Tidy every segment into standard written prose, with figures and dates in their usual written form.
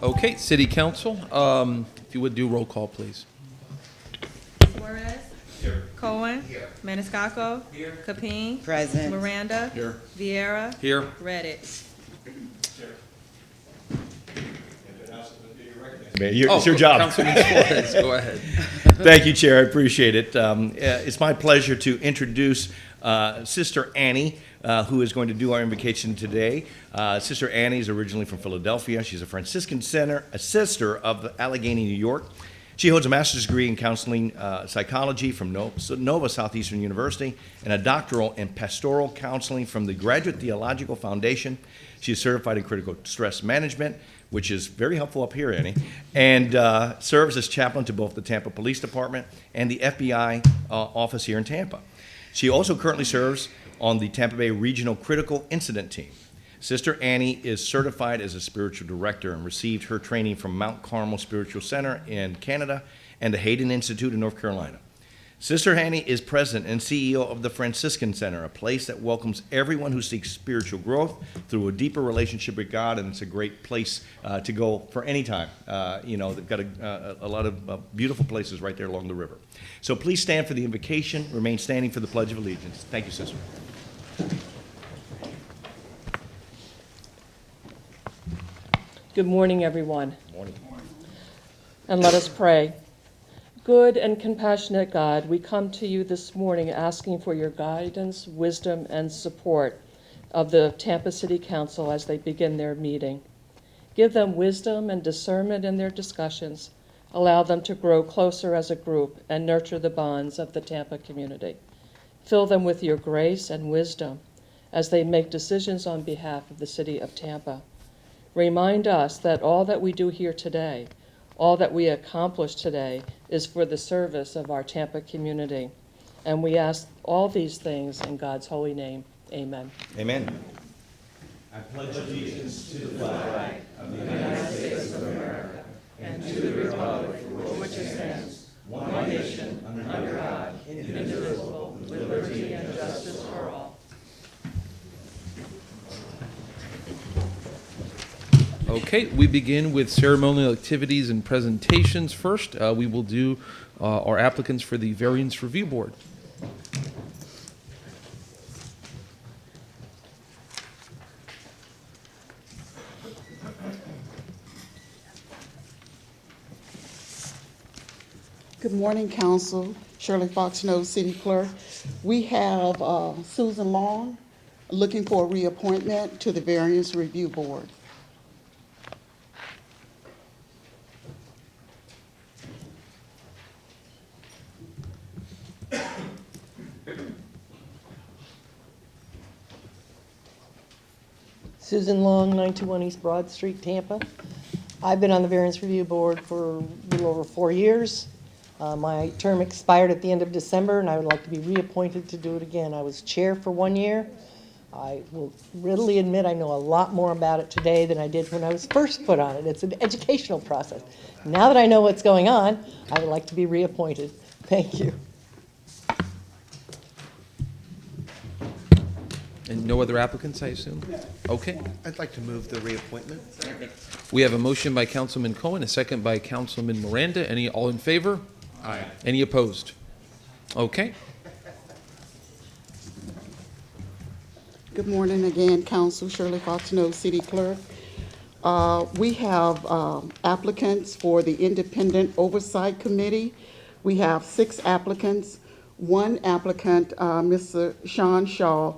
Okay, City Council, if you would do roll call, please. Suarez. Here. Cohen. Here. Maniscalco. Here. Capeen. Present. Miranda. Here. Vieira. Here. Reddick. It's your job. Councilman Suarez, go ahead. Thank you, Chair. I appreciate it. It's my pleasure to introduce Sister Annie, who is going to do our invocation today. Sister Annie is originally from Philadelphia. She's a Franciscan sister of Allegheny, New York. She holds a master's degree in counseling psychology from Nova Southeastern University and a doctoral in pastoral counseling from the Graduate Theological Foundation. She is certified in critical stress management, which is very helpful up here, Annie, and serves as chaplain to both the Tampa Police Department and the FBI office here in Tampa. She also currently serves on the Tampa Bay Regional Critical Incident Team. Sister Annie is certified as a spiritual director and received her training from Mount Carmel Spiritual Center in Canada and the Hayden Institute in North Carolina. Sister Annie is president and CEO of the Franciscan Center, a place that welcomes everyone who seeks spiritual growth through a deeper relationship with God, and it's a great place to go for any time. They've got a lot of beautiful places right there along the river. So please stand for the invocation. Remain standing for the Pledge of Allegiance. Thank you, Sister. Good morning, everyone. Morning. And let us pray. Good and compassionate God, we come to you this morning asking for your guidance, wisdom, and support of the Tampa City Council as they begin their meeting. Give them wisdom and discernment in their discussions. Allow them to grow closer as a group and nurture the bonds of the Tampa community. Fill them with your grace and wisdom as they make decisions on behalf of the city of Tampa. Remind us that all that we do here today, all that we accomplish today, is for the service of our Tampa community. And we ask all these things in God's holy name. Amen. Amen. I pledge allegiance to the flag of the United States of America and to the republic for which it stands, one nation, under God, indivisible, with liberty and justice for all. Okay, we begin with ceremonial activities and presentations. First, we will do our applicants for the Variance Review Board. Good morning, Council. Shirley Fox Snow, City Clerk. We have Susan Long looking for a reappointment to the Variance Review Board. Susan Long, 921 East Broad Street, Tampa. I've been on the Variance Review Board for a little over 4 years. My term expired at the end of December, and I would like to be reappointed to do it again. I was chair for 1 year. I will readily admit I know a lot more about it today than I did when I was first put on it. It's an educational process. Now that I know what's going on, I would like to be reappointed. Thank you. And no other applicants, I assume? Okay. I'd like to move the reappointment. We have a motion by Councilman Cohen, a second by Councilman Miranda. All in favor? Aye. Any opposed? Okay. Good morning again, Council. Shirley Fox Snow, City Clerk. We have applicants for the Independent Oversight Committee. We have 6 applicants. One applicant, Mr. Sean Shaw,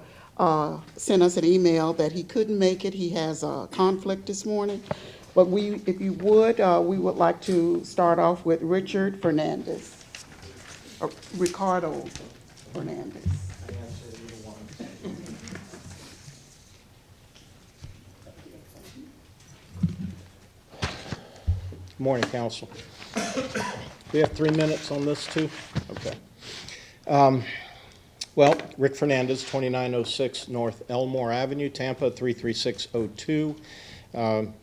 sent us an email that he couldn't make it. He has a conflict this morning. But if you would, we would like to start off with Richard Fernandez, or Ricardo Fernandez. Good morning, Council. We have 3 minutes on this, too? Okay. Well, Rick Fernandez, 2906 North Elmore Avenue, Tampa, 33602.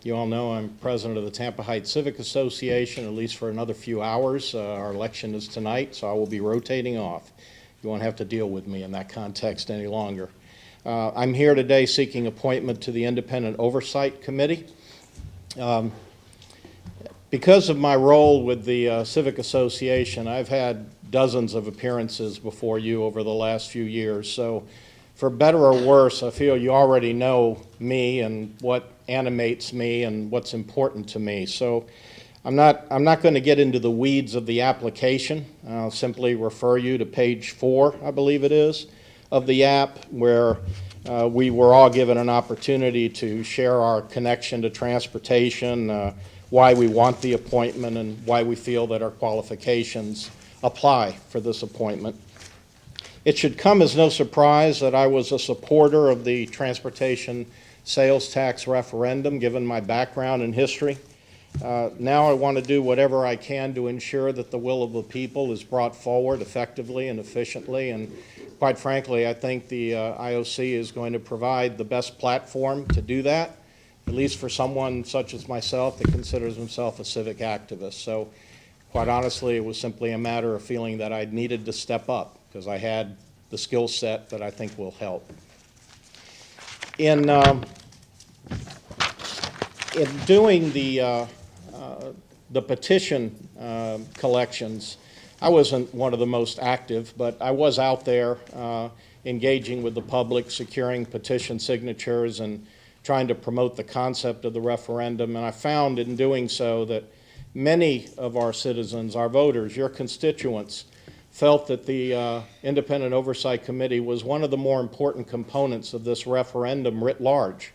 You all know I'm president of the Tampa Heights Civic Association, at least for another few hours. Our election is tonight, so I will be rotating off. You won't have to deal with me in that context any longer. I'm here today seeking appointment to the Independent Oversight Committee. Because of my role with the Civic Association, I've had dozens of appearances before you over the last few years. So for better or worse, I feel you already know me and what animates me and what's important to me. So I'm not going to get into the weeds of the application. I'll simply refer you to page 4, I believe it is, of the app, where we were all given an opportunity to share our connection to transportation, why we want the appointment, and why we feel that our qualifications apply for this appointment. It should come as no surprise that I was a supporter of the transportation sales tax referendum, given my background and history. Now I want to do whatever I can to ensure that the will of the people is brought forward effectively and efficiently, and quite frankly, I think the IOC is going to provide the best platform to do that, at least for someone such as myself that considers himself a civic activist. So quite honestly, it was simply a matter of feeling that I needed to step up because I had the skill set that I think will help. In doing the petition collections, I wasn't one of the most active, but I was out there engaging with the public, securing petition signatures, and trying to promote the concept of the referendum. And I found in doing so that many of our citizens, our voters, your constituents, felt that the Independent Oversight Committee was one of the more important components of this referendum writ large.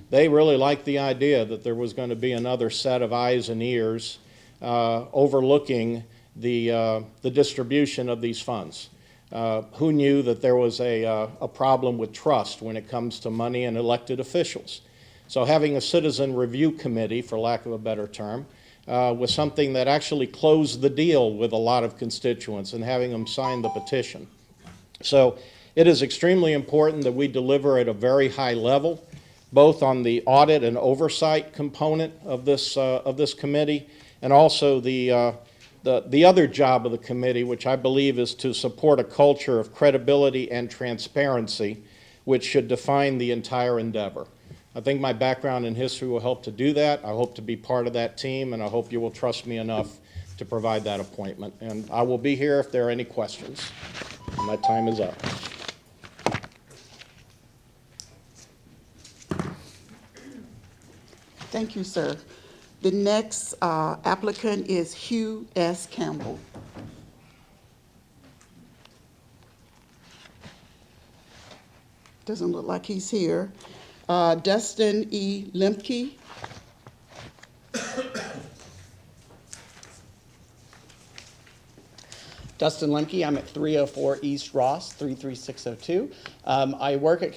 They really liked the idea that there was going to be another set of eyes and ears overlooking the distribution of these funds. Who knew that there was a problem with trust when it comes to money and elected officials? So having a citizen review committee, for lack of a better term, was something that actually closed the deal with a lot of constituents and having them sign the petition. So it is extremely important that we deliver at a very high level, both on the audit and oversight component of this committee, and also the other job of the committee, which I believe is to support a culture of credibility and transparency, which should define the entire endeavor. I think my background and history will help to do that. I hope to be part of that team, and I hope you will trust me enough to provide that appointment. And I will be here if there are any questions. And my time is up. Thank you, sir. The next applicant is Hugh S. Campbell. Doesn't look like he's here. Dustin E. Lemke. Dustin Lemke, I'm at 304 East Ross, 33602. I work at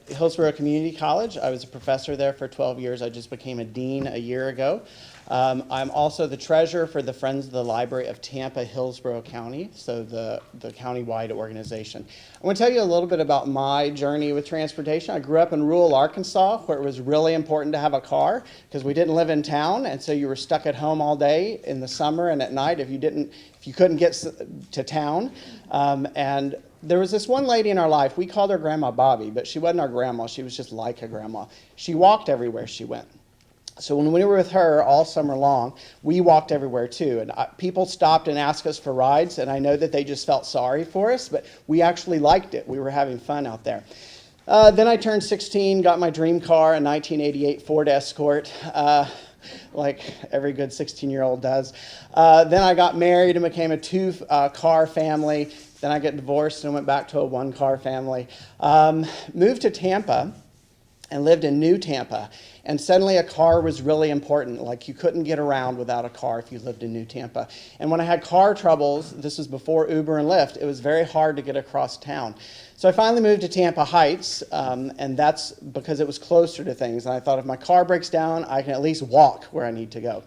Hillsborough Community College. I was a professor there for 12 years. I just became a dean a year ago. I'm also the treasurer for the Friends of the Library of Tampa, Hillsborough County, so the county-wide organization. I want to tell you a little bit about my journey with transportation. I grew up in rural Arkansas, where it was really important to have a car because we didn't live in town, and so you were stuck at home all day in the summer and at night if you couldn't get to town. And there was this one lady in our life, we called her Grandma Bobby, but she wasn't our grandma, she was just like a grandma. She walked everywhere she went. So when we were with her all summer long, we walked everywhere too. And people stopped and asked us for rides, and I know that they just felt sorry for us, but we actually liked it. We were having fun out there. Then I turned 16, got my dream car, a 1988 Ford Escort, like every good 16-year-old does. Then I got married and became a two-car family. Then I got divorced and went back to a one-car family. Moved to Tampa and lived in New Tampa. And suddenly a car was really important. Like you couldn't get around without a car if you lived in New Tampa. And when I had car troubles, this was before Uber and Lyft, it was very hard to get across town. So I finally moved to Tampa Heights, and that's because it was closer to things. And I thought if my car breaks down, I can at least walk where I need to go.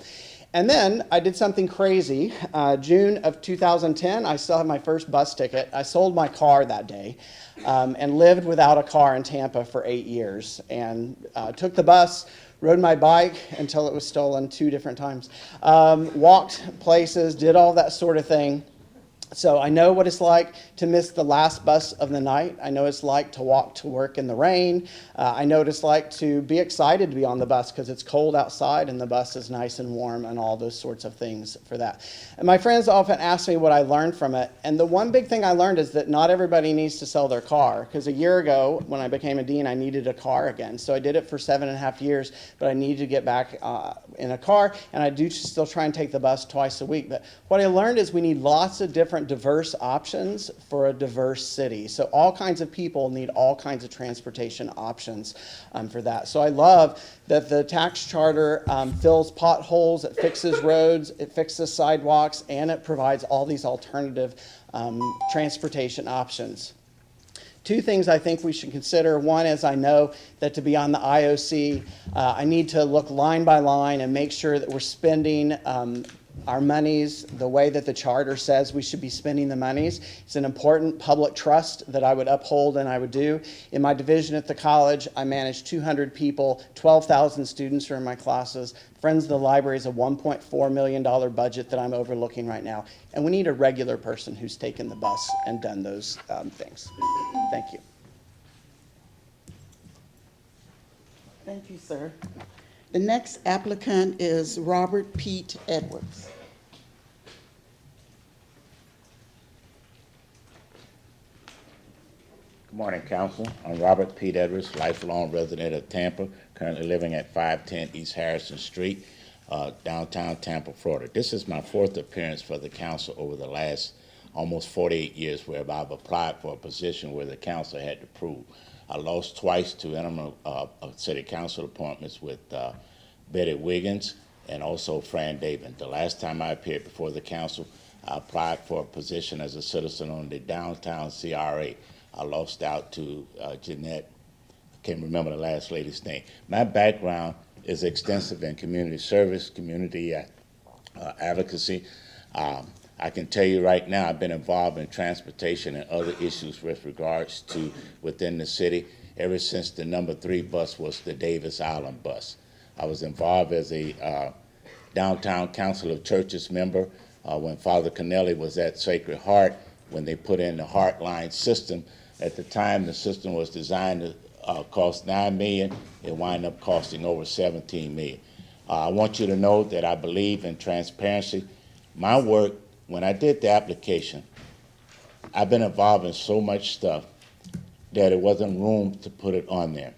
And then I did something crazy. June of 2010, I still had my first bus ticket. I sold my car that day and lived without a car in Tampa for 8 years. And took the bus, rode my bike until it was stolen 2 different times. Walked places, did all that sort of thing. So I know what it's like to miss the last bus of the night. I know what it's like to walk to work in the rain. I know what it's like to be excited to be on the bus because it's cold outside and the bus is nice and warm and all those sorts of things for that. And my friends often ask me what I learned from it. And the one big thing I learned is that not everybody needs to sell their car. Because a year ago, when I became a dean, I needed a car again. So I did it for 7.5 years, but I needed to get back in a car. And I do still try and take the bus twice a week. But what I learned is we need lots of different diverse options for a diverse city. So all kinds of people need all kinds of transportation options for that. So I love that the tax charter fills potholes, it fixes roads, it fixes sidewalks, and it provides all these alternative transportation options. Two things I think we should consider. One is I know that to be on the IOC, I need to look line by line and make sure that we're spending our monies the way that the charter says we should be spending the monies. It's an important public trust that I would uphold and I would do. In my division at the college, I manage 200 people, 12,000 students are in my classes. Friends of the Library is a $1.4 million budget that I'm overlooking right now. And we need a regular person who's taken the bus and done those things. Thank you. Thank you, sir. The next applicant is Robert Pete Edwards. Good morning, Council. I'm Robert Pete Edwards, lifelong resident of Tampa, currently living at 510 East Harrison Street, downtown Tampa, Florida. This is my fourth appearance for the Council over the last almost 48 years where I've applied for a position where the Council had to prove. I lost twice to interim City Council appointments with Betty Wiggins and also Fran David. The last time I appeared before the Council, I applied for a position as a citizen on the downtown CRA. I lost out to Jeanette, can't remember the last lady's name. My background is extensive in community service, community advocacy. I can tell you right now, I've been involved in transportation and other issues with regards to within the city ever since the number 3 bus was the Davis Island bus. I was involved as a downtown Council of Churches member when Father Connelly was at Sacred Heart, when they put in the Heartline system. At the time, the system was designed to cost $9 million. It wound up costing over $17 million. I want you to know that I believe in transparency. My work, when I did the application, I've been involved in so much stuff that it wasn't room to put it on there.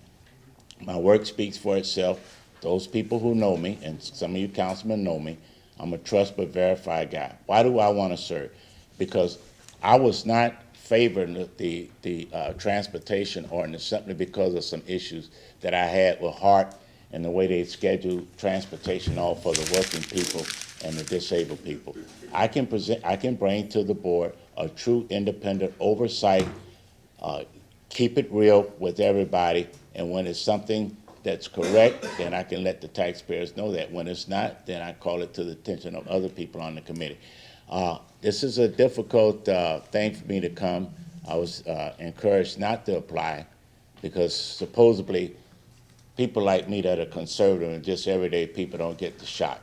My work speaks for itself. Those people who know me, and some of you councilmen know me, I'm a trust but verified guy. Why do I want to serve? Because I was not favoring the transportation ordinance simply because of some issues that I had with HART and the way they schedule transportation all for the working people and the disabled people. I can bring to the board a true independent oversight, keep it real with everybody, and when it's something that's correct, then I can let the taxpayers know that. When it's not, then I call it to the attention of other people on the committee. This is a difficult thing for me to come. I was encouraged not to apply because supposedly people like me that are conservative and just everyday people don't get the shot.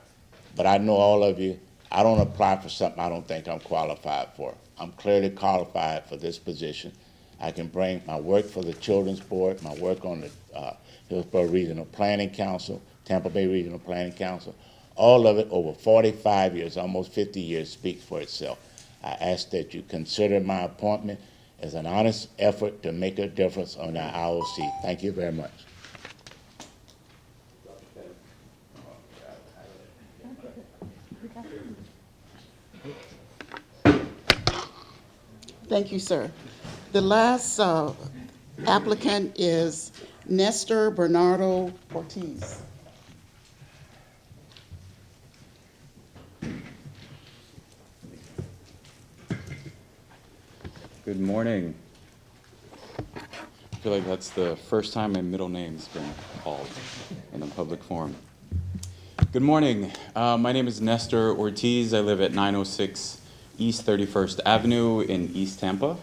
But I know all of you, I don't apply for something I don't think I'm qualified for. I'm clearly qualified for this position. I can bring my work for the Children's Board, my work on the Hillsborough Regional Planning Council, Tampa Bay Regional Planning Council. All of it over 45 years, almost 50 years, speaks for itself. I ask that you consider my appointment as an honest effort to make a difference on our IOC. Thank you very much. Thank you, sir. The last applicant is Nestor Bernardo Ortiz. Good morning. I feel like that's the first time my middle name's been called in a public forum. Good morning. My name is Nestor Ortiz. I live at 906 East 31st Avenue in East Tampa.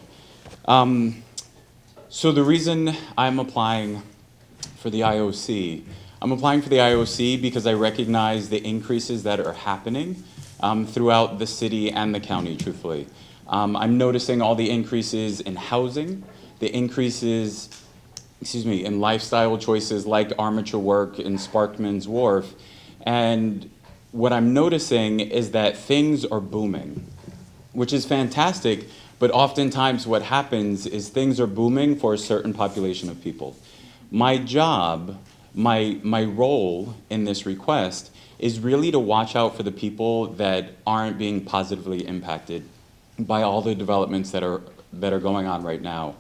So the reason I'm applying for the IOC, I'm applying for the IOC because I recognize the increases that are happening throughout the city and the county, truthfully. I'm noticing all the increases in housing, the increases, in lifestyle choices like armature work in Sparkman's Wharf. And what I'm noticing is that things are booming, which is fantastic, but oftentimes what happens is things are booming for a certain population of people. My job, my role in this request is really to watch out for the people that aren't being positively impacted by all the developments that are going on right now.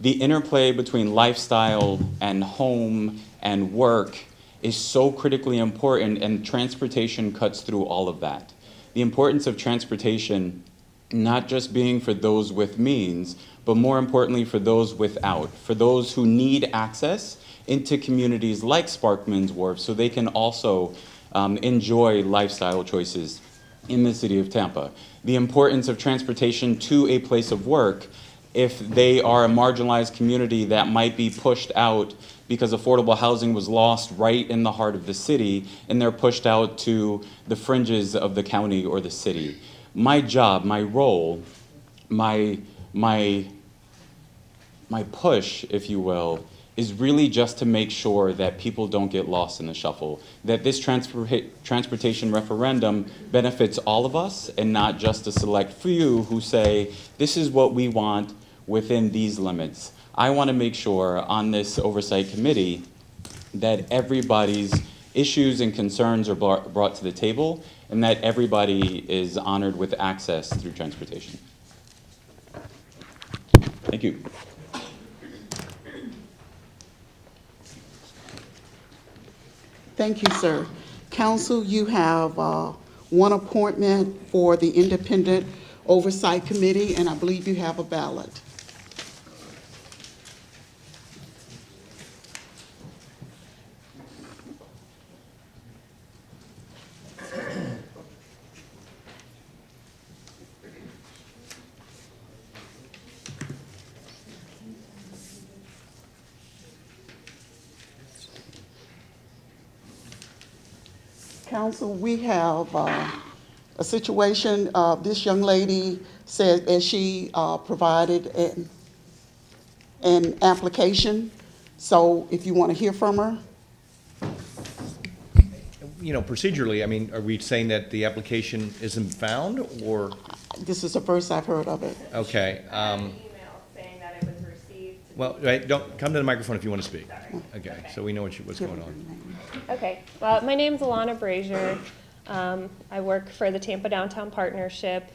The interplay between lifestyle and home and work is so critically important, and transportation cuts through all of that. The importance of transportation not just being for those with means, but more importantly for those without, for those who need access into communities like Sparkman's Wharf so they can also enjoy lifestyle choices in the city of Tampa. The importance of transportation to a place of work if they are a marginalized community that might be pushed out because affordable housing was lost right in the heart of the city and they're pushed out to the fringes of the county or the city. My job, my role, my push, if you will, is really just to make sure that people don't get lost in the shuffle, that this transportation referendum benefits all of us and not just a select few who say, this is what we want within these limits. I want to make sure on this oversight committee that everybody's issues and concerns are brought to the table and that everybody is honored with access through transportation. Thank you. Thank you, sir. Council, you have one appointment for the Independent Oversight Committee, and I believe you have a ballot. Council, we have a situation. This young lady said that she provided an application. So if you want to hear from her. You know, procedurally, I mean, are we saying that the application isn't found, or? This is the first I've heard of it. Okay. Email saying that it was received. Well, right, don't, come to the microphone if you want to speak. Okay, so we know what's going on. Okay, well, my name's Alana Brazier. I work for the Tampa Downtown Partnership.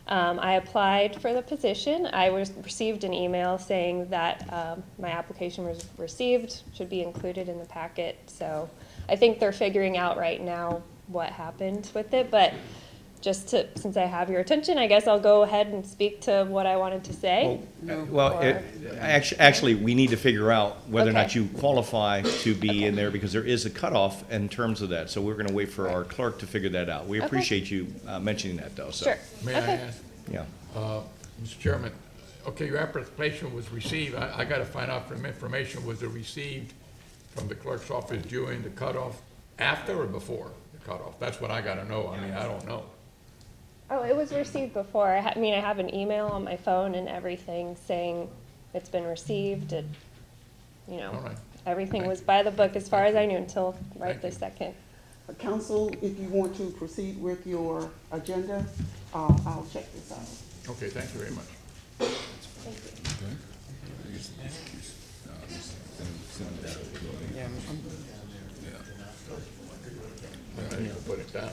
I applied for the position. I received an email saying that my application was received, should be included in the packet. So I think they're figuring out right now what happened with it, but since I have your attention, I guess I'll go ahead and speak to what I wanted to say. Actually, we need to figure out whether or not Okay. you qualify to be in there, because there is a cutoff in terms of that. So we're going to wait for our clerk to figure that out. We Okay. appreciate you mentioning that, though. So. Sure. May I Okay. ask? Yeah. Mr. Chairman, okay, your application was received. I got to find out from information, was it received from the clerk's office during the cutoff, after or before the cutoff? That's what I got to know. I mean, I don't know. Oh, it was received before. I have an email on my phone and everything saying it's been received, and, All right. everything was by the book as far as I knew until right this second. Council, if you want to proceed with your agenda, I'll check this out. Okay, thank you very much. Thank you. I need to put it down.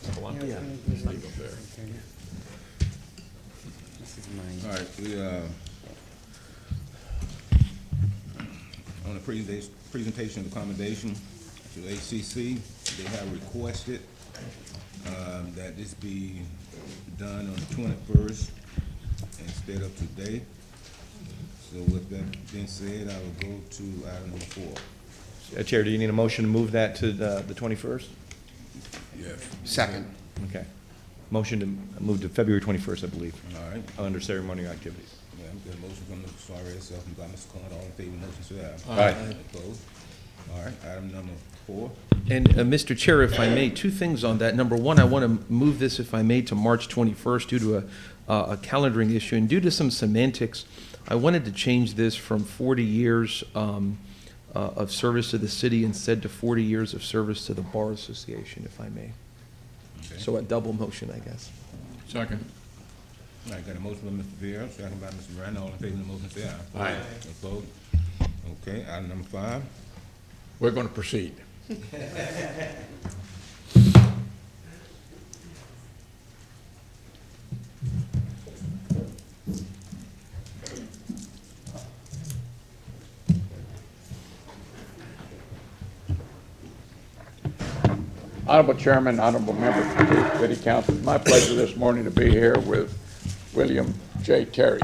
Leave it there. All right, we, on the presentation of accommodation to HCC, they have requested that this be done on the 21st instead of today. So with that being said, I will go to item number 4. Chair, do you need a motion to move that to the 21st? Yes. Second. Okay. Motion to move to February 21st, I believe, All right. under ceremonial activities. Yeah, I'm getting a motion from Mr. Suarez, second by Mr. Khan. All in favor, motion say aye. Aye. Opposed? All right, item number 4. And Mr. Chair, if I may, two things on that. Number one, I want to move this, if I may, to March 21st due to a calendaring issue. And due to some semantics, I wanted to change this from 40 years of service to the city instead to 40 years of service to the Bar Association, if I may. Okay. So a double motion, I guess. Second. All right, got a motion by Mr. Vieira, second by Mr. Miranda. All in favor of the motion, say aye. Aye. Opposed? Okay, item number 5. We're going to proceed. Honorable Chairman, honorable members of the City Council, it's my pleasure this morning to be here with William J. Terry.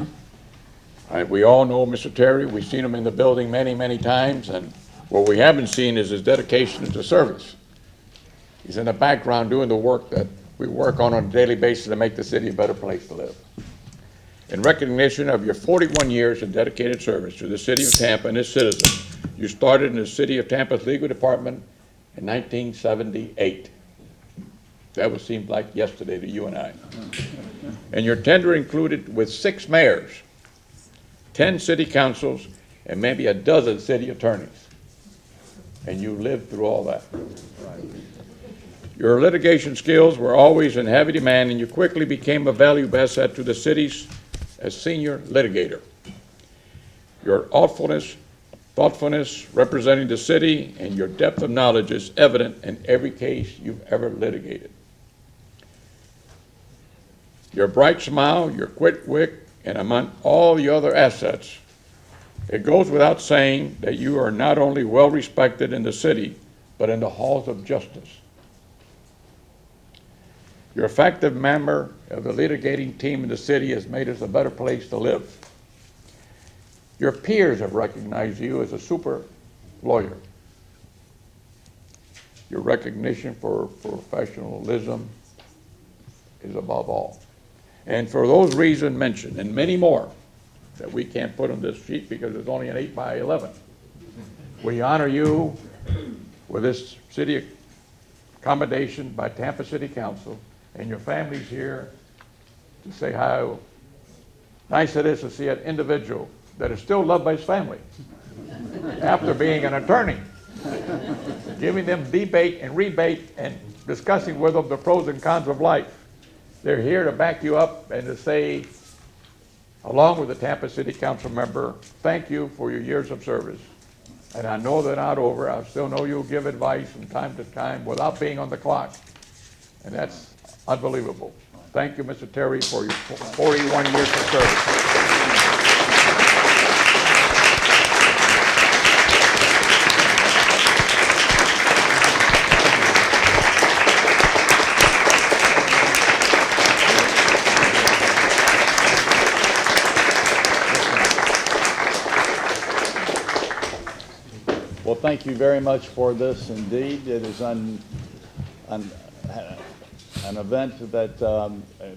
We all know Mr. Terry. We've seen him in the building many, many times, and what we haven't seen is his dedication to service. He's in the background doing the work that we work on a daily basis to make the city a better place to live. In recognition of your 41 years of dedicated service to the city of Tampa and its citizens, you started in the city of Tampa's legal department in 1978. That would seem like yesterday to you and I. And your tenure included with 6 mayors, 10 city councils, and maybe a dozen city attorneys. And you lived through all that. Your litigation skills were always in heavy demand, and you quickly became a valuable asset to the cities as senior litigator. Your thoughtfulness representing the city and your depth of knowledge is evident in every case you've ever litigated. Your bright smile, your quick wit, and among all the other assets, it goes without saying that you are not only well respected in the city, but in the halls of justice. Your effective member of the litigating team in the city has made us a better place to live. Your peers have recognized you as a super lawyer. Your recognition for professionalism is above all. And for those reasons mentioned, and many more that we can't put on this sheet because it's only an 8 by 11, we honor you with this city accommodation by Tampa City Council and your families here to say how nice it is to see an individual that is still loved by his family after being an attorney, giving them debate and rebate and discussing with them the pros and cons of life. They're here to back you up and to say, along with the Tampa City Council member, thank you for your years of service. And I know they're not over. I still know you'll give advice from time to time without being on the clock. And that's unbelievable. Thank you, Mr. Terry, for your 41 years of service. Well, thank you very much for this. Indeed, it is an event that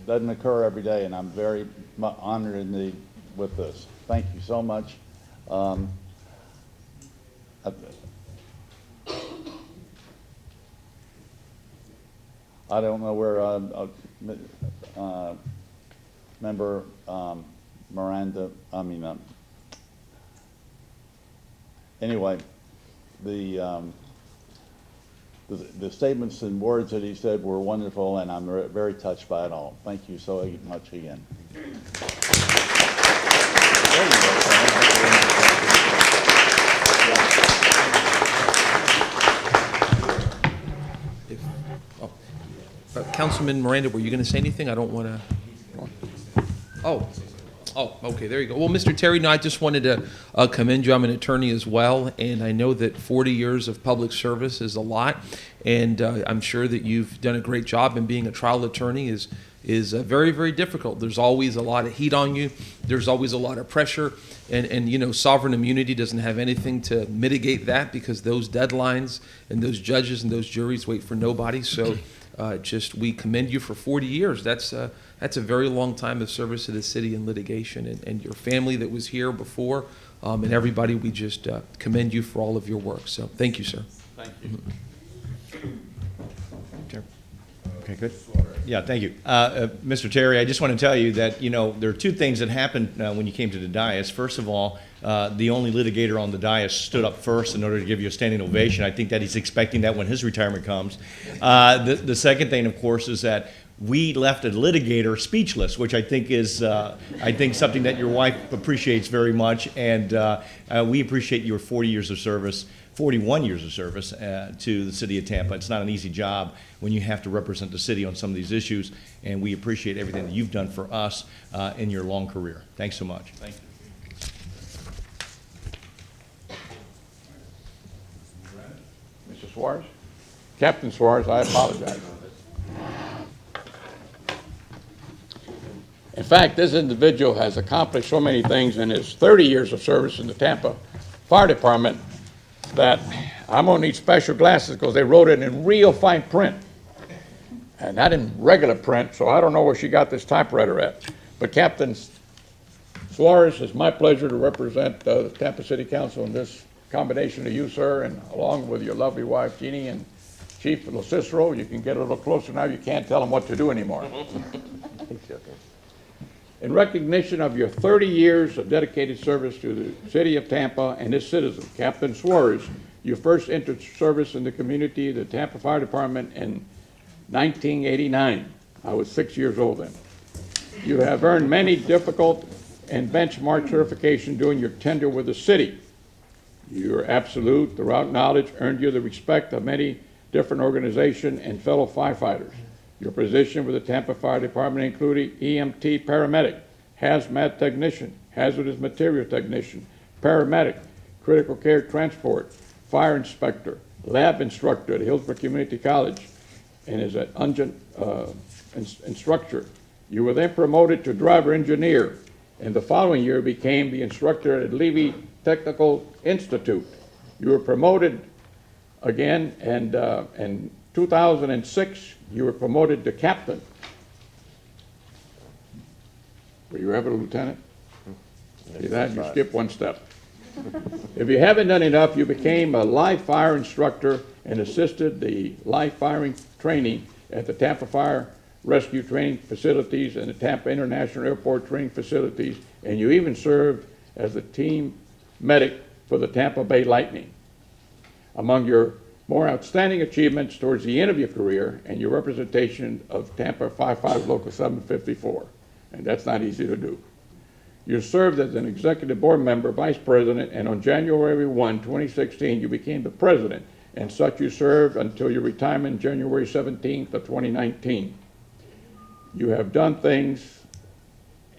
doesn't occur every day, and I'm very honored indeed with this. Thank you so much. I don't know where member Miranda, anyway, the statements and words that he said were wonderful, and I'm very touched by it all. Thank you so much again. Councilman Miranda, were you going to say anything? I don't want to. Oh, okay, there you go. Well, Mr. Terry, no, I just wanted to commend you. I'm an attorney as well, and I know that 40 years of public service is a lot, and I'm sure that you've done a great job, and being a trial attorney is very, very difficult. There's always a lot of heat on you. There's always a lot of pressure, and you know, sovereign immunity doesn't have anything to mitigate that, because those deadlines and those judges and those juries wait for nobody. So just we commend you for 40 years. That's a very long time of service to the city in litigation, and your family that was here before, and everybody. We just commend you for all of your work. So thank you, sir. Thank you. Okay, good. Yeah, thank you. Mr. Terry, I just want to tell you that, there are two things that happened when you came to the dais. First of all, the only litigator on the dais stood up first in order to give you a standing ovation. I think that he's expecting that when his retirement comes. The second thing, of course, is that we left a litigator speechless, which I think is, something that your wife appreciates very much, and we appreciate your 40 years of service. 41 years of service to the city of Tampa. It's not an easy job when you have to represent the city on some of these issues, and we appreciate everything that you've done for us in your long career. Thanks so much. Thank you. Mr. Suarez? Captain Suarez, I apologize. In fact, this individual has accomplished so many things in his 30 years of service in the Tampa Fire Department that I'm going to need special glasses because they wrote it in real fine print and not in regular print, so I don't know where she got this typewriter at. But Captain Suarez, it's my pleasure to represent the Tampa City Council in this combination of you, sir, and along with your lovely wife, Jeannie, and Chief LoCicero. You can get a little closer now. You can't tell them what to do anymore. In recognition of your 30 years of dedicated service to the city of Tampa and its citizens, Captain Suarez, you first entered service in the community, the Tampa Fire Department, in 1989. I was 6 years old then. You have earned many difficult and benchmark certification during your tenure with the city. Your absolute, throughout knowledge, earned you the respect of many different organizations and fellow firefighters. Your position with the Tampa Fire Department included EMT paramedic, hazmat technician, hazardous material technician, paramedic, critical care transport, fire inspector, lab instructor at Hillsborough Community College, and as an instructor. You were then promoted to driver engineer, and the following year became the instructor at Levy Technical Institute. You were promoted again, and in 2006, you were promoted to captain. Were you ever a lieutenant? See that? You skipped one step. If you haven't done enough, you became a live fire instructor and assisted the live firing training at the Tampa Fire Rescue Training Facilities and the Tampa International Airport Training Facilities, and you even served as the team medic for the Tampa Bay Lightning. Among your more outstanding achievements towards the end of your career and your representation of Tampa 55 Local 754, and that's not easy to do. You served as an executive board member, vice president, and on January 1, 2016, you became the president, and such you served until your retirement January 17th of 2019. You have done things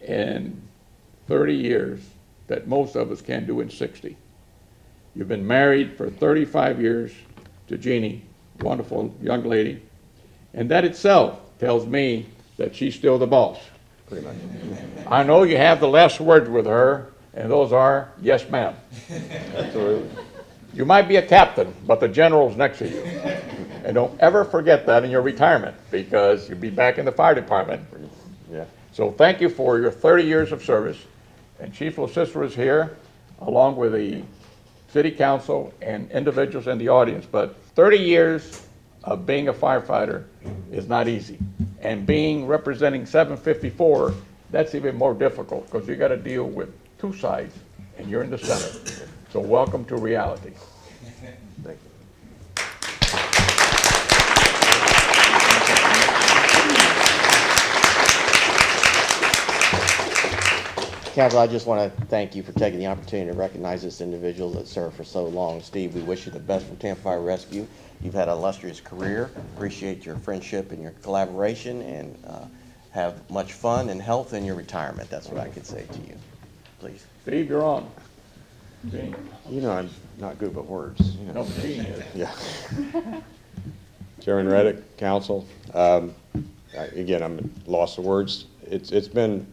in 30 years that most of us can't do in 60. You've been married for 35 years to Jeannie, wonderful young lady, and that itself tells me that she's still the boss. Pretty much. I know you have the last words with her, and those are, yes, ma'am. Absolutely. You might be a captain, but the general's next to you. And don't ever forget that in your retirement, because you'll be back in the fire department. Yeah. So thank you for your 30 years of service. And Chief LoCicero is here, along with the City Council and individuals in the audience. But 30 years of being a firefighter is not easy. And representing 754, that's even more difficult, because you got to deal with two sides, and you're in the center. So welcome to reality. Thank you. Council, I just want to thank you for taking the opportunity to recognize this individual that served for so long. Steve, we wish you the best for Tampa Fire Rescue. You've had an illustrious career. Appreciate your friendship and your collaboration, and have much fun and health in your retirement. That's what I could say to you. Please. Steve, you're on. You know I'm not good with words. You know. No, Gene is. Yeah. Chairman Reddick, Council. Again, I'm at loss of words. It's been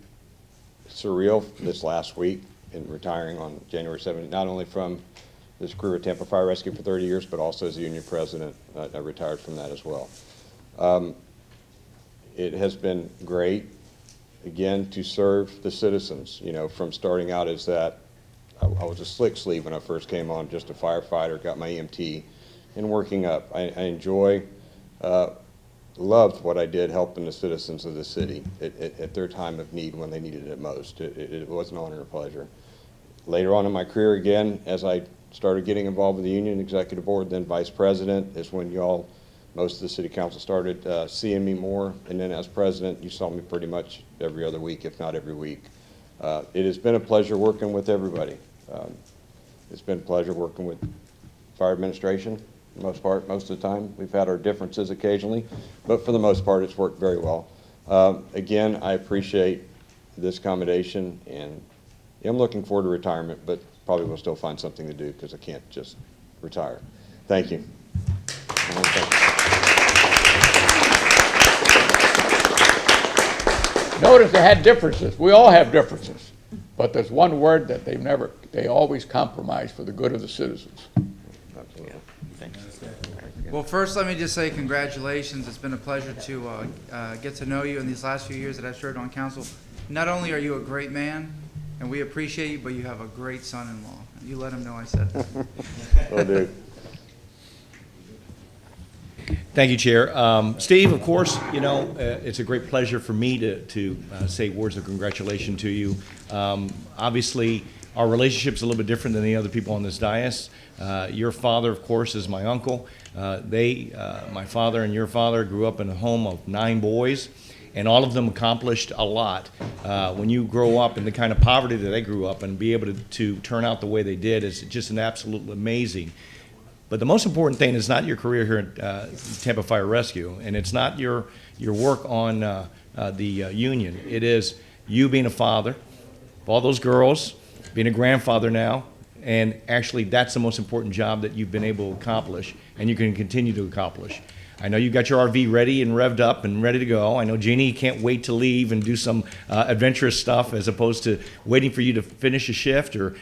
surreal this last week in retiring on January 7th, not only from this career at Tampa Fire Rescue for 30 years, but also as a union president. I retired from that as well. It has been great, again, to serve the citizens, you know, from starting out as that, I was a slick sleeve when I first came on, just a firefighter, got my EMT, and working up. I enjoy, loved what I did helping the citizens of the city at their time of need when they needed it most. It was an honor and a pleasure. Later on in my career, again, as I started getting involved with the union executive board, then vice president, is when y'all, most of the city council started seeing me more. And then as president, you saw me pretty much every other week, if not every week. It has been a pleasure working with everybody. It's been a pleasure working with fire administration, for the most part, most of the time. We've had our differences occasionally, but for the most part, it's worked very well. Again, I appreciate this accommodation, and I'm looking forward to retirement, but probably will still find something to do because I can't just retire. Thank you. Notice they had differences. We all have differences. But there's one word that they always compromise for the good of the citizens. Well, first, let me just say congratulations. It's been a pleasure to get to know you in these last few years that I've served on council. Not only are you a great man, and we appreciate you, but you have a great son-in-law. You let him know I said that. Will do. Thank you, Chair. Steve, of course, you know, it's a great pleasure for me to say words of congratulations to you. Obviously, our relationship's a little bit different than the other people on this dais. Your father, of course, is my uncle. My father and your father grew up in a home of 9 boys, and all of them accomplished a lot. When you grow up in the kind of poverty that they grew up in, and be able to turn out the way they did is just an absolutely amazing. But the most important thing is not your career here at Tampa Fire Rescue, and it's not your work on the union. It is you being a father of all those girls, being a grandfather now, and actually that's the most important job that you've been able to accomplish, and you can continue to accomplish. I know you got your RV ready and revved up and ready to go. I know Jeannie can't wait to leave and do some adventurous stuff as opposed to waiting for you to finish a shift or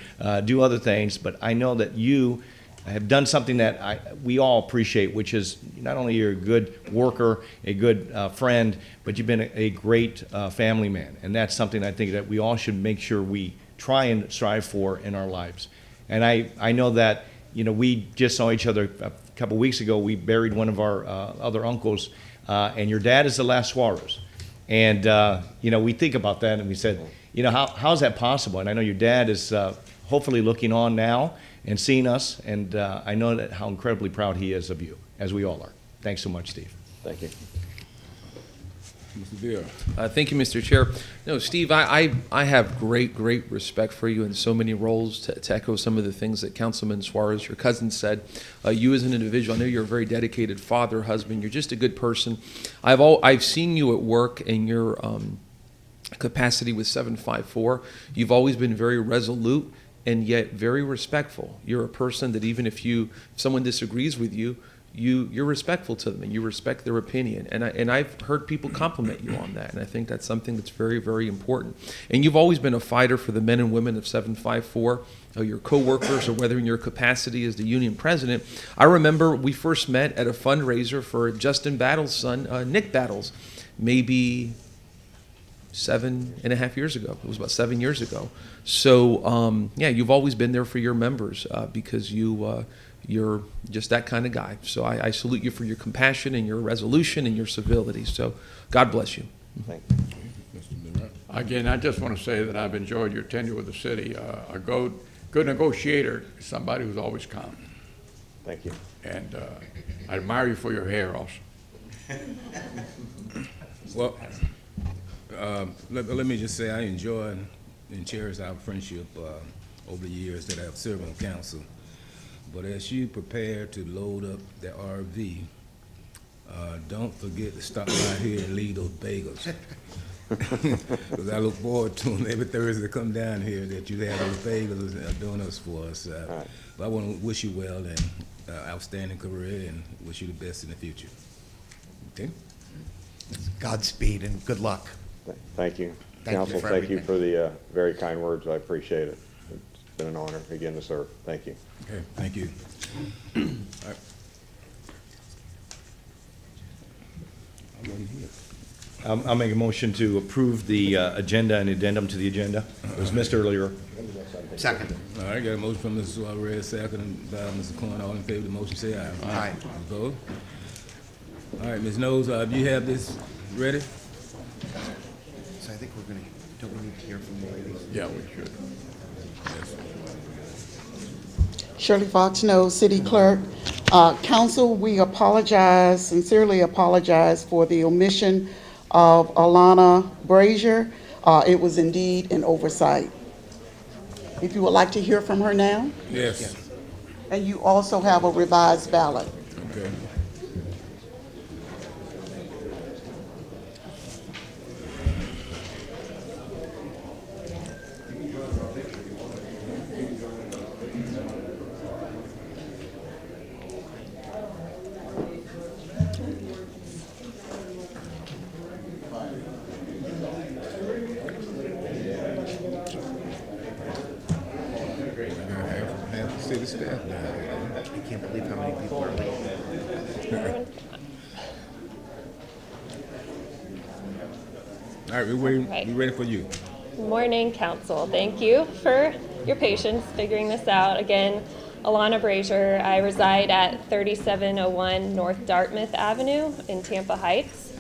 do other things, but I know that you have done something that we all appreciate, which is not only you're a good worker, a good friend, but you've been a great family man. And that's something I think that we all should make sure we try and strive for in our lives. And I know that, you know, we just saw each other a couple weeks ago. We buried one of our other uncles, and your dad is the last Suarez. And, you know, we think about that and we said, you know, how's that possible? And I know your dad is hopefully looking on now and seeing us, and I know that how incredibly proud he is of you, as we all are. Thanks so much, Steve. Thank you. Mr. Vera. Thank you, Mr. Chair. No, Steve, I have great respect for you in so many roles. To echo some of the things that Councilman Suarez, your cousin, said, you as an individual, I know you're a very dedicated father, husband. You're just a good person. I've seen you at work in your capacity with 754. You've always been very resolute and yet very respectful. You're a person that even if someone disagrees with you, you're respectful to them and you respect their opinion. And I've heard people compliment you on that, and I think that's something that's very important. And you've always been a fighter for the men and women of 754, your coworkers, or whether in your capacity as the union president. I remember we first met at a fundraiser for Justin Battles' son, Nick Battles, maybe 7.5 years ago. It was about 7 years ago. So yeah, you've always been there for your members because you're just that kind of guy. So I salute you for your compassion and your resolution and your civility. So God bless you. Thank you. Again, I just want to say that I've enjoyed your tenure with the city. A good negotiator is somebody who's always calm. Thank you. And I admire you for your hair also. Well, let me just say I enjoy and cherish our friendship over the years that I've served on council. But as you prepare to load up the RV, don't forget to stop by here and leave those bagels. Because I look forward to them every Thursday to come down here, that you have those bagels and donuts for us. Right. But I want to wish you well and outstanding career and wish you the best in the future. Okay? Godspeed and good luck. Thank you. Council, thank you for the very kind words. I appreciate it. It's been an honor again to serve. Thank you. Okay, thank you. All right. I'll make a motion to approve the agenda and addendum to the agenda. It was missed earlier. Second. All right, got a motion from Mrs. Suarez, second by Mr. Corn. All in favor of the motion, say aye. Aye. Opposed? All right, Ms. Knowles, do you have this ready? So I think we're gonna, don't we need to hear from the ladies? Yeah, we should. Shirley Fox Snow, City Clerk. Council, we apologize, sincerely apologize for the omission of Alana Brazier. It was indeed an oversight. If you would like to hear from her now, Yes. and you also have a revised ballot. Okay. Half the city staff now. I can't believe how many people are leaving. All right, we're waiting, Right. we're ready for you. Morning, Council. Thank you for your patience figuring this out. Again, Alana Brazier. I reside at 3701 North Dartmouth Avenue in Tampa Heights.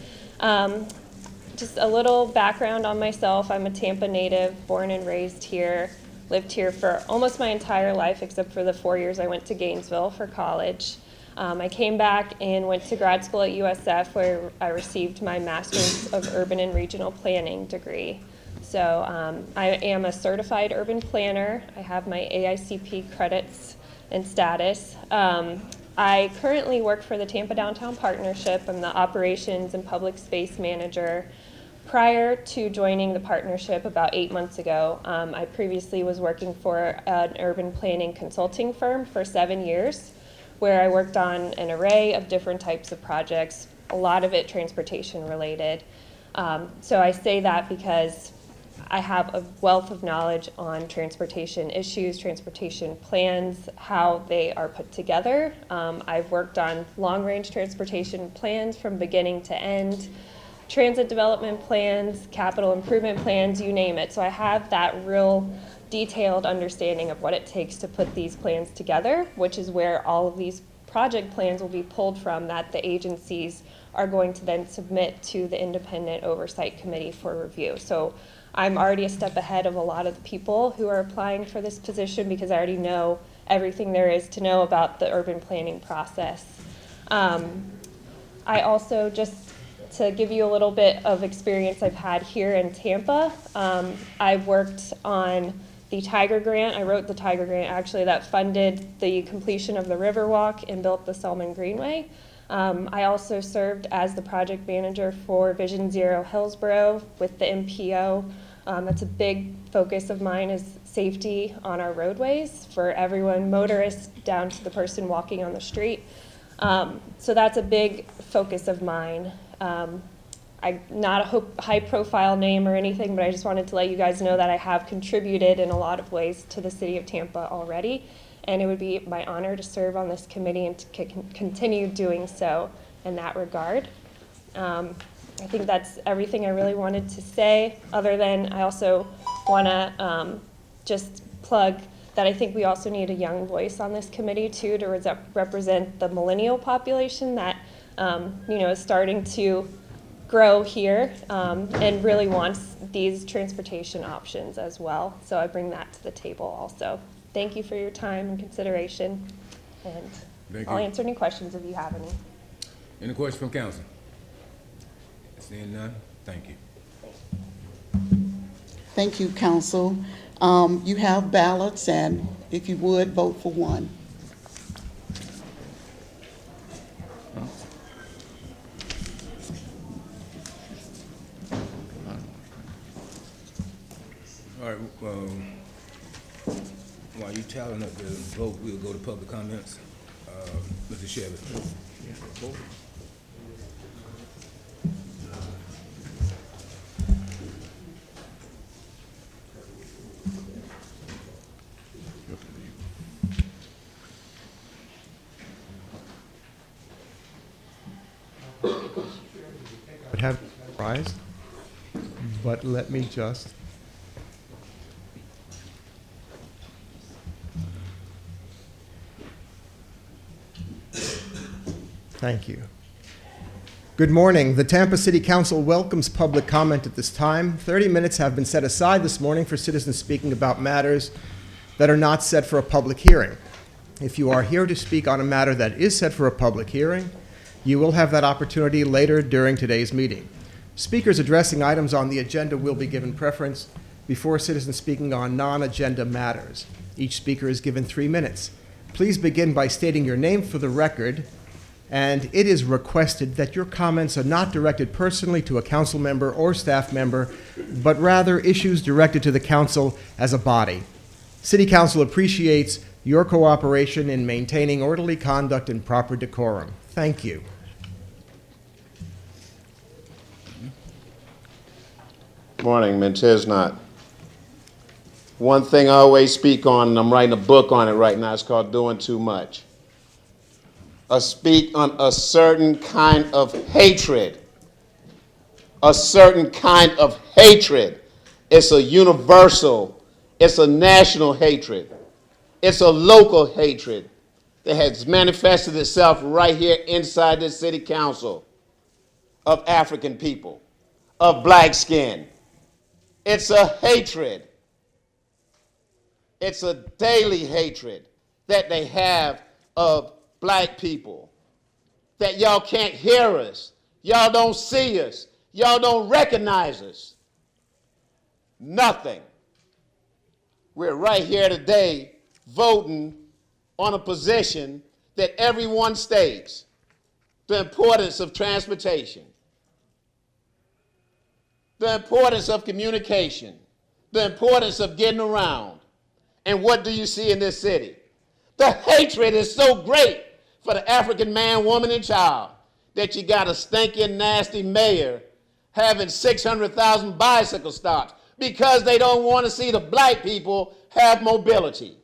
Just a little background on myself. I'm a Tampa native, born and raised here. Lived here for almost my entire life, except for the 4 years I went to Gainesville for college. I came back and went to grad school at USF, where I received my Master's of Urban and Regional Planning degree. So I am a certified urban planner. I have my AICP credits and status. I currently work for the Tampa Downtown Partnership. I'm the operations and public space manager. Prior to joining the partnership about 8 months ago, I previously was working for an urban planning consulting firm for 7 years, where I worked on an array of different types of projects, a lot of it transportation related. So I say that because I have a wealth of knowledge on transportation issues, transportation plans, how they are put together. I've worked on long-range transportation plans from beginning to end, transit development plans, capital improvement plans, you name it. So I have that real detailed understanding of what it takes to put these plans together, which is where all of these project plans will be pulled from that the agencies are going to then submit to the Independent Oversight Committee for review. So I'm already a step ahead of a lot of the people who are applying for this position because I already know everything there is to know about the urban planning process. I also, just to give you a little bit of experience I've had here in Tampa, I worked on the Tiger Grant. I wrote the Tiger Grant actually that funded the completion of the Riverwalk and built the Selman Greenway. I also served as the project manager for Vision Zero Hillsborough with the MPO. That's a big focus of mine, is safety on our roadways for everyone, motorists down to the person walking on the street. So that's a big focus of mine. I'm not a high-profile name or anything, but I just wanted to let you guys know that I have contributed in a lot of ways to the city of Tampa already, and it would be my honor to serve on this committee and to continue doing so in that regard. I think that's everything I really wanted to say, other than I also want to just plug that I think we also need a young voice on this committee too, to represent the millennial population that is starting to grow here and really wants these transportation options as well. So I bring that to the table also. Thank you for your time and consideration, and I'll answer any questions if you have any. Any questions from council? Seeing none, thank you. Thank you, council. You have ballots, and if you would, vote for one. All right, while you tallying up the vote, we'll go to public comments. Mr. Chevy. surprised, but let me just. Thank you. Good morning. The Tampa City Council welcomes public comment at this time. 30 minutes have been set aside this morning for citizens speaking about matters that are not set for a public hearing. If you are here to speak on a matter that is set for a public hearing, you will have that opportunity later during today's meeting. Speakers addressing items on the agenda will be given preference before citizens speaking on non-agenda matters. Each speaker is given 3 minutes. Please begin by stating your name for the record, and it is requested that your comments are not directed personally to a council member or staff member, but rather issues directed to the council as a body. City Council appreciates your cooperation in maintaining orderly conduct and proper decorum. Thank you. Morning, Mintez Knott. One thing I always speak on, and I'm writing a book on it right now, it's called Doing Too Much. I speak on a certain kind of hatred. A certain kind of hatred. It's a universal, it's a national hatred. It's a local hatred that has manifested itself right here inside this city council of African people, of black skin. It's a hatred. It's a daily hatred that they have of black people, that y'all can't hear us, y'all don't see us, y'all don't recognize us. Nothing. We're right here today voting on a position that everyone states, the importance of transportation, the importance of communication, the importance of getting around. And what do you see in this city? The hatred is so great for the African man, woman, and child that you got a stinking, nasty mayor having 600,000 bicycle stops because they don't want to see the black people have mobility.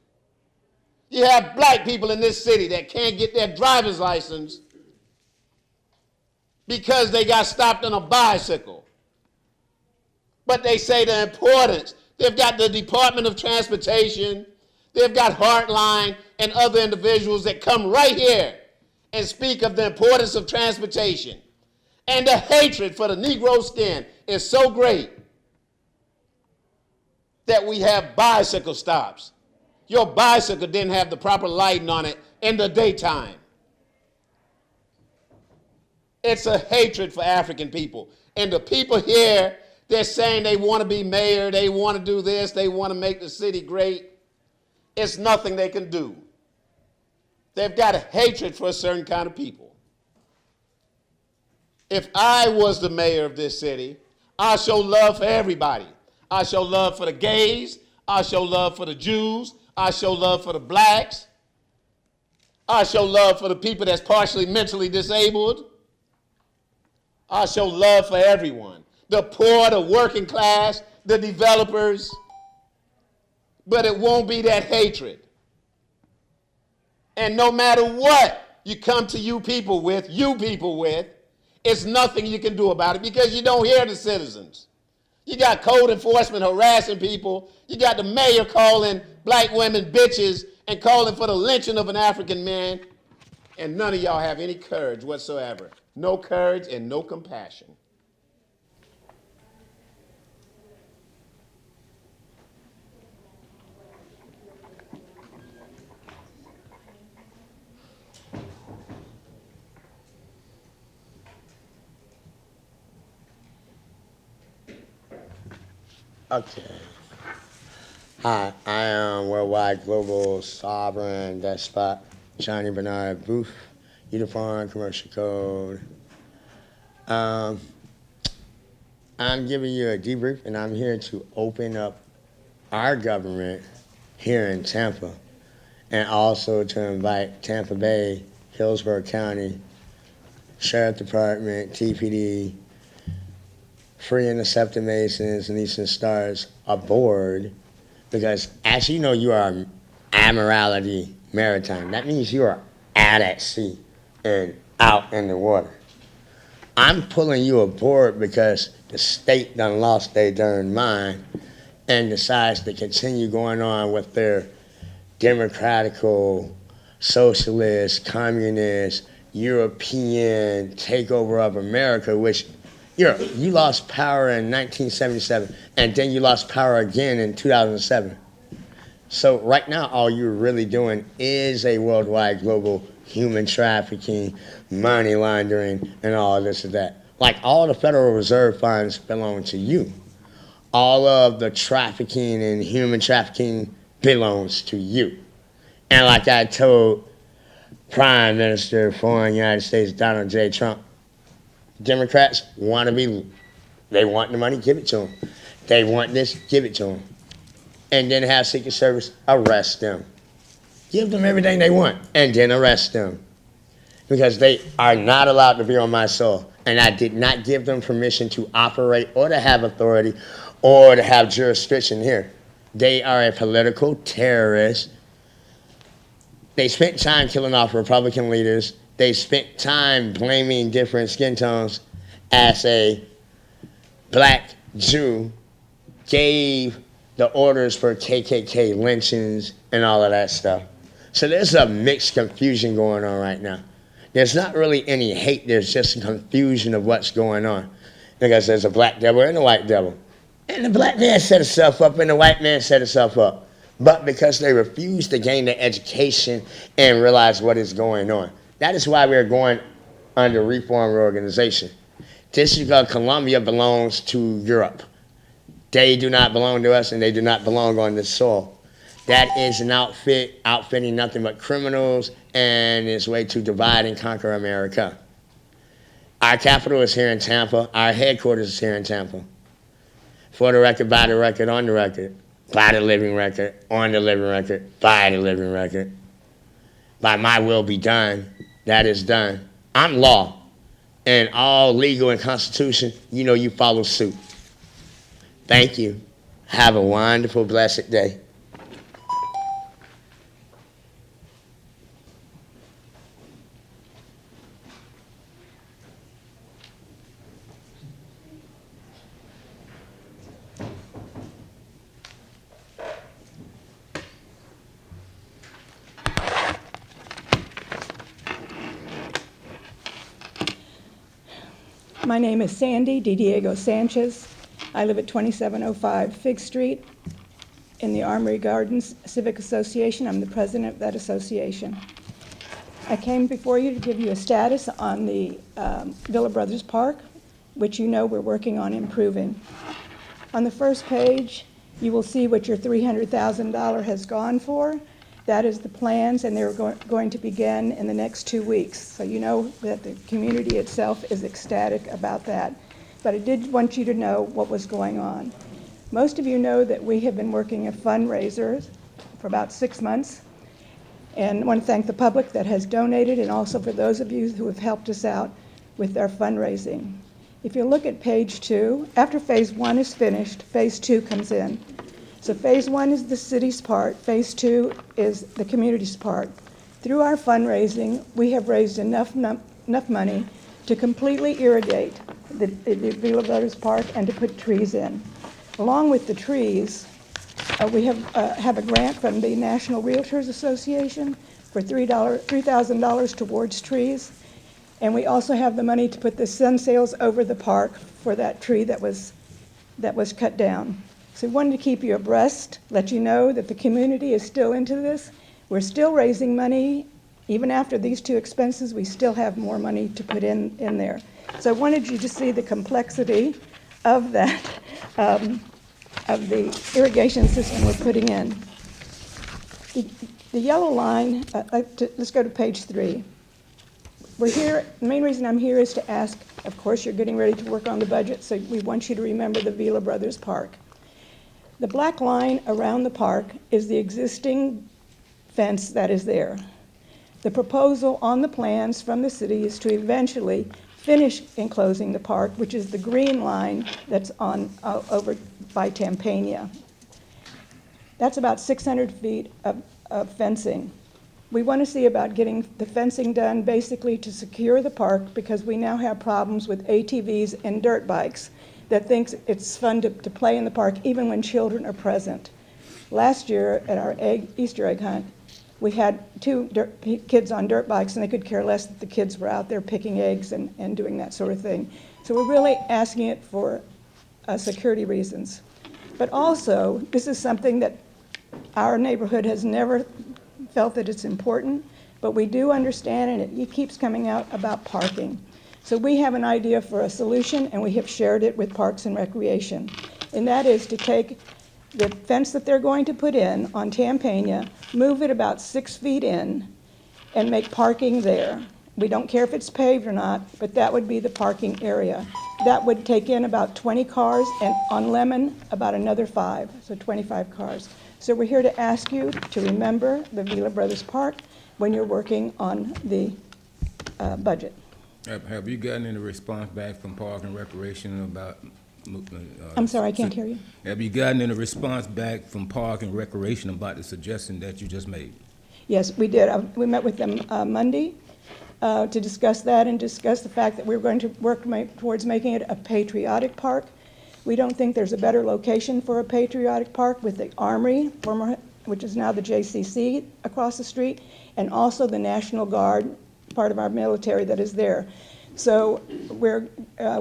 You have black people in this city that can't get their driver's license because they got stopped on a bicycle. But they say the importance. They've got the Department of Transportation, they've got Heartline and other individuals that come right here and speak of the importance of transportation. And the hatred for the Negro skin is so great that we have bicycle stops. Your bicycle didn't have the proper lighting on it in the daytime. It's a hatred for African people. And the people here, they're saying they want to be mayor, they want to do this, they want to make the city great. It's nothing they can do. They've got a hatred for a certain kind of people. If I was the mayor of this city, I show love for everybody. I show love for the gays. I show love for the Jews. I show love for the blacks. I show love for the people that's partially mentally disabled. I show love for everyone. The poor, the working class, the developers. But it won't be that hatred. And no matter what you come to you people with, it's nothing you can do about it because you don't hear the citizens. You got code enforcement harassing people. You got the mayor calling black women bitches and calling for the lynching of an African man. And none of y'all have any courage whatsoever. No courage and no compassion. Okay. Hi, I am Worldwide Global Sovereign Despot Johnny Bernard Booth, Uniform Commercial Code. I'm giving you a debrief, and I'm here to open up our government here in Tampa, and also to invite Tampa Bay, Hillsborough County, Sheriff Department, TPD, Free and Accepted Masons, and Eastern Stars aboard, because as you know, you are Admiralty Maritime. That means you are out at sea and out in the water. I'm pulling you aboard because the state done lost their darn mind and decides to continue going on with their democratical, socialist, communist, European takeover of America, which you lost power in 1977, and then you lost power again in 2007. So right now, all you're really doing is a worldwide global human trafficking, money laundering, and all this and that. Like all the Federal Reserve funds belong to you. All of the trafficking and human trafficking belongs to you. And like I told Prime Minister of Foreign United States, Donald J. Trump, Democrats want to be, they want the money, give it to them. They want this, give it to them. And then have Secret Service arrest them. Give them everything they want, and then arrest them. Because they are not allowed to be on my soil. And I did not give them permission to operate or to have authority or to have jurisdiction here. They are a political terrorist. They spent time killing off Republican leaders. They spent time blaming different skin tones. As a black Jew, gave the orders for KKK lynchings and all of that stuff. So there's a mixed confusion going on right now. There's not really any hate, there's just a confusion of what's going on. Because there's a black devil and a white devil. And the black man set himself up and the white man set himself up. But because they refuse to gain the education and realize what is going on. That is why we're going under reform organization. District of Columbia belongs to Europe. They do not belong to us and they do not belong on this soil. That is an outfitting nothing but criminals and its way to divide and conquer America. Our capital is here in Tampa. Our headquarters is here in Tampa. For the record, by the record, on the record, by the living record, on the living record, by the living record. By my will be done, that is done. I'm law. And all legal and constitution, you follow suit. Thank you. Have a wonderful, blessed day. My name is Sandy Diego Sanchez. I live at 2705 Fig Street in the Armory Gardens Civic Association. I'm the president of that association. I came before you to give you a status on the Villa Brothers Park, which we're working on improving. On the first page, you will see what your $300,000 has gone for. That is the plans, and they're going to begin in the next 2 weeks. So you know that the community itself is ecstatic about that. But I did want you to know what was going on. Most of you know that we have been working a fundraiser for about 6 months. And I want to thank the public that has donated and also for those of you who have helped us out with our fundraising. If you look at page 2, after phase 1 is finished, phase 2 comes in. So phase 1 is the city's part, phase 2 is the community's part. Through our fundraising, we have raised enough money to completely irrigate the Villa Brothers Park and to put trees in. Along with the trees, we have a grant from the National Realtors Association for $3,000 towards trees. And we also have the money to put the sun sails over the park for that tree that was cut down. So we wanted to keep you abreast, let you know that the community is still into this. We're still raising money. Even after these 2 expenses, we still have more money to put in there. So I wanted you to see the complexity of that, of the irrigation system we're putting in. The yellow line, let's go to page 3. We're here, the main reason I'm here is to ask, of course, you're getting ready to work on the budget, so we want you to remember the Villa Brothers Park. The black line around the park is the existing fence that is there. The proposal on the plans from the city is to eventually finish enclosing the park, which is the green line that's on over by Tampania. That's about 600 feet of fencing. We want to see about getting the fencing done basically to secure the park, because we now have problems with ATVs and dirt bikes that thinks it's fun to play in the park even when children are present. Last year at our Easter egg hunt, we had two kids on dirt bikes, and they could care less that the kids were out there picking eggs and doing that sort of thing. So we're really asking it for security reasons. But also, this is something that our neighborhood has never felt that it's important, but we do understand, and it keeps coming out about parking. So we have an idea for a solution, and we have shared it with Parks and Recreation. And that is to take the fence that they're going to put in on Tampania, move it about 6 feet in, and make parking there. We don't care if it's paved or not, but that would be the parking area. That would take in about 20 cars, and on Lemon, about another 5, so 25 cars. So we're here to ask you to remember the Villa Brothers Park when you're working on the budget. Have you gotten any response back from Park and Recreation about? I'm sorry, I can't hear you. Have you gotten any response back from Park and Recreation about the suggestion that you just made? Yes, we did. We met with them Monday to discuss that and discuss the fact that we're going to work towards making it a patriotic park. We don't think there's a better location for a patriotic park with the Armory, which is now the JCC across the street, and also the National Guard, part of our military that is there. So we're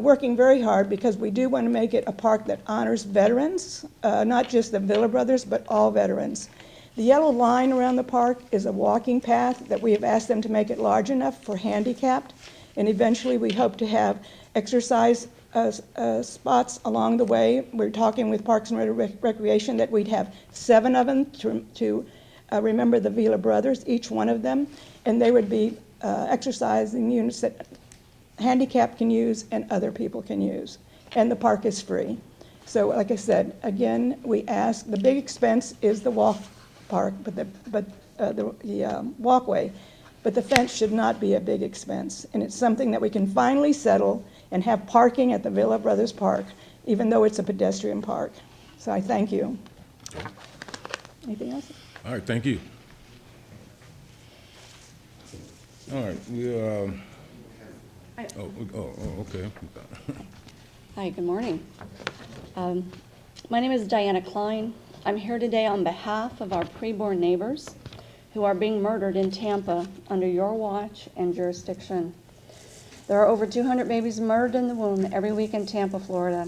working very hard because we do want to make it a park that honors veterans, not just the Villa Brothers, but all veterans. The yellow line around the park is a walking path that we have asked them to make it large enough for handicapped, and eventually we hope to have exercise spots along the way. We're talking with Parks and Recreation that we'd have 7 of them to remember the Villa Brothers, each one of them, and they would be exercising units that handicapped can use and other people can use, and the park is free. So like I said, again, we ask, the big expense is the walk park, but the walkway, but the fence should not be a big expense, and it's something that we can finally settle and have parking at the Villa Brothers Park, even though it's a pedestrian park. So I thank you. Anything else? All right, thank you. All right, okay. Hi, good morning. My name is Diana Klein. I'm here today on behalf of our preborn neighbors who are being murdered in Tampa under your watch and jurisdiction. There are over 200 babies murdered in the womb every week in Tampa, Florida.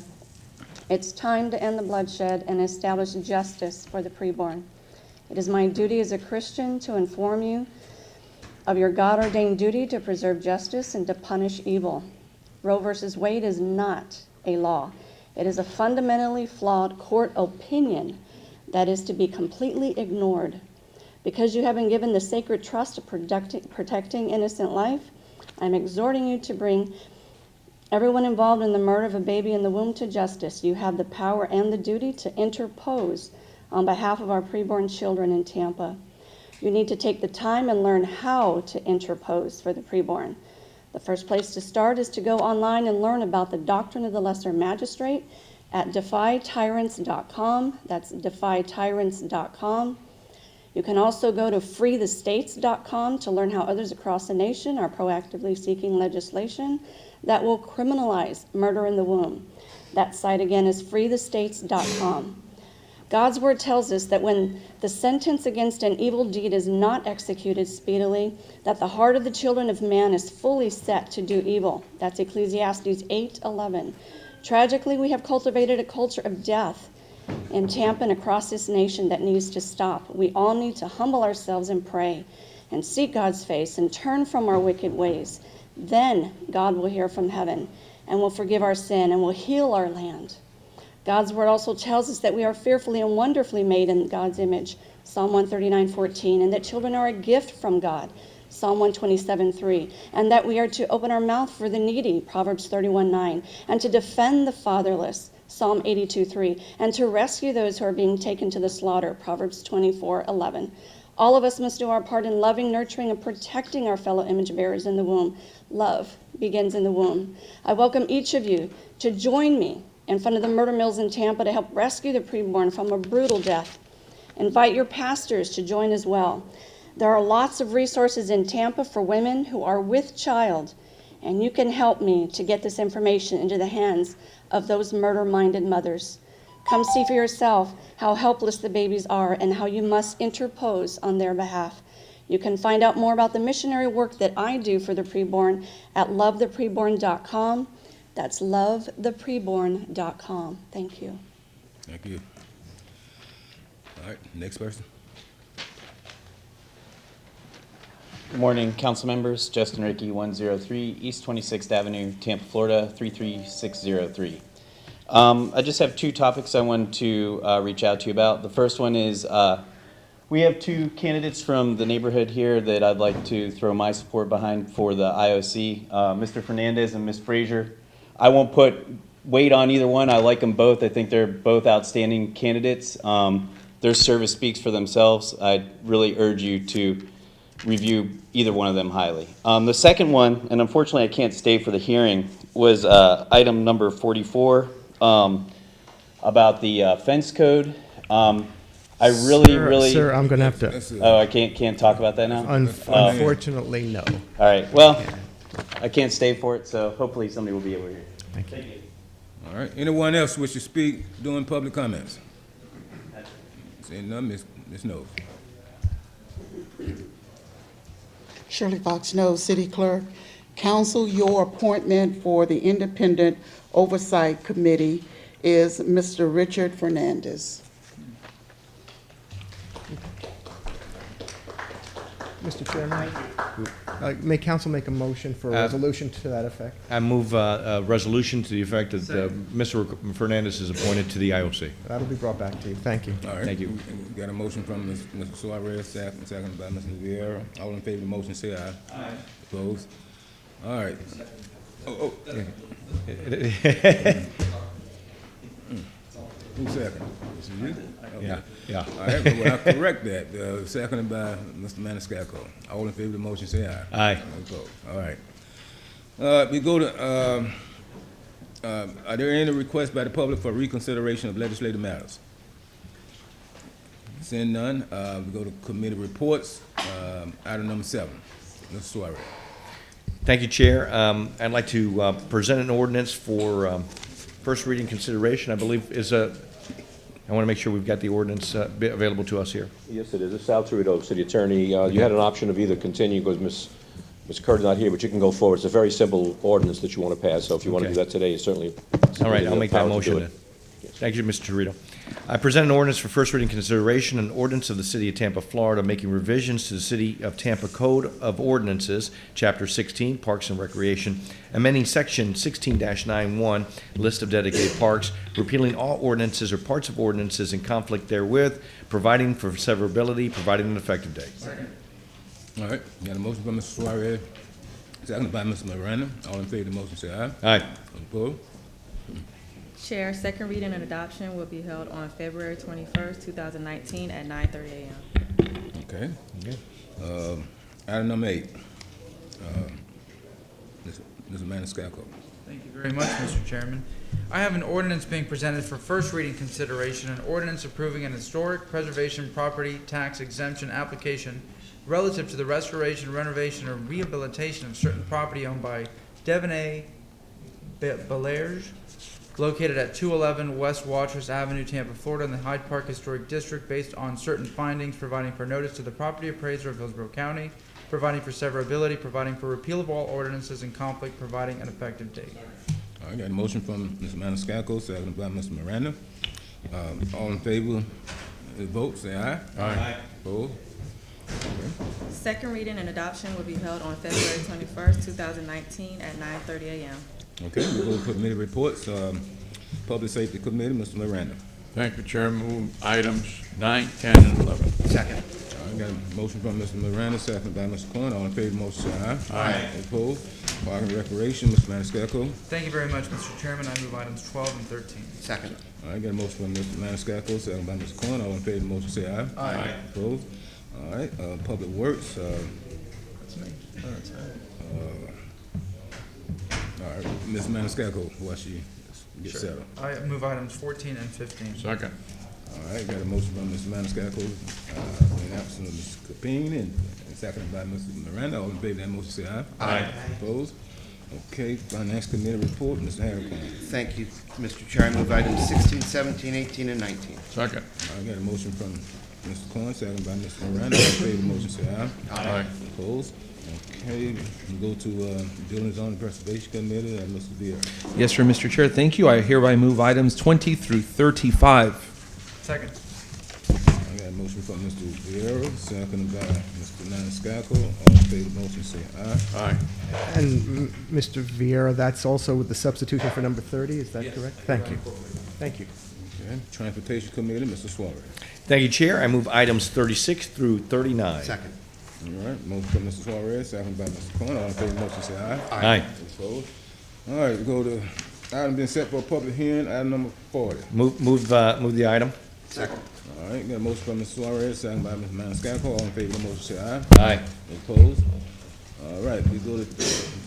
It's time to end the bloodshed and establish justice for the preborn. It is my duty as a Christian to inform you of your God-ordained duty to preserve justice and to punish evil. Roe versus Wade is not a law. It is a fundamentally flawed court opinion that is to be completely ignored. Because you have been given the sacred trust of protecting innocent life, I'm exhorting you to bring everyone involved in the murder of a baby in the womb to justice. You have the power and the duty to interpose on behalf of our preborn children in Tampa. You need to take the time and learn how to interpose for the preborn. The first place to start is to go online and learn about the doctrine of the lesser magistrate at defytyrants.com. That's defytyrants.com. You can also go to freethestates.com to learn how others across the nation are proactively seeking legislation that will criminalize murder in the womb. That site again is freethestates.com. God's word tells us that when the sentence against an evil deed is not executed speedily, that the heart of the children of man is fully set to do evil. That's Ecclesiastes 8:11. Tragically, we have cultivated a culture of death in Tampa and across this nation that needs to stop. We all need to humble ourselves and pray and seek God's face and turn from our wicked ways. Then God will hear from heaven and will forgive our sin and will heal our land. God's word also tells us that we are fearfully and wonderfully made in God's image, Psalm 139:14, and that children are a gift from God, Psalm 127:3, and that we are to open our mouth for the needy, Proverbs 31:9, and to defend the fatherless, Psalm 82:3, and to rescue those who are being taken to the slaughter, Proverbs 24:11. All of us must do our part in loving, nurturing, and protecting our fellow image bearers in the womb. Love begins in the womb. I welcome each of you to join me in front of the murder mills in Tampa to help rescue the preborn from a brutal death. Invite your pastors to join as well. There are lots of resources in Tampa for women who are with child, and you can help me to get this information into the hands of those murder-minded mothers. Come see for yourself how helpless the babies are and how you must interpose on their behalf. You can find out more about the missionary work that I do for the preborn at lovethepreborn.com. That's lovethepreborn.com. Thank you. Thank you. All right, next person. Good morning, council members. Justin Rickey, 103 East 26th Avenue, Tampa, Florida, 33603. I just have two topics I wanted to reach out to you about. The first one is we have two candidates from the neighborhood here that I'd like to throw my support behind for the IOC, Mr. Fernandez and Ms. Frazier. I won't put weight on either one. I like them both. I think they're both outstanding candidates. Their service speaks for themselves. I'd really urge you to review either one of them highly. The second one, and unfortunately I can't stay for the hearing, was item number 44 about the fence code. I really... Sir, I'm going to have to... Oh, I can't talk about that now? Unfortunately, no. All right, well, I can't stay for it, so hopefully somebody will be able to hear. Thank you. All right, anyone else wish to speak during public comments? Seeing none, Ms. Knowles. Shirley Fox Knowles, City Clerk. Council, your appointment for the Independent Oversight Committee is Mr. Richard Fernandez. Mr. Chairman, may council make a motion for a resolution to that effect? I move a resolution to the effect that Mr. Fernandez is appointed to the IOC. That'll be brought back to you. Thank you. All right. Thank you. We got a motion from Mr. Suarez, second by Mr. Vieira. All in favor of the motion, say aye. Aye. Opposed? All right. Who's second? Is it you? Okay. Yeah. All right, but I correct that. Seconded by Mr. Maniscalco. All in favor of the motion, say aye. Aye. Opposed? All right. We go to, are there any requests by the public for reconsideration of legislative matters? Seeing none, we go to committee reports. Item number 7, Mr. Suarez. Thank you, Chair. I'd like to present an ordinance for first reading consideration. I believe I want to make sure we've got the ordinance available to us here. Yes, it is. It's Sal Torito, City Attorney. You had an option of either continuing because Ms. Curtis is not here, but you can go forward. It's a very simple ordinance that you want to pass, so if you want to do that today, you certainly... All right, I'll make that motion then. Thank you, Mr. Torito. I present an ordinance for first reading consideration, an ordinance of the City of Tampa, Florida, making revisions to the City of Tampa Code of Ordinances, Chapter 16, Parks and Recreation, amending Section 16-91, List of Dedicated Parks, repealing all ordinances or parts of ordinances in conflict therewith, providing for severability, providing an effective date. Second. All right, got a motion by Mr. Suarez, seconded by Mr. Miranda. All in favor of the motion, say aye. Aye. Opposed? Chair, second reading and adoption will be held on February 21st, 2019 at 9:30 a.m. Okay. Item number 8, Mr. Maniscalco. Thank you very much, Mr. Chairman. I have an ordinance being presented for first reading consideration, an ordinance approving an historic preservation property tax exemption application relative to the restoration, renovation, or rehabilitation of certain property owned by Devin A. Belerge, located at 211 West Watrous Avenue, Tampa, Florida, in the Hyde Park Historic District, based on certain findings, providing for notice to the property appraiser of Hillsborough County, providing for severability, providing for repeal of all ordinances in conflict, providing an effective date. All right, got a motion from Mr. Maniscalco, seconded by Mr. Miranda. All in favor of the vote, say aye. Aye. Opposed? Second reading and adoption will be held on February 21st, 2019 at 9:30 a.m. Okay, we'll go to committee reports. Public Safety Committee, Mr. Miranda. Thank you, Chairman. Move items 9, 10, and 11. Second. All right, got a motion from Mr. Miranda, seconded by Mr. Corn. All in favor of the motion, say aye. Aye. Opposed? Park and Recreation, Mr. Maniscalco. Thank you very much, Mr. Chairman. I move items 12 and 13. Second. All right, got a motion from Mr. Maniscalco, seconded by Mr. Corn. All in favor of the motion, say aye. Aye. Opposed? All right, Public Works. That's me. All right, Ms. Maniscalco, while she gets Sure. settled. I move items 14 and 15. Second. All right, got a motion by Mr. Maniscalco, in absence of Mr. Capeen, and seconded by Mr. Miranda. All in favor of that motion, say aye. Aye. Opposed? Okay, Finance Committee report, Mr. Harrington. Thank you, Mr. Chair. I move items 16, 17, 18, and 19. Second. I got a motion from Mr. Cohen, seconded by Mr. Miranda. All in favor of the motion, say aye. Aye. Opposed? Okay, we go to Building and Zoning Preservation Committee, Mr. Vieira. Yes, sir, Mr. Chair, thank you. I hereby move items 20 through 35. Second. I got a motion from Mr. Vieira, seconded by Mr. Maniscalco. All in favor of the motion, say aye. Aye. And Mr. Vieira, that's also with the substitution for number 30, is that correct? Thank you. Thank you. Okay, Transportation Committee, Mr. Suarez. Thank you, Chair. I move items 36 through 39. Second. All right, motion from Mr. Suarez, seconded by Mr. Cohen. All in favor of the motion, say aye. Aye. Opposed? All right, we go to item being set for a public hearing, item number 40. Move the item. Second. All right, got a motion from Mr. Suarez, seconded by Mr. Maniscalco. All in favor of the motion, say aye. Aye. Opposed? All right, we go to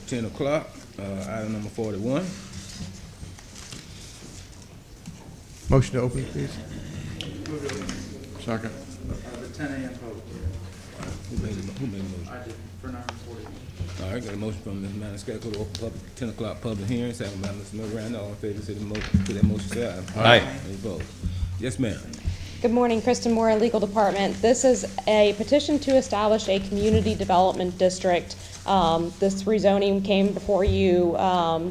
10 o'clock, item number 41. Motion to open, please. Second. The 10 a.m. vote. Who made the motion? I did, for number 41. All right, got a motion from Ms. Maniscalco to open public, 10 o'clock public hearing, seconded by Mr. Miranda. All in favor, say the motion, to that motion, say aye. Aye. Any opposed? Yes, ma'am. Good morning, Kristen Moore, Legal Department. This is a petition to establish a community development district. This rezoning came before you a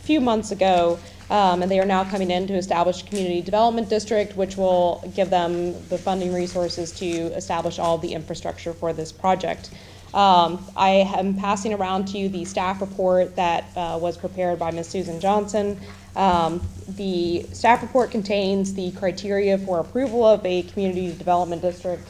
few months ago, and they are now coming in to establish a community development district, which will give them the funding resources to establish all the infrastructure for this project. I am passing around to you the staff report that was prepared by Ms. Susan Johnson. The staff report contains the criteria for approval of a community development district,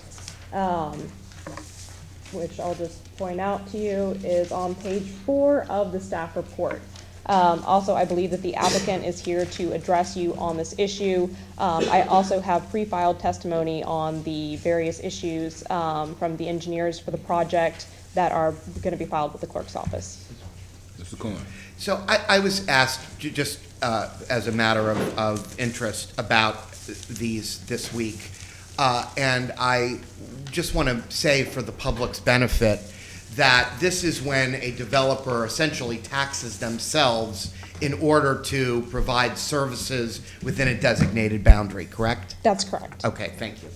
which I'll just point out to you is on page 4 of the staff report. Also, I believe that the applicant is here to address you on this issue. I also have pre-filed testimony on the various issues from the engineers for the project that are going to be filed with the clerk's office. Mr. Cohen. So I was asked, just as a matter of interest, about these this week. And I just want to say for the public's benefit that this is when a developer essentially taxes themselves in order to provide services within a designated boundary, correct? That's correct. Okay, thank you.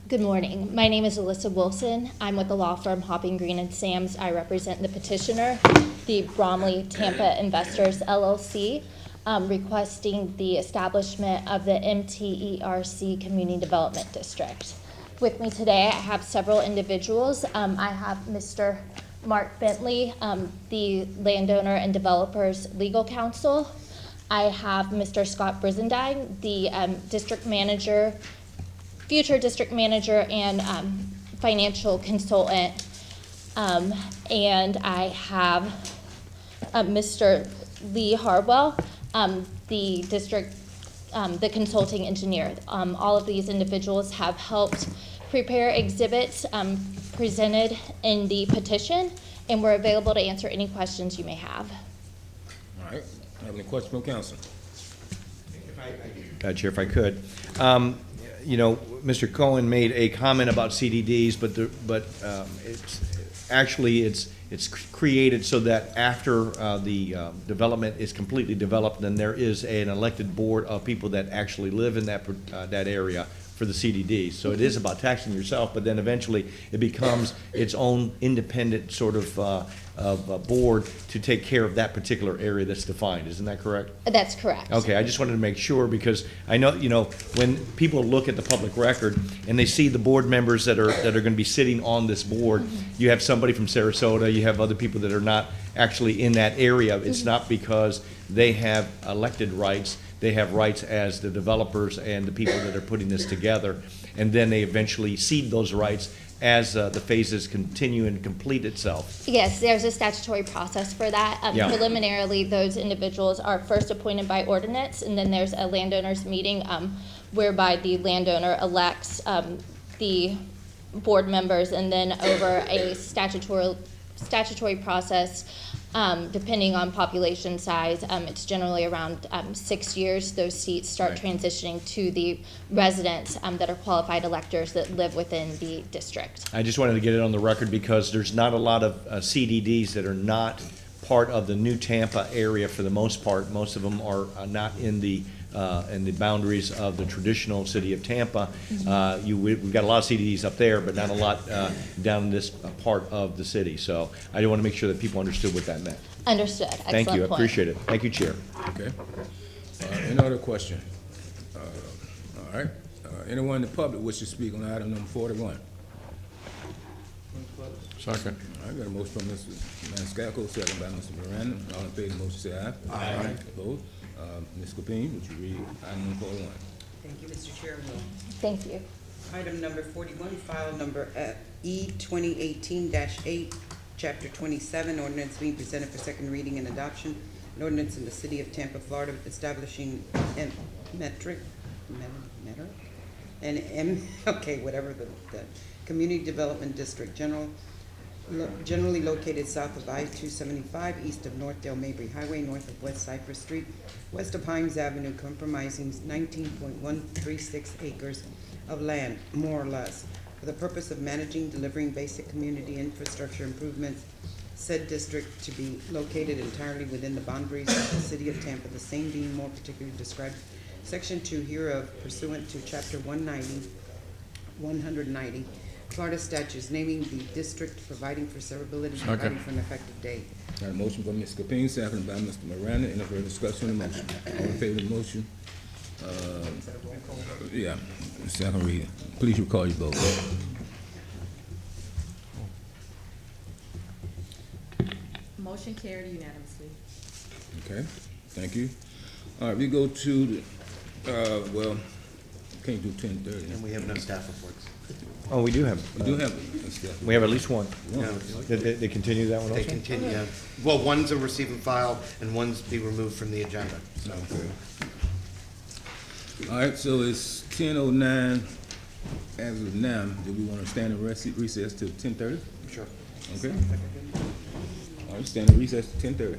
Good morning. My name is Alyssa Wilson. I'm with the law firm Hopping Green and Sams. I represent the petitioner, the Bromley Tampa Investors LLC, requesting the establishment of the MTERC Community Development District. With me today, I have several individuals. I have Mr. Mark Bentley, the landowner and developers legal counsel. I have Mr. Scott Brizendine, the district manager, future district manager and financial consultant. And I have Mr. Lee Harwell, the district, the consulting engineer. All of these individuals have helped prepare exhibits presented in the petition, and we're available to answer any questions you may have. All right, have any questions from council? Chair, if I could. You know, Mr. Cohen made a comment about CDDs, but it's created so that after the development is completely developed, then there is an elected board of people that actually live in that area for the CDDs. So it is about taxing yourself, but then eventually it becomes its own independent sort of board to take care of that particular area that's defined. Isn't that correct? That's correct. Okay, I just wanted to make sure because I know, you know, when people look at the public record and they see the board members that are going to be sitting on this board, you have somebody from Sarasota, you have other people that are not actually in that area. It's not because they have elected rights. They have rights as the developers and the people that are putting this together, and then they eventually cede those rights as the phases continue and complete itself. Yes, there's a statutory process for that. Yeah. Preliminarily, those individuals are first appointed by ordinance, and then there's a landowners meeting whereby the landowner elects the board members, and then over a statutory process, depending on population size, it's generally around 6 years. Those seats start transitioning to the residents that are qualified electors that live within the district. I just wanted to get it on the record because there's not a lot of CDDs that are not part of the new Tampa area for the most part. Most of them are not in the boundaries of the traditional city of Tampa. We've got a lot of CDDs up there, but not a lot down in this part of the city. So I want to make sure that people understood what that meant. Understood. Thank you. I Excellent point. appreciate it. Thank you, Chair. Okay. Any other question? All right. Anyone in the public wish to speak on item number 41? Second. I got a motion from Mr. Maniscalco, second by Mr. Miranda. All in favor of the motion, say aye. Aye. Opposed? Ms. Capeen, would you read item number 41? Thank you, Mr. Chairman. Thank you. Item number 41, file number E 2018-8, Chapter 27, ordinance being presented for second reading and adoption. An ordinance in the city of Tampa, Florida, establishing whatever the community development district, generally located south of I-275, east of North Del Mabry Highway, north of West Cypress Street, west of Himes Avenue, comprising 19.136 acres of land, more or less, for the purpose of managing, delivering basic community infrastructure improvements. Said district to be located entirely within the boundaries of the city of Tampa, the same being more particularly described Section 2 hereof pursuant to Chapter 190 Florida statutes, naming the district, providing for severability, providing for an effective date. Got a motion by Ms. Capeen, seconded by Mr. Miranda. Any further discussion on the motion? All in favor of the motion? Yeah, second reading. Please record your vote. Motion carried unanimously. Okay, thank you. All right, we go to the, can't do 10:30. And we have no staff reports. Oh, we do have. We do have a staff. We have at least one. No. Did they continue that one They also? continue, yeah. Well, one's a receive and file, and one's be removed from the agenda, so. Okay. All right, so it's 10:09 as of now. Do we want to stand in recess till 10:30? Sure. Okay. All right, stand in recess till 10:30.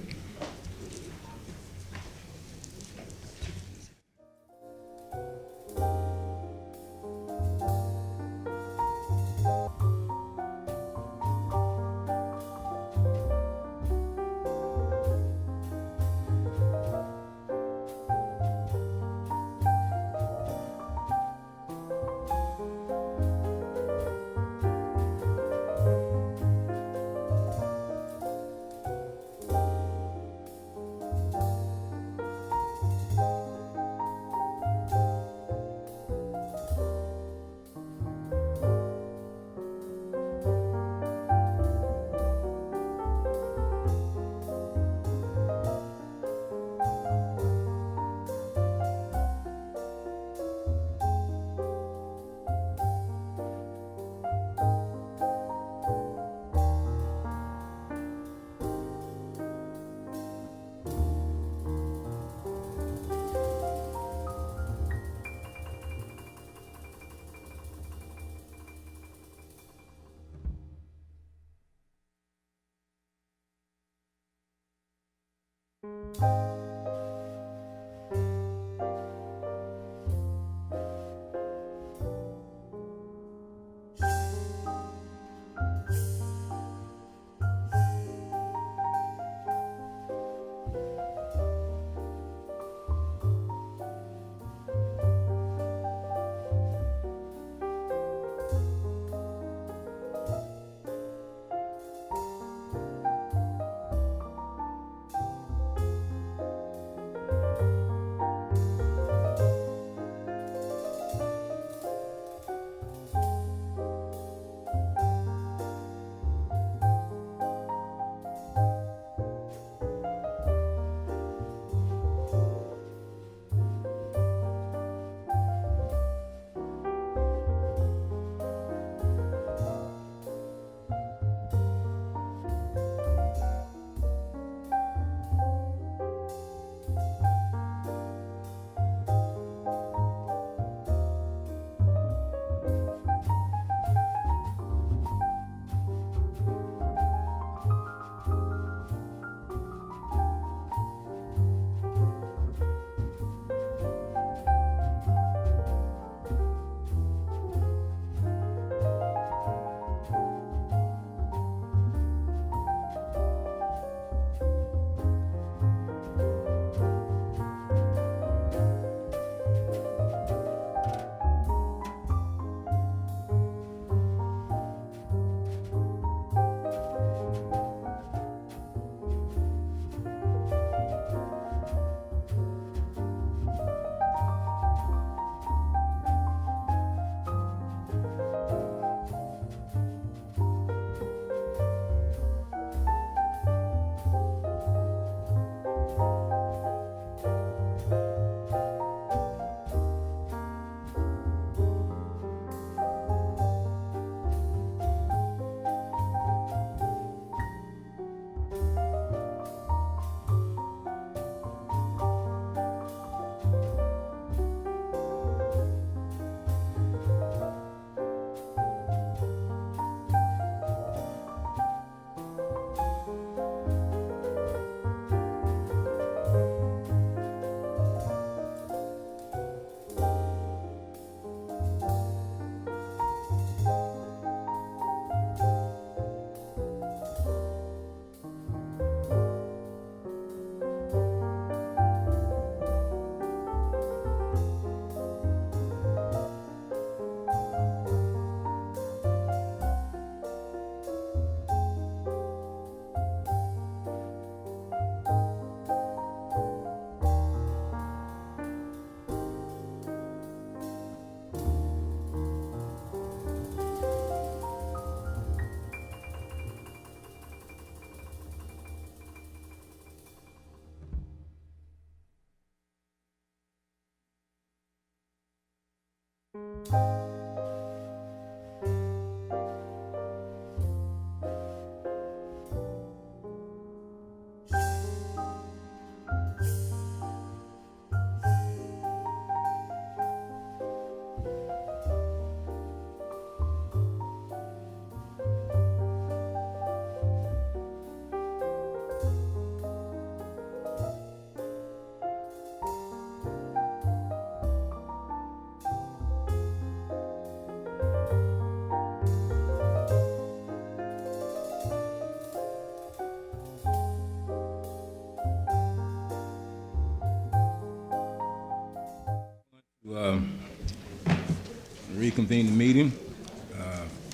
Reconvene the meeting.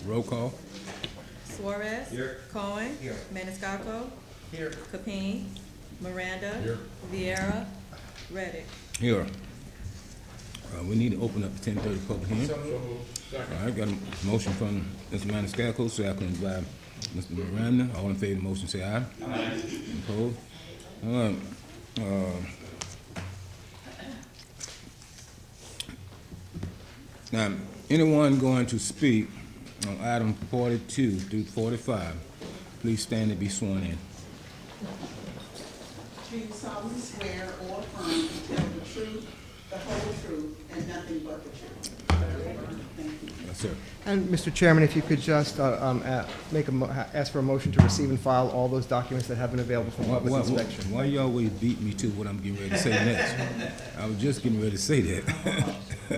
Roll call. Suarez. Here. Cohen. Here. Maniscalco. Here. Capeen. Miranda. Here. Vieira. Reddick. Here. We need to open up the 10:30 public hearing. All right, got a motion from Mr. Maniscalco, second by Mr. Miranda. All in favor of the motion, say aye. Aye. Opposed? All right. Now, anyone going to speak on item 42 through 45, please stand and be sworn in. Do you solemnly swear or affirm to tell the truth, the whole truth, and nothing but the truth? Thank you. Yes, sir. And Mr. Chairman, if you could just ask for a motion to receive and file all those documents that have been available for public inspection. Why you always beat me to what I'm getting ready to say next? I was just getting ready to say that.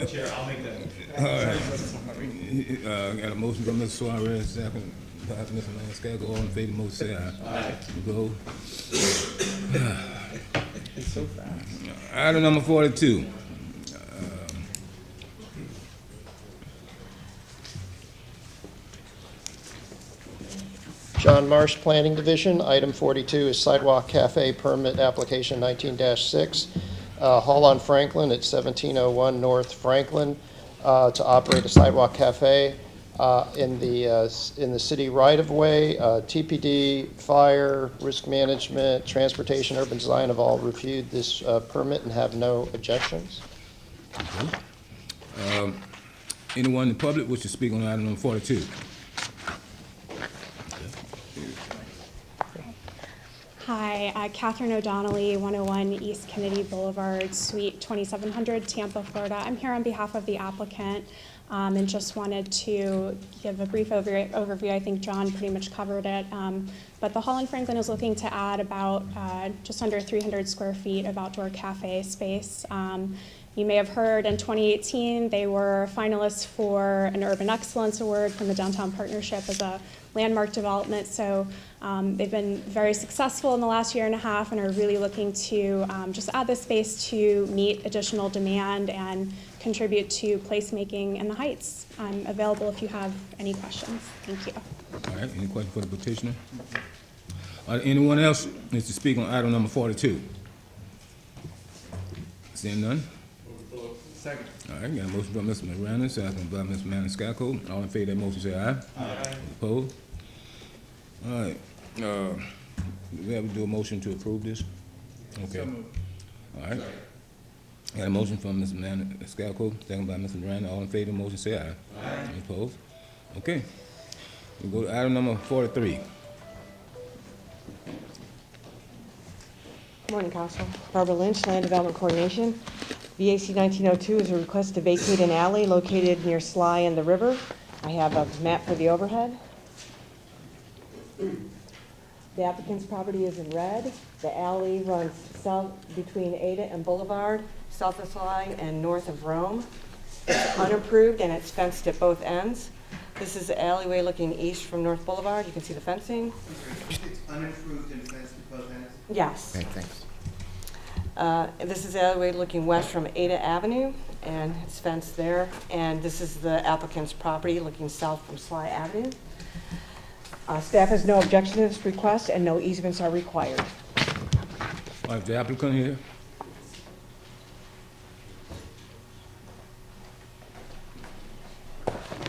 Chair, I'll make that. All right. Got a motion from Mr. Suarez, second by Mr. Maniscalco. All in favor, motion say aye. Aye. Go. It's so fast. Item number 42. John Marsh, Planning Division. Item 42 is Sidewalk Cafe Permit Application 19-6. Hall on Franklin at 1701 North Franklin to operate a sidewalk cafe in the city right-of-way. TPD, fire, risk management, transportation, urban design have all reviewed this permit and have no objections. Okay. Anyone in the public wish to speak on item number 42? Hi, Catherine O'Donnelly, 101 East Kennedy Boulevard, Suite 2700, Tampa, Florida. I'm here on behalf of the applicant and just wanted to give a brief overview. I think John pretty much covered it. But the Hall in Franklin is looking to add about just under 300 square feet of outdoor cafe space. You may have heard in 2018 they were finalists for an Urban Excellence Award from the Downtown Partnership as a landmark development. So they've been very successful in the last year and a half and are really looking to just add this space to meet additional demand and contribute to placemaking in the Heights. I'm available if you have any questions. Thank you. All right, any questions for the petitioner? Anyone else needs to speak on item number 42? Seeing none? Second. All right, got a motion from Mr. Miranda, second by Mr. Maniscalco. All in favor of that motion, say aye. Aye. Opposed? All right, do we have to do a motion to approve this? Okay. All right. Got a motion from Mr. Maniscalco, second by Mr. Miranda. All in favor of the motion, say aye. Aye. Opposed? Okay. We go to item number 43. Good morning, Council. Barbara Lynch, Land Development Coordination. VAC 1902 is a request to vacate an alley located near Sly and the river. I have a map for the overhead. The applicant's property is in red. The alley runs south between Ada and Boulevard, south of Sly and north of Rome. It's unapproved and it's fenced at both ends. This is the alleyway looking east from North Boulevard. You can see the fencing. It's unapproved and fenced at both ends? Yes. Okay, thanks. This is the alleyway looking west from Ada Avenue, and it's fenced there. And this is the applicant's property looking south from Sly Avenue. Staff has no objection to this request, and no easements are required. All right, the applicant here.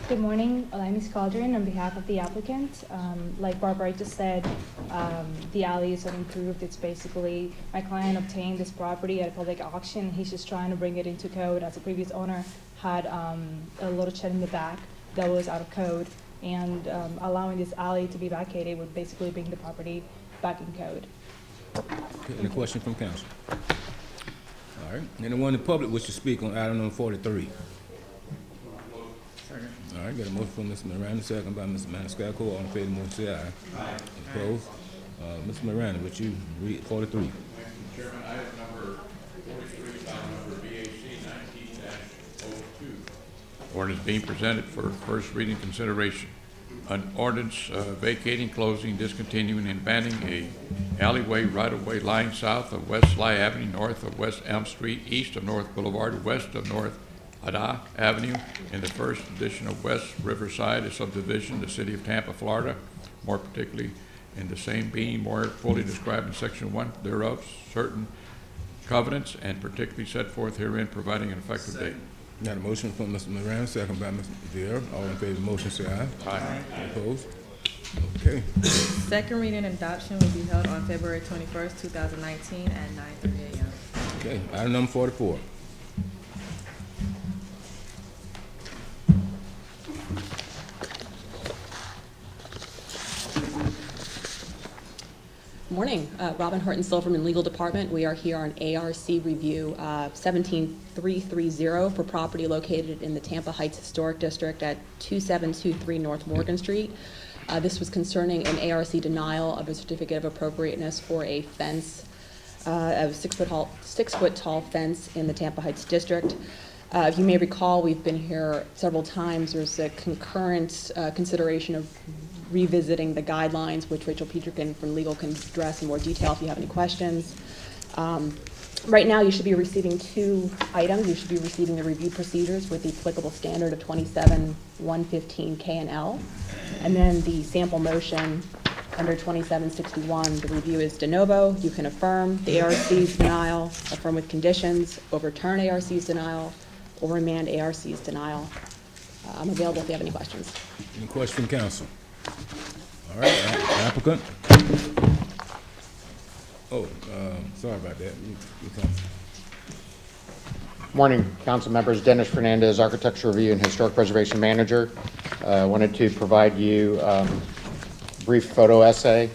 Good morning. My name is Caldrin on behalf of the applicant. Like Barbara just said, the alley is unimproved. It's basically, my client obtained this property at a public auction. He's just trying to bring it into code, as the previous owner had a little shed in the back that was out of code. And allowing this alley to be vacated would basically bring the property back in code. Okay, any question from council? All right, anyone in the public wish to speak on item number 43? Second. All right, got a motion from Mr. Miranda, second by Mr. Maniscalco. All in favor of the motion, say aye. Aye. Opposed? Mr. Miranda, would you read 43? Mr. Chairman, item number 43, file number BAC 19-02. Ordinance being presented for first reading consideration. An ordinance vacating, closing, discontinuing, and banning a alleyway right-of-way lying south of West Sly Avenue, north of West Elm Street, east of North Boulevard, west of North Ada Avenue, in the first edition of West Riverside, a subdivision, the city of Tampa, Florida, more particularly in the same being more fully described in section 1 thereof, certain covenants, and particularly set forth herein, providing an effective date. Got a motion from Mr. Miranda, second by Mr. Viera. All in favor of the motion, say aye. Aye. Opposed? Okay. Second reading and adoption will be held on February 21st, 2019 at 9:30 a.m. Okay, item number 44. Morning, Robin Horton Silverman, Legal Department. We are here on ARC review 17330 for property located in the Tampa Heights Historic District at 2723 North Morgan Street. This was concerning an ARC denial of a certificate of appropriateness for a fence, a 6 foot tall fence in the Tampa Heights District. If you may recall, we've been here several times. There's a concurrent consideration of revisiting the guidelines, which Rachel Peterkin from Legal can address in more detail if you have any questions. Right now, you should be receiving 2 items. You should be receiving the review procedures with the applicable standard of 27-115 K and L, and then the sample motion under 2761. The review is de novo. You can affirm the ARC's denial, affirm with conditions, overturn ARC's denial, or remand ARC's denial. I'm available if you have any questions. Any question from council? All right, applicant. Oh, sorry about that. You come. Morning, council members. Dennis Fernandez, Architecture Review and Historic Preservation Manager. I wanted to provide you a brief photo essay.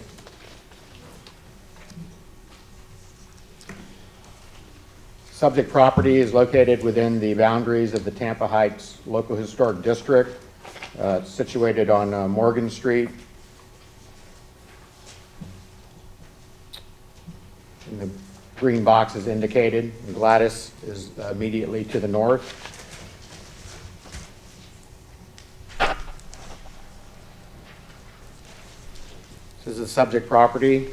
Subject property is located within the boundaries of the Tampa Heights Local Historic District. It's situated on Morgan Street. And the green box is indicated. Gladys is immediately to the north. This is the subject property.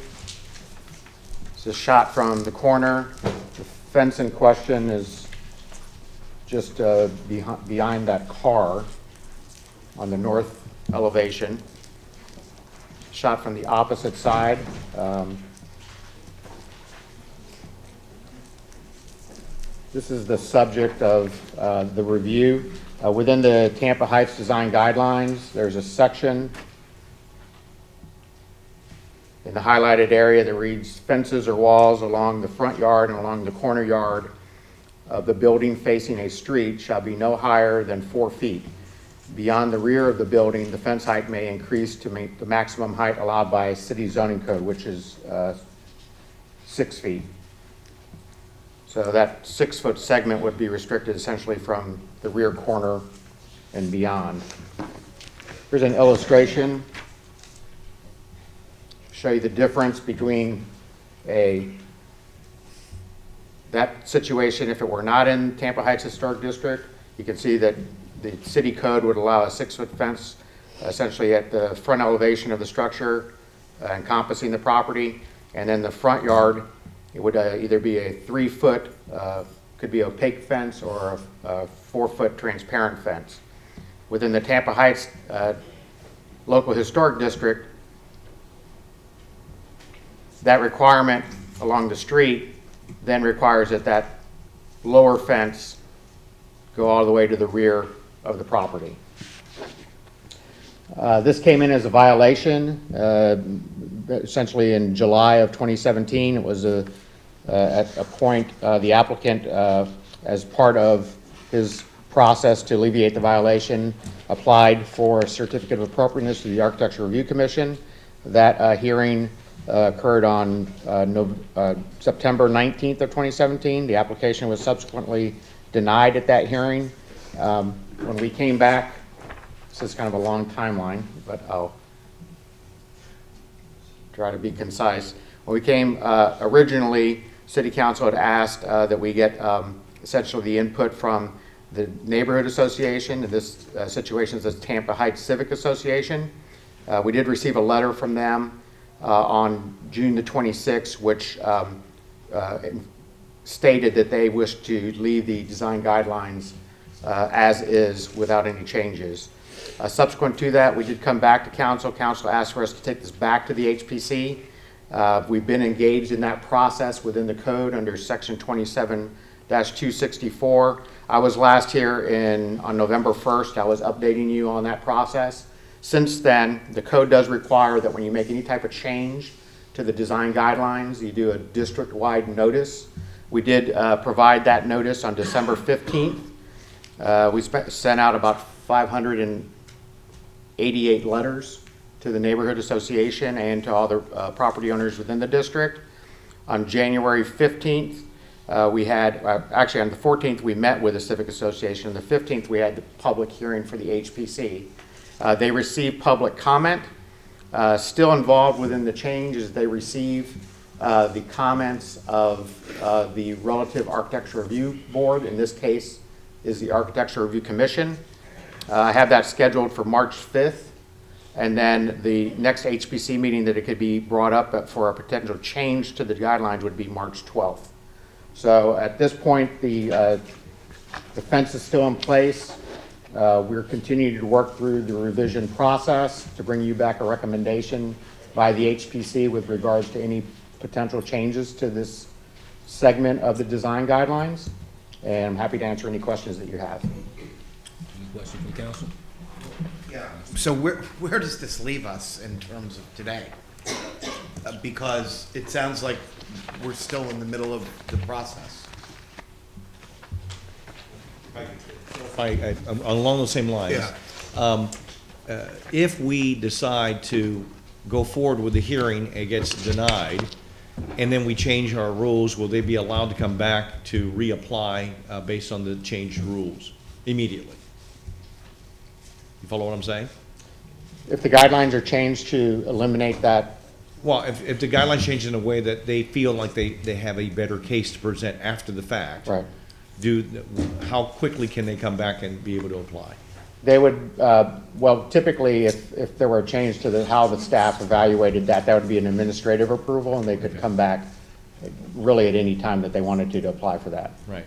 This is shot from the corner. The fence in question is just behind that car on the north elevation. Shot from the opposite side. This is the subject of the review. Within the Tampa Heights Design Guidelines, there's a section in the highlighted area that reads, fences or walls along the front yard and along the corner yard of the building facing a street shall be no higher than 4 feet. Beyond the rear of the building, the fence height may increase to meet the maximum height allowed by city zoning code, which is 6 feet. So that 6 foot segment would be restricted essentially from the rear corner and beyond. Here's an illustration. Show you the difference between that situation if it were not in Tampa Heights Historic District. You can see that the city code would allow a 6 foot fence essentially at the front elevation of the structure encompassing the property, and then the front yard, it would either be a 3 foot, could be opaque fence, or a 4 foot transparent fence. Within the Tampa Heights Local Historic District, that requirement along the street then requires that that lower fence go all the way to the rear of the property. This came in as a violation, essentially in July of 2017. It was at a point the applicant, as part of his process to alleviate the violation, applied for a certificate of appropriateness to the Architecture Review Commission. That hearing occurred on September 19th of 2017. The application was subsequently denied at that hearing. When we came back, this is kind of a long timeline, but I'll try to be concise. When we came, originally, City Council had asked that we get essentially the input from the neighborhood association. In this situation is the Tampa Heights Civic Association. We did receive a letter from them on June the 26th, which stated that they wish to leave the design guidelines as is without any changes. Subsequent to that, we did come back to council. Council asked for us to take this back to the HPC. We've been engaged in that process within the code under section 27-264. I was last here on November 1st. I was updating you on that process. Since then, the code does require that when you make any type of change to the design guidelines, you do a district-wide notice. We did provide that notice on December 15th. We sent out about 588 letters to the neighborhood association and to other property owners within the district. On January 15th, we had, actually on the 14th, we met with the Civic Association. On the 15th, we had the public hearing for the HPC. They received public comment. Still involved within the change is they receive the comments of the relative Architecture Review Board. In this case is the Architecture Review Commission. I have that scheduled for March 5th. And then the next HPC meeting that it could be brought up for a potential change to the guidelines would be March 12th. So at this point, the fence is still in place. We're continuing to work through the revision process to bring you back a recommendation by the HPC with regards to any potential changes to this segment of the design guidelines. And I'm happy to answer any questions that you have. Any questions from council? Yeah. So where does this leave us in terms of today? Because it sounds like we're still in the middle of the process. Along those same lines. Yeah. If we decide to go forward with the hearing and it gets denied, and then we change our rules, will they be allowed to come back to reapply based on the changed rules immediately? You follow what I'm saying? If the guidelines are changed to eliminate that. Well, if the guidelines change in a way that they feel like they have a better case to present after the fact, right? How quickly can they come back and be able to apply? They would, well, typically if there were a change to how the staff evaluated that would be an administrative approval, and they could come back really at any time that they wanted to apply for that. Right.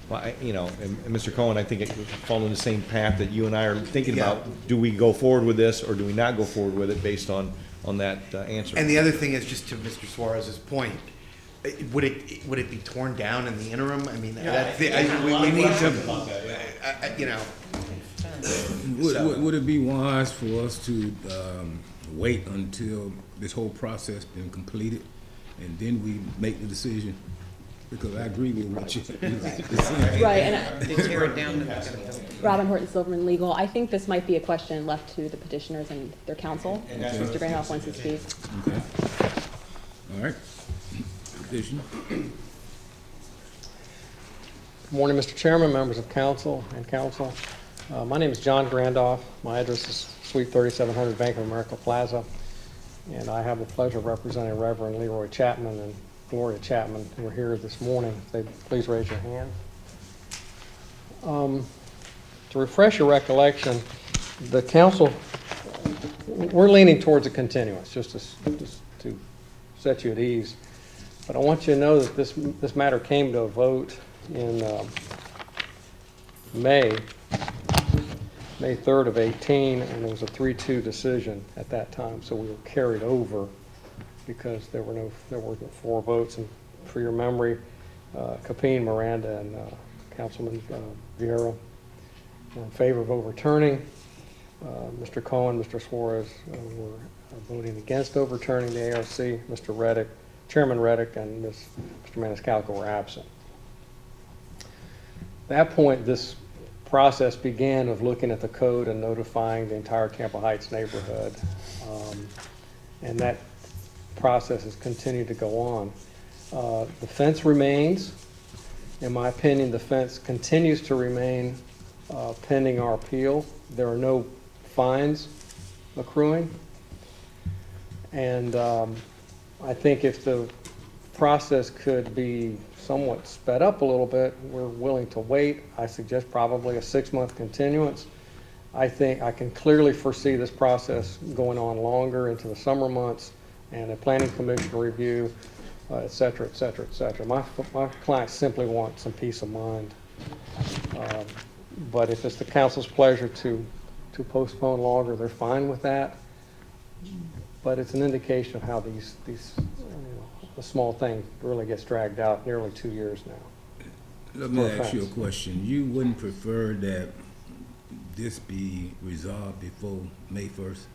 Well, and Mr. Cohen, I think it following the same path that you and I are thinking about. Do we go forward with this or do we not go forward with it based on that answer? And the other thing is, just to Mr. Suarez's point, would it be torn down in the interim? I mean, we need to, Would it be wise for us to wait until this whole process been completed and then we make the decision? Because I agree with what you said. Right, and tear it down. Robin Horton Silverman Legal. I think this might be a question left to the petitioners and their counsel. Mr. Randolph wants to speak. Okay. All right. Petition. Good morning, Mr. Chairman, members of council and council. My name is John Randolph. My address is Suite 3700 Bank of America Plaza. And I have the pleasure of representing Reverend Leroy Chapman and Gloria Chapman, who are here this morning. If they'd please raise your hand. To refresh your recollection, the council, we're leaning towards a continuance, just to set you at ease. But I want you to know that this matter came to a vote in May 3rd of 18, and it was a 3-2 decision at that time. So we were carried over because there were 4 votes. And for your memory, Capine, Miranda, and Councilman Vieira were in favor of overturning. Mr. Cohen, Mr. Suarez were voting against overturning the ARC. Mr. Reddick, Chairman Reddick, and Mr. Maniscalco were absent. At that point, this process began of looking at the code and notifying the entire Tampa Heights neighborhood. And that process has continued to go on. The fence remains. In my opinion, the fence continues to remain pending our appeal. There are no fines accruing. And I think if the process could be somewhat sped up a little bit, we're willing to wait. I suggest probably a 6-month continuance. I think I can clearly foresee this process going on longer into the summer months and a planning commission review, et cetera, et cetera, et cetera. My clients simply want some peace of mind. But if it's the council's pleasure to postpone longer, they're fine with that. But it's an indication of how these a small thing really gets dragged out nearly 2 years now. Let me ask you a question. You wouldn't prefer that this be resolved before May 1st?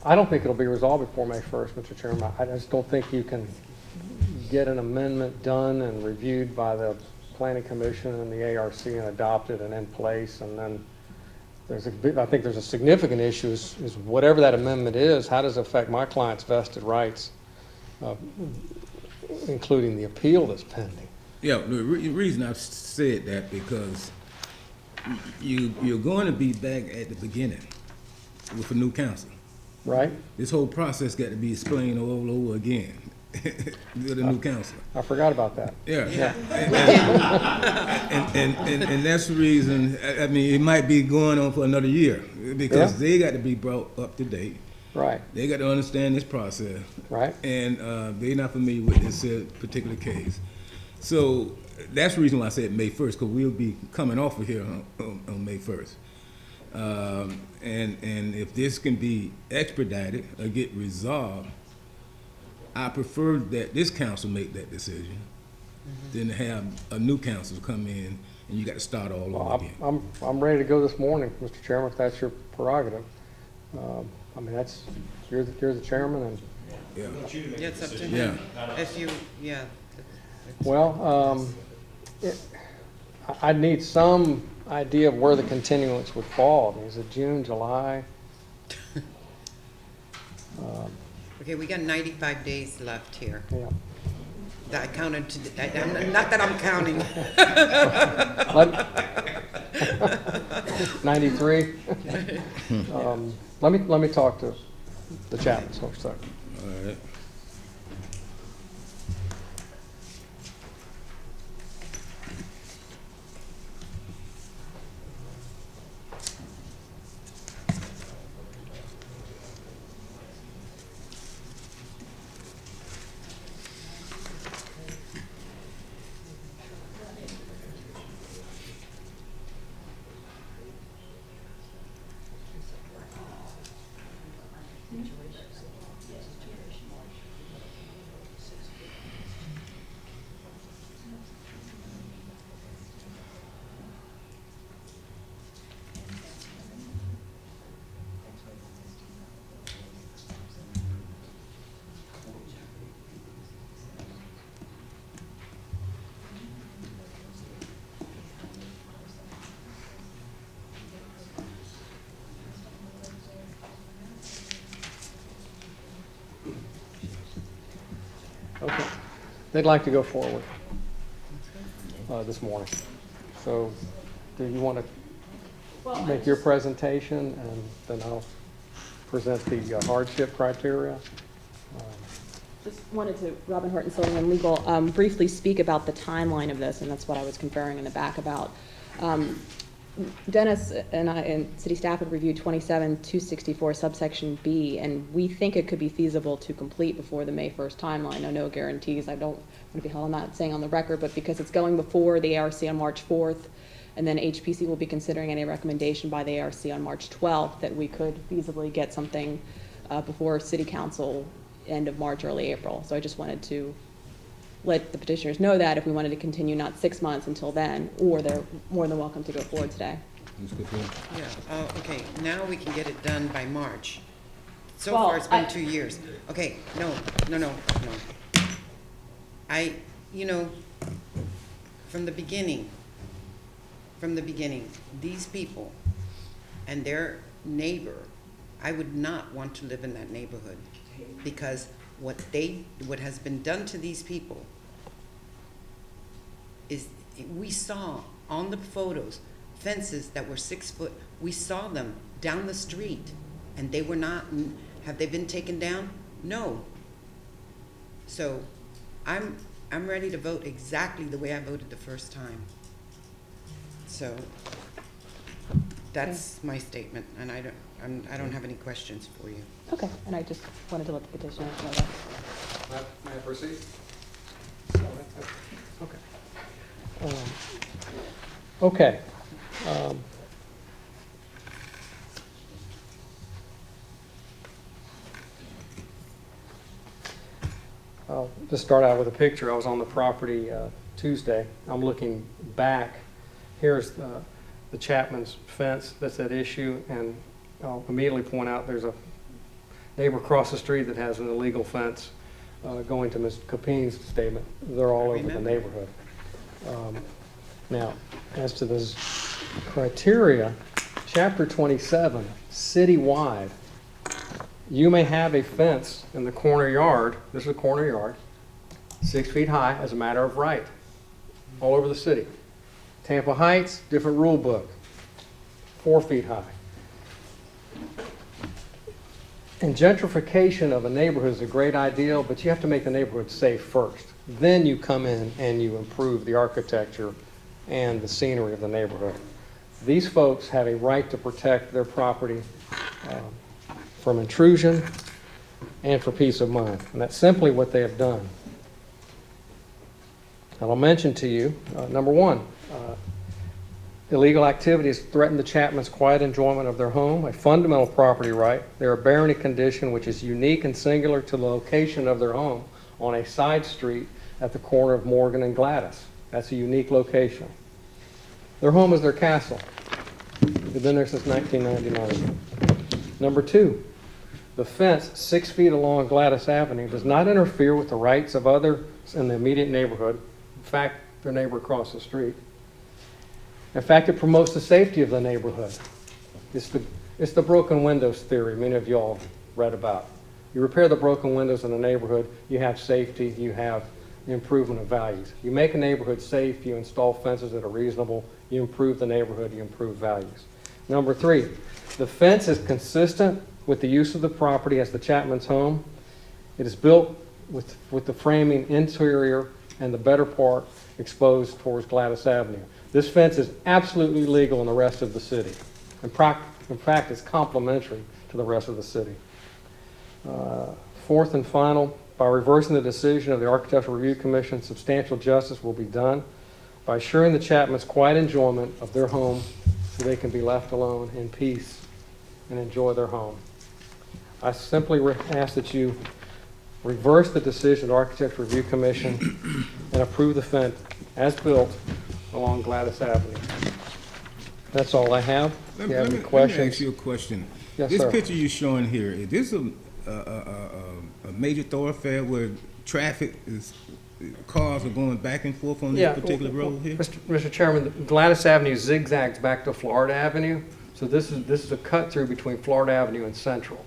I don't think it'll be resolved before May 1st, Mr. Chairman. I just don't think you can get an amendment done and reviewed by the Planning Commission and the ARC and adopted and in place, and then I think there's a significant issue is whatever that amendment is, how does it affect my client's vested rights, including the appeal that's pending? Yeah, the reason I've said that because you're going to be back at the beginning with a new council. Right. This whole process got to be explained all over again with a new council. I forgot about that. Yeah. And that's the reason, I mean, it might be going on for another year because they got to be brought up to date. Right. They got to understand this process. Right. And they're not familiar with this particular case. So that's the reason why I said May 1st, because we'll be coming off of here on May 1st. And if this can be expedited or get resolved, I prefer that this council make that decision than to have a new council come in and you got to start all over again. I'm ready to go this morning, Mr. Chairman, if that's your prerogative. I mean, you're the chairman, and Yeah, it's up to him. If you, well, I'd need some idea of where the continuance would fall. I mean, is it June, July? Okay, we got 95 days left here. Yeah. That I counted, not that I'm counting. 93? Let me talk to the Chapmans for a second. All right. Okay. They'd like to go forward this morning. So do you want to make your presentation, and then I'll present the hardship criteria? Just wanted to, Robin Horton, Sullivan Legal, briefly speak about the timeline of this, and that's what I was conferring in the back about. Dennis and I and city staff had reviewed 27-264 subsection B, and we think it could be feasible to complete before the May 1st timeline. No guarantees. I don't want to be held on that saying on the record, but because it's going before the ARC on March 4th, and then HPC will be considering any recommendation by the ARC on March 12th, that we could feasibly get something before City Council end of March, early April. So I just wanted to let the petitioners know that if we wanted to continue not 6 months until then, or they're more than welcome to go forward today. Ms. Capone? Yeah, okay, now we can get it done by March. So Well, far, it's been I- 2 years. Okay, no. You know, from the beginning, these people and their neighbor, I would not want to live in that neighborhood, because what has been done to these people is, we saw on the photos fences that were 6 foot. We saw them down the street, and they were not. Have they been taken down? No. So I'm ready to vote exactly the way I voted the first time. So that's my statement, and I don't have any questions for you. Okay, and I just wanted to let the petitioner know that. May I proceed? Okay. Okay. I'll just start out with a picture. I was on the property Tuesday. I'm looking back. Here's the Chapman's fence that's at issue, and I'll immediately point out there's a neighbor across the street that has an illegal fence. Going to Ms. Capine's statement, they're all over the neighborhood. Now, as to those criteria, Chapter 27, citywide, you may have a fence in the corner yard, this is a corner yard, 6 feet high as a matter of right, all over the city. Tampa Heights, different rule book, 4 feet high. And gentrification of a neighborhood is a great ideal, but you have to make the neighborhood safe first. Then you come in and you improve the architecture and the scenery of the neighborhood. These folks have a right to protect their property from intrusion and for peace of mind. And that's simply what they have done. And I'll mention to you, number one, illegal activities threaten the Chapman's quiet enjoyment of their home, a fundamental property right. They are bearing a condition which is unique and singular to the location of their home on a side street at the corner of Morgan and Gladys. That's a unique location. Their home is their castle. They've been there since 1999. Number two, the fence 6 feet along Gladys Avenue does not interfere with the rights of others in the immediate neighborhood. In fact, their neighbor across the street. In fact, it promotes the safety of the neighborhood. It's the broken windows theory many of y'all read about. You repair the broken windows in the neighborhood, you have safety, you have the improvement of values. You make a neighborhood safe, you install fences that are reasonable, you improve the neighborhood, you improve values. Number three, the fence is consistent with the use of the property as the Chapman's home. It is built with the framing interior and the better part exposed towards Gladys Avenue. This fence is absolutely legal in the rest of the city. In fact, it's complementary to the rest of the city. Fourth and final, by reversing the decision of the Architectural Review Commission, substantial justice will be done by assuring the Chapmans quiet enjoyment of their home so they can be left alone in peace and enjoy their home. I simply ask that you reverse the decision of the Architectural Review Commission and approve the fence as built along Gladys Avenue. That's all I have. If you have any questions. Let me ask you a question. Yes, this sir. picture you're showing here, is this a major thoroughfare where cars are going back and forth on this particular road here? Mr. Chairman, Gladys Avenue zigzags back to Florida Avenue, so this is a cut through between Florida Avenue and Central.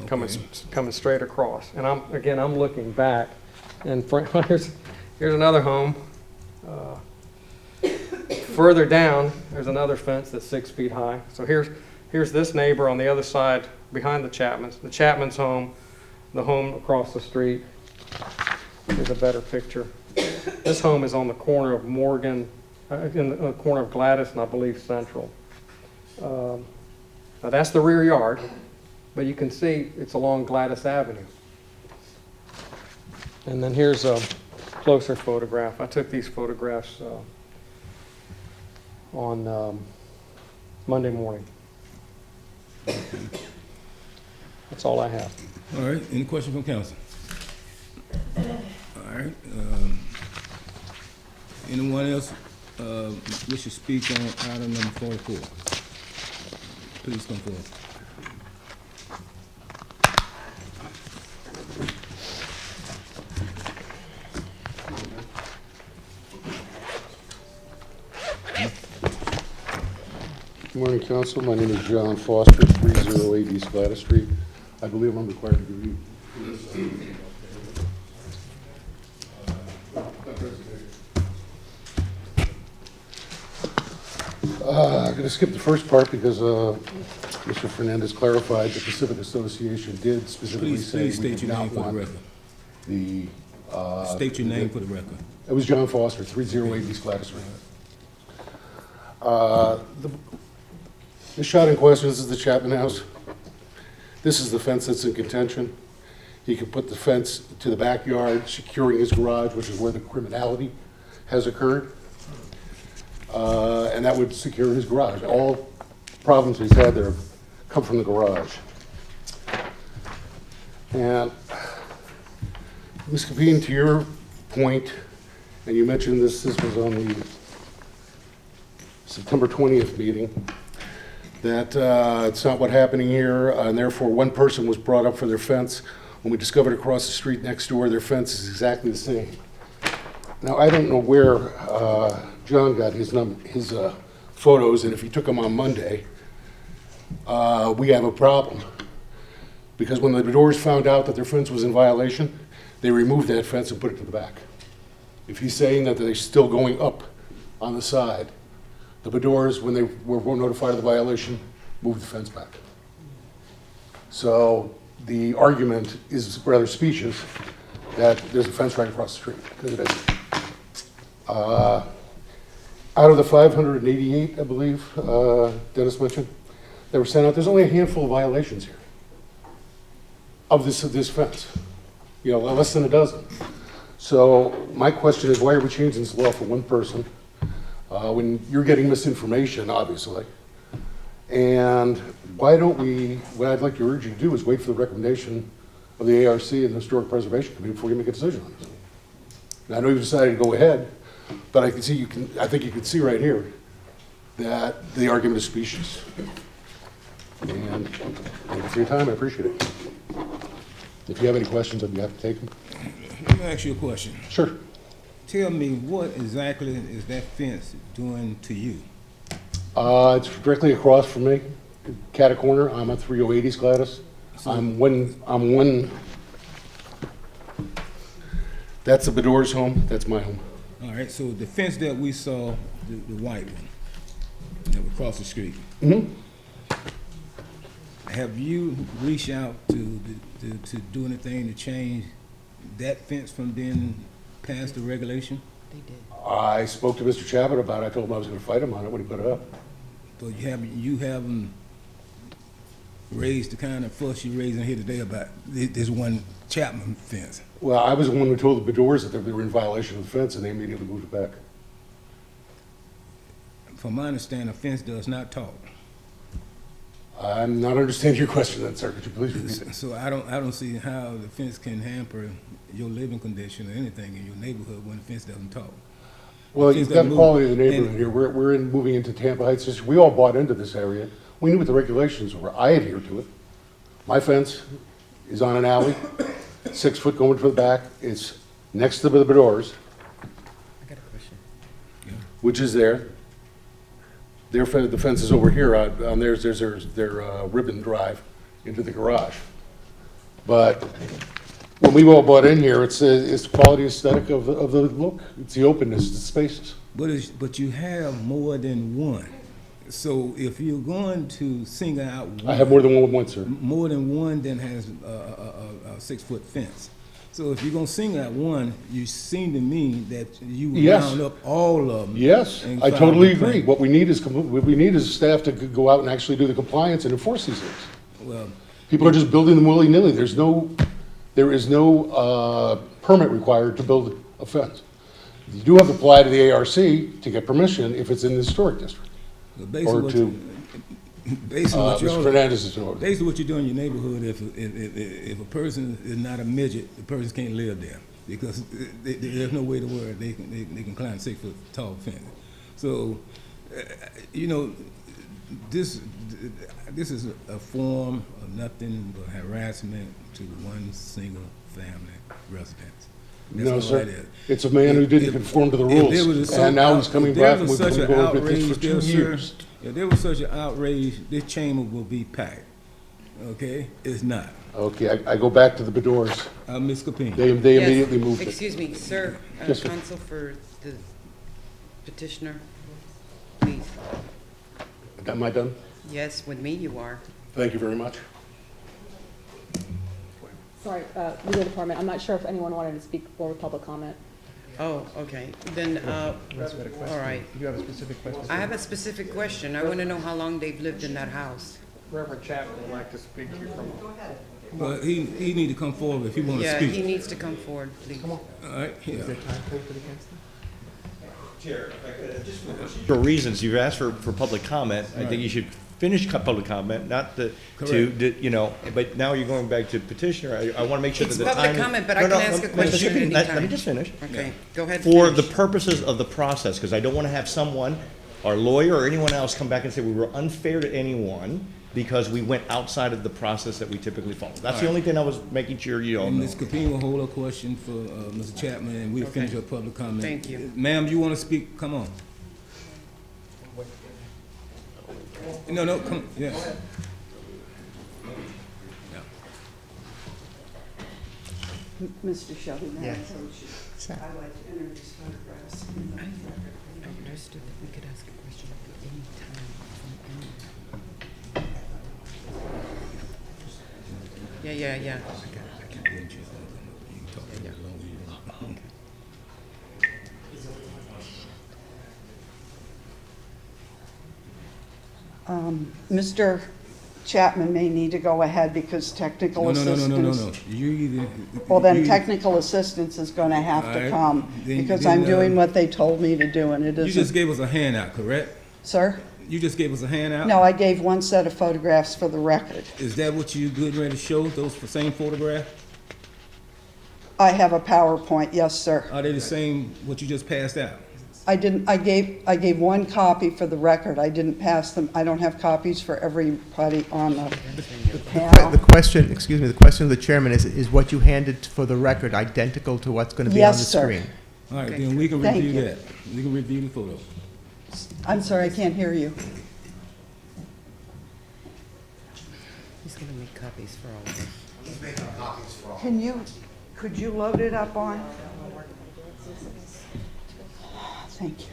Okay. Coming straight across. And I'm looking back, and here's another home. Further down, there's another fence that's 6 feet high. So here's this neighbor on the other side behind the Chapman's home, the home across the street. Here's a better picture. This home is on the corner of Morgan, in the corner of Gladys and I believe Central. Now that's the rear yard, but you can see it's along Gladys Avenue. And then here's a closer photograph. I took these photographs on Monday morning. That's all I have. All right. Any questions from council? All right. Anyone else wish to speak on item number 44? Please come forward. Good morning, Council. My name is John Foster, 308 East Gladys Street. I believe I'm required to give you I'm going to skip the first part because Mr. Fernandez clarified the Pacific Association did specifically Please say we state did your name not for the want record. the. State your name for the record. It was John Foster, 308 East Gladys Street. The shot in question, this is the Chapman House. This is the fence that's in contention. He could put the fence to the backyard, securing his garage, which is where the criminality has occurred. And that would secure his garage. All problems he's had there come from the garage. And Ms. Capine, to your point, and you mentioned this was on the September 20th meeting, that it's not what's happening here, and therefore one person was brought up for their fence. When we discovered across the street next door, their fence is exactly the same. Now, I don't know where John got his photos, and if he took them on Monday, we have a problem. Because when the Bedores found out that their fence was in violation, they removed that fence and put it to the back. If he's saying that they're still going up on the side, the Bedores, when they were notified of the violation, moved the fence back. So the argument is rather specious that there's a fence right across the street, because it isn't. Out of the 588, I believe, Dennis mentioned, that were sent out, there's only a handful of violations here of this fence. You know, less than a dozen. So my question is, why are we changing this law for one person when you're getting misinformation, obviously? And why don't we, what I'd like to urge you to do is wait for the recommendation of the ARC and the Historic Preservation Committee before you make a decision on this. Now, I know you've decided to go ahead, but I think you can see right here that the argument is specious. And thank you for your time, I appreciate it. If you have any questions, I'd be happy to take them. Let me ask you a question. Sure. Tell me, what exactly is that fence doing to you? It's directly across from me, cat corner. I'm at 308 East Gladys. I'm one. That's the Bedores' home. That's my home. All right. So the fence that we saw, the white one, that was across the street. Mm-hmm. Have you reached out to do anything to change that fence from being past the regulation? They did. I spoke to Mr. Chabot about it. I told him I was going to fight him on it when he put it up. But you haven't raised the kind of fuss you're raising here today about this one Chapman fence. Well, I was the one who told the Bedores that they were in violation of the fence, and they immediately moved it back. From my understanding, a fence does not talk. I'm not understanding your question then, sir. Could you please repeat it? So I don't see how the fence can hamper your living condition or anything in your neighborhood when the fence doesn't talk. Well, you've got the quality of the neighborhood here. We're moving into Tampa Heights. We all bought into this area. We knew what the regulations were. I adhere to it. My fence is on an alley, 6 foot going to the back. It's next to the Bedores. I got a question. Which is there. The fence is over here on their ribbon drive into the garage. But when we all bought in here, it's the quality aesthetic of the look. It's the openness, the spaces. But you have more than one. So if you're going to single out one, I have more than one, sir. More than one then has a 6 foot fence. So if you're gonna single out one, you seem to me that you Yes. round up all of them. Yes, and I file totally a complaint. agree. What we need is staff to go out and actually do the compliance and enforce these things. Well, People are just building them willy-nilly. There is no permit required to build a fence. You do have to apply to the ARC to get permission if it's in the historic district. Or to, Mr. Fernandez is in order. Basically what you do in your neighborhood, if a person is not a midget, the person can't live there because there's no way to where they can climb 6 foot tall fence. So, you know, this is a form of nothing but harassment to one single family residence. That's No, all sir. that is. It's a man who didn't conform to the rules, and now he's coming back, and we've been going over this for 2 years. If there was such an outrage, this chamber will be packed. Okay? It's not. Okay, I go back to the Bedores. Ms. Capine. They Yes. immediately moved it. Excuse me, sir, Yes, sir. counsel for the petitioner, please. Am I done? Yes, with me you are. Thank you very much. Sorry, legal department, I'm not sure if anyone wanted to speak for public comment. Oh, okay, then, all right. You have a specific question? I have a specific question. I want to know how long they've lived in that house. Reverend Chapman would like to speak to you from. Well, he need to come forward if he want to Yeah, speak. he needs to come forward, please. All right, yeah. Is there time code for the council? Chair, just for reasons, you've asked for public comment. I think you should finish public comment, not you know, but now you're going back to petitioner. I want to make sure It's that the time. public comment, but I can ask a question at any Let time. me just finish. Okay, go ahead. For finish. the purposes of the process, because I don't want to have someone, our lawyer or anyone else, come back and say we were unfair to anyone because we went outside of the process that we typically follow. That's the only thing I was making sure you all And know. Ms. Capine will hold a question for Mr. Chapman, and we'll finish your public comment. Thank you. Ma'am, you want to speak? Come on. No, come, yeah. Mr. Shelby, may I Yes. approach you? I'd like to enter these photographs. I understood that we could ask a question at any time from anyone. Yeah. Mr. Chapman may need to go ahead because technical assistance. No. You either. Well, then you- technical assistance is going to have All to right. come because Then, I'm doing what they told me to do and it You just isn't. gave us a handout, correct? Sir? You just gave us a handout? No, I gave one set of photographs for the record. Is that what you good ready to show, those same photograph? I have a PowerPoint, yes, sir. Are they the same, what you just passed out? I gave one copy for the record. I didn't pass them. I don't have copies for everybody on the panel. The question, excuse me, the question of the chairman is what you handed for the record identical to what's going to be on the Yes, sir. screen? All right, then we can Thank review you. that. We can review the photo. I'm sorry, I can't hear you. He's gonna make copies for all of us. Could you load it up on? Thank you.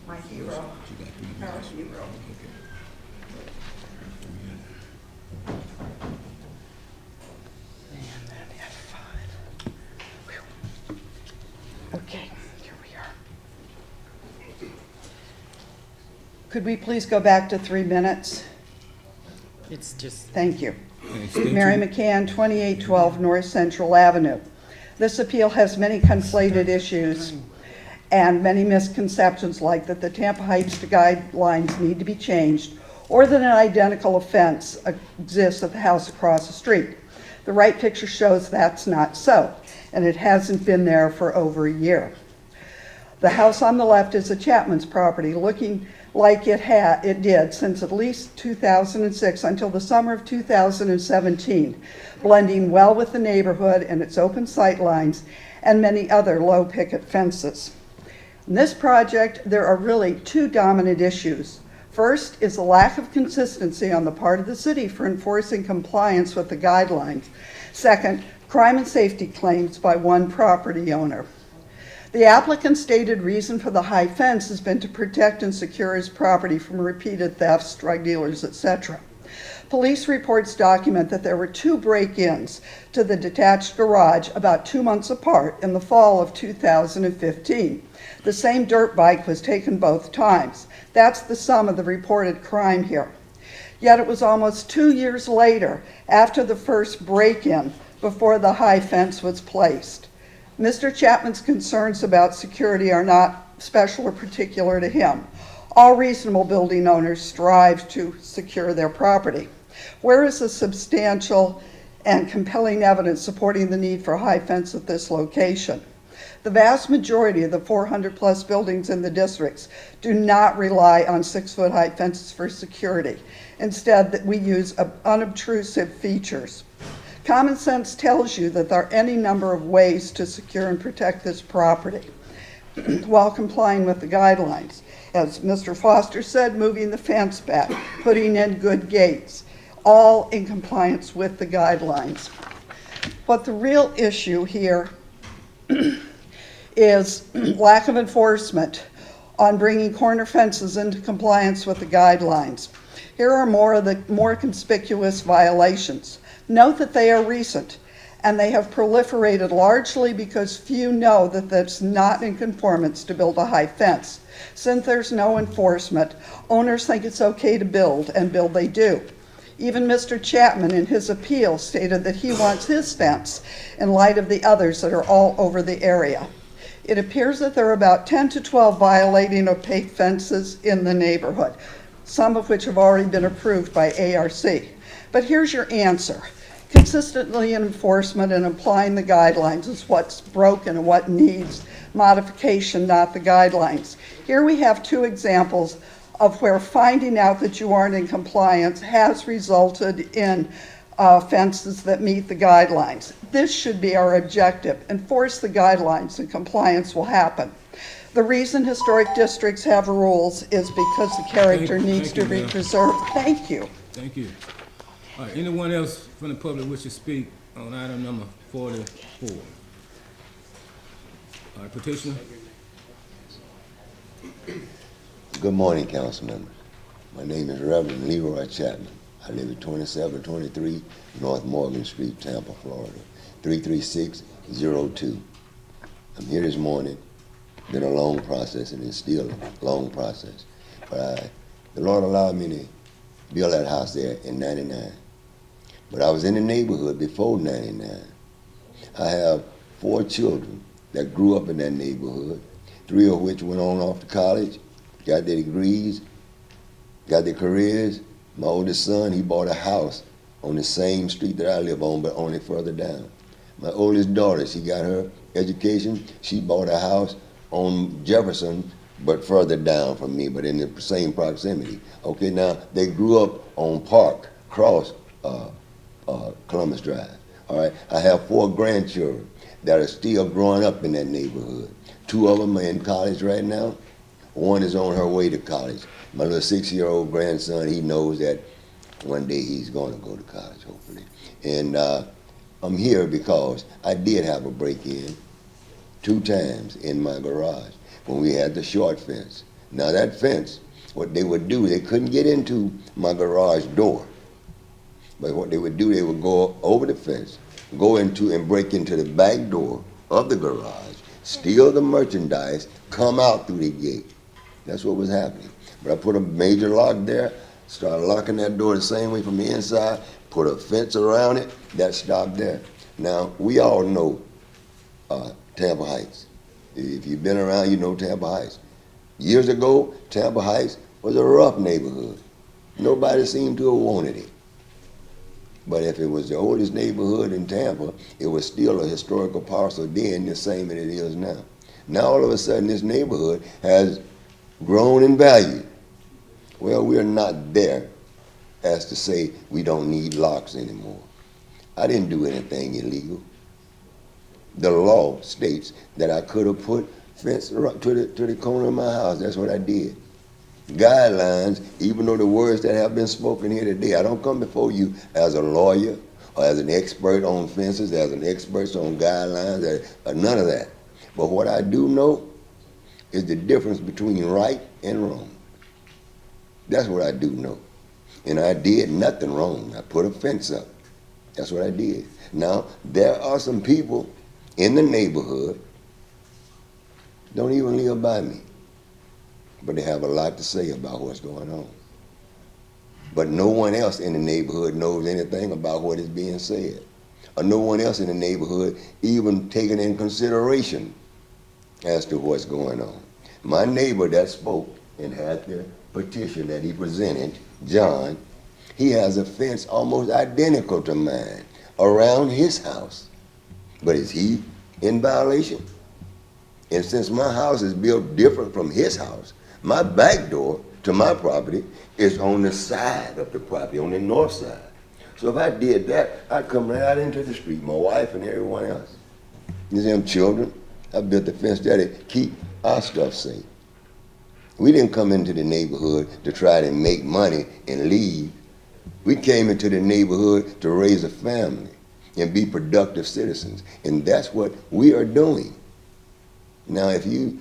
My hero, our hero. Okay, here we are. Could we please go back to 3 minutes? It's just. Thank you. State Mary your- McCann, 2812 North Central Avenue. This appeal has many conflated issues and many misconceptions, like that the Tampa Heights guidelines need to be changed or that an identical offense exists at the house across the street. The right picture shows that's not so, and it hasn't been there for over a year. The house on the left is a Chapman's property, looking like it did since at least 2006 until the summer of 2017, blending well with the neighborhood and its open sight lines and many other low picket fences. In this project, there are really two dominant issues. First is the lack of consistency on the part of the city for enforcing compliance with the guidelines. Second, crime and safety claims by one property owner. The applicant's stated reason for the high fence has been to protect and secure his property from repeated thefts, drug dealers, etc. Police reports document that there were 2 break-ins to the detached garage about 2 months apart in the fall of 2015. The same dirt bike was taken both times. That's the sum of the reported crime here. Yet it was almost 2 years later, after the first break-in, before the high fence was placed. Mr. Chapman's concerns about security are not special or particular to him. All reasonable building owners strive to secure their property. Where is the substantial and compelling evidence supporting the need for a high fence at this location? The vast majority of the 400-plus buildings in the districts do not rely on 6-foot high fences for security. Instead, we use unobtrusive features. Common sense tells you that there are any number of ways to secure and protect this property while complying with the guidelines. As Mr. Foster said, moving the fence back, putting in good gates, all in compliance with the guidelines. But the real issue here is lack of enforcement on bringing corner fences into compliance with the guidelines. Here are more of the more conspicuous violations. Note that they are recent, and they have proliferated largely because few know that that's not in conformance to build a high fence. Since there's no enforcement, owners think it's okay to build, and build they do. Even Mr. Chapman, in his appeal, stated that he wants his fence in light of the others that are all over the area. It appears that there are about 10 to 12 violating opaque fences in the neighborhood, some of which have already been approved by ARC. But here's your answer. Consistently enforcement and applying the guidelines is what's broken and what needs modification, not the guidelines. Here we have two examples of where finding out that you aren't in compliance has resulted in fences that meet the guidelines. This should be our objective. Enforce the guidelines and compliance will happen. The reason historic districts have rules is because the character needs to be preserved. Thank you. Thank you. All right, anyone else from the public wish to speak on item number 44? All right, petitioner. Good morning, council members. My name is Reverend Leroy Chapman. I live at 2723 North Morgan Street, Tampa, Florida, 33602. I'm here this morning. Been a long process, and it's still a long process. But the Lord allowed me to build that house there in 99. But I was in the neighborhood before 99. I have 4 children that grew up in that neighborhood, 3 of which went on off to college, got their degrees, got their careers. My oldest son, he bought a house on the same street that I live on, but only further down. My oldest daughter, she got her education. She bought a house on Jefferson, but further down from me, but in the same proximity. Okay, now, they grew up on Park, Cross, Columbus Drive. All right, I have 4 grandchildren that are still growing up in that neighborhood. 2 of them are in college right now. 1 is on her way to college. My little 6-year-old grandson, he knows that one day he's going to go to college, hopefully. And I'm here because I did have a break-in 2 times in my garage when we had the short fence. Now that fence, what they would do, they couldn't get into my garage door. But what they would do, they would go over the fence, go into and break into the back door of the garage, steal the merchandise, come out through the gate. That's what was happening. But I put a major lock there, started locking that door the same way from the inside, put a fence around it, that stopped there. Now, we all know Tampa Heights. If you've been around, you know Tampa Heights. Years ago, Tampa Heights was a rough neighborhood. Nobody seemed to have wanted it. But if it was the oldest neighborhood in Tampa, it was still a historical parcel then, the same as it is now. Now all of a sudden this neighborhood has grown in value. Well, we're not there as to say we don't need locks anymore. I didn't do anything illegal. The law states that I could have put fence to the corner of my house. That's what I did. Guidelines, even though the words that have been spoken here today, I don't come before you as a lawyer or as an expert on fences, as an expert on guidelines, none of that. But what I do know is the difference between right and wrong. That's what I do know. And I did nothing wrong. I put a fence up. That's what I did. Now, there are some people in the neighborhood don't even live by me, but they have a lot to say about what's going on. But no one else in the neighborhood knows anything about what is being said. or no one else in the neighborhood even taking in consideration as to what's going on. My neighbor that spoke and had the petition that he presented, John, he has a fence almost identical to mine around his house. But is he in violation? And since my house is built different from his house, my back door to my property is on the side of the property, on the north side. So if I did that, I'd come right out into the street, my wife and everyone else. These them children, I built the fence there to keep our stuff safe. We didn't come into the neighborhood to try to make money and leave. We came into the neighborhood to raise a family and be productive citizens. And that's what we are doing. Now, if you,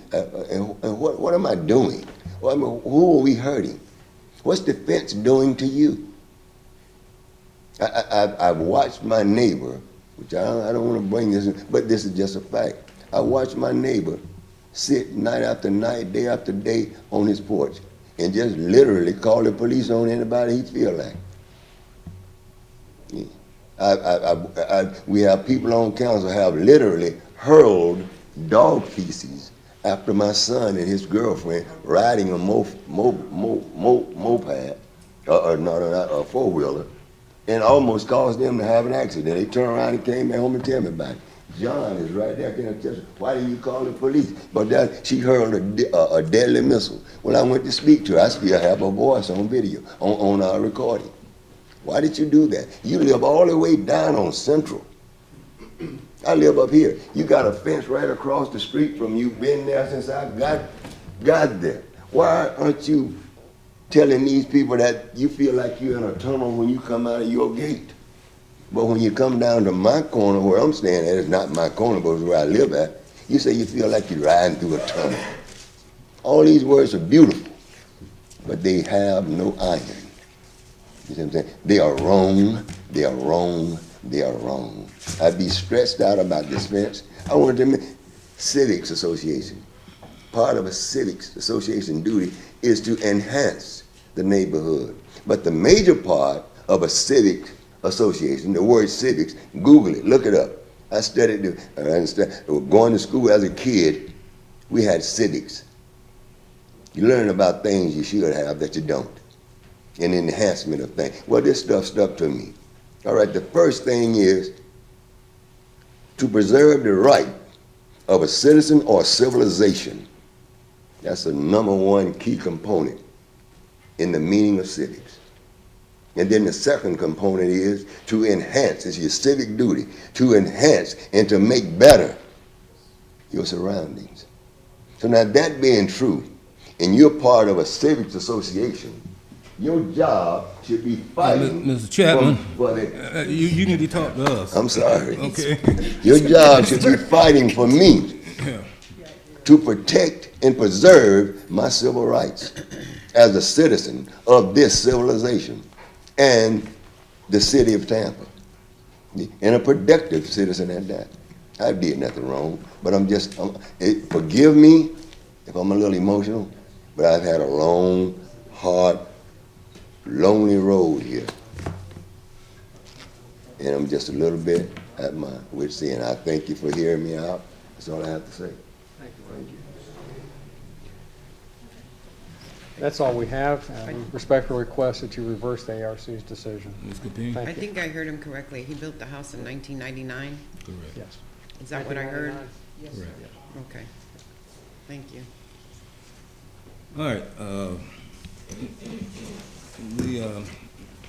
what am I doing? Well, I mean, who are we hurting? What's the fence doing to you? I've watched my neighbor, which I don't want to bring this in, but this is just a fact. I watched my neighbor sit night after night, day after day on his porch and just literally call the police on anybody he feel like. Yeah. We have people on council have literally hurled dog feces after my son and his girlfriend riding a moped, or not a four-wheeler, and almost caused them to have an accident. They turned around and came back home and tell me about it. John is right there. Why didn't you call the police? But that she hurled a deadly missile. When I went to speak to her, I still have her voice on video, on our recording. Why did you do that? You live all the way down on Central. I live up here. You got a fence right across the street from you. Been there since I got there. Why aren't you telling these people that you feel like you're in a tunnel when you come out of your gate? But when you come down to my corner where I'm staying at, it's not my corner, but it's where I live at, you say you feel like you're riding through a tunnel. All these words are beautiful, but they have no iron. You see what I'm saying? They are wrong, they are wrong, they are wrong. I'd be stressed out about this fence. I wanted to make civics association. Part of a civics association duty is to enhance the neighborhood. But the major part of a civic association, the word civics, Google it, look it up. I studied it, going to school as a kid, we had civics. You learn about things you should have that you don't. An enhancement of things. Well, this stuff stuck to me. All right, the first thing is to preserve the right of a citizen or civilization. That's the number one key component in the meaning of civics. And then the second component is to enhance, it's your civic duty, to enhance and to make better your surroundings. So now that being true, and you're part of a civics association, your job should be fighting. Mr. Chapman, for the, you need to talk to us. I'm sorry. Okay. Your job should be fighting for me to protect and preserve my civil rights as a citizen of this civilization and the city of Tampa, and a productive citizen at that. I did nothing wrong, but forgive me if I'm a little emotional, but I've had a long, hard, lonely road here. And I'm just a little bit at my wit's end. I thank you for hearing me out. That's all I have to say. Thank you. That's all we have. Respectfully request that you reverse the ARC's decision. I think I heard him correctly. He built the house in 1999? Correct. Yes. Is that what I heard? Yes. Correct. Okay. Thank you. All right, we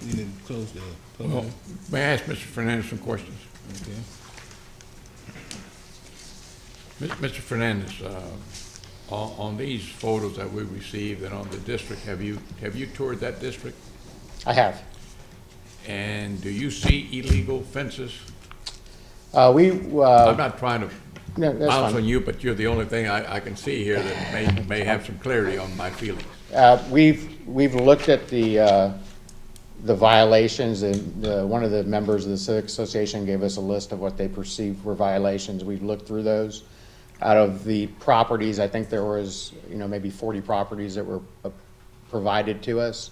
need to close the public. Well, may I ask Mr. Fernandez some questions? Okay. Mr. Fernandez, on these photos that we received and on the district, have you toured that district? I have. And do you see illegal fences? I'm not trying to No, that's bounce fine. on you, but you're the only thing I can see here that may have some clarity on my feelings. We've looked at the violations, and one of the members of the Civic Association gave us a list of what they perceived were violations. We've looked through those. Out of the properties, I think there was, maybe 40 properties that were provided to us.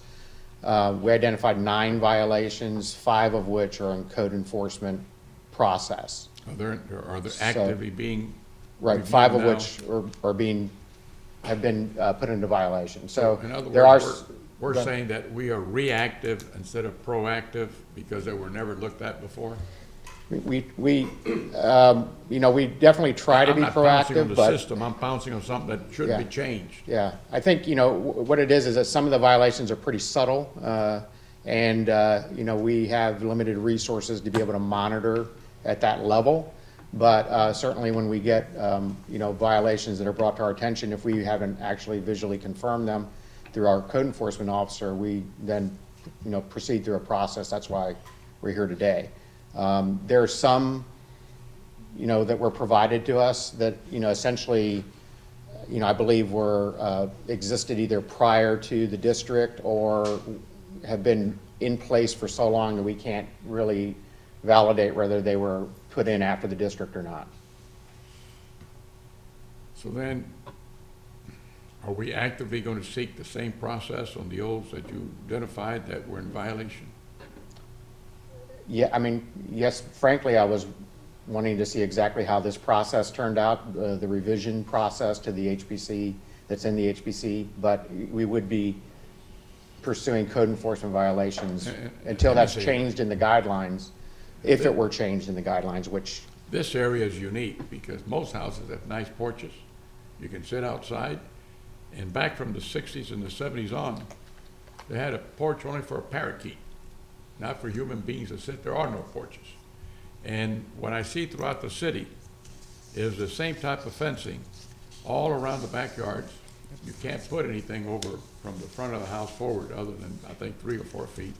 We identified 9 violations, 5 of which are in code enforcement process. Are they So- actively being Right, reviewed 5 of now? which have been put into violation. So In other there are. words, we're saying that we are reactive instead of proactive because they were never looked at before? We definitely try to be I'm not pouncing on proactive, the but. system, I'm pouncing on something that should be changed. Yeah, I think, what it is that some of the violations are pretty subtle, and, we have limited resources to be able to monitor at that level. But certainly when we get, violations that are brought to our attention, if we haven't actually visually confirmed them through our code enforcement officer, we then, proceed through a process. That's why we're here today. There are some, that were provided to us that, essentially, I believe were existed either prior to the district or have been in place for so long that we can't really validate whether they were put in after the district or not. So then, are we actively going to seek the same process on the olds that you identified that were in violation? Yeah, yes, frankly, I was wanting to see exactly how this process turned out, the revision process to the HPC, that's in the HPC, but we would be pursuing code enforcement violations until that's changed in the guidelines, if it were changed in the guidelines, which. This area is unique because most houses have nice porches. You can sit outside, and back from the 60s and the 70s on, they had a porch only for a parakeet, not for human beings to sit. There are no porches. And what I see throughout the city is the same type of fencing all around the backyards. You can't put anything over from the front of the house forward other than, I think, 3 or 4 feet.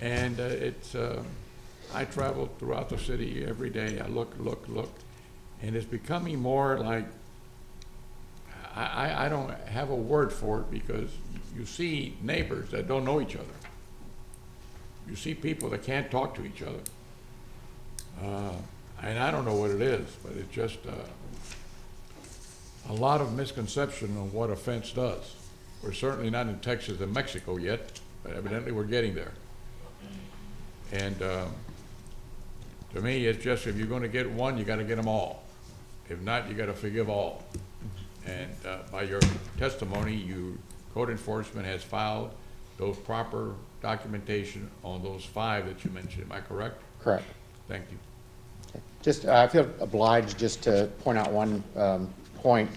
And I travel throughout the city every day. I look, and it's becoming more like, I don't have a word for it because you see neighbors that don't know each other. You see people that can't talk to each other. And I don't know what it is, but it's just a lot of misconception on what a fence does. We're certainly not in Texas and Mexico yet, but evidently we're getting there. And to me, it's just if you're going to get one, you got to get them all. If not, you got to forgive all. And by your testimony, code enforcement has filed those proper documentation on those 5 that you mentioned. Am I correct? Correct. Thank you. Just, I feel obliged just to point out one point.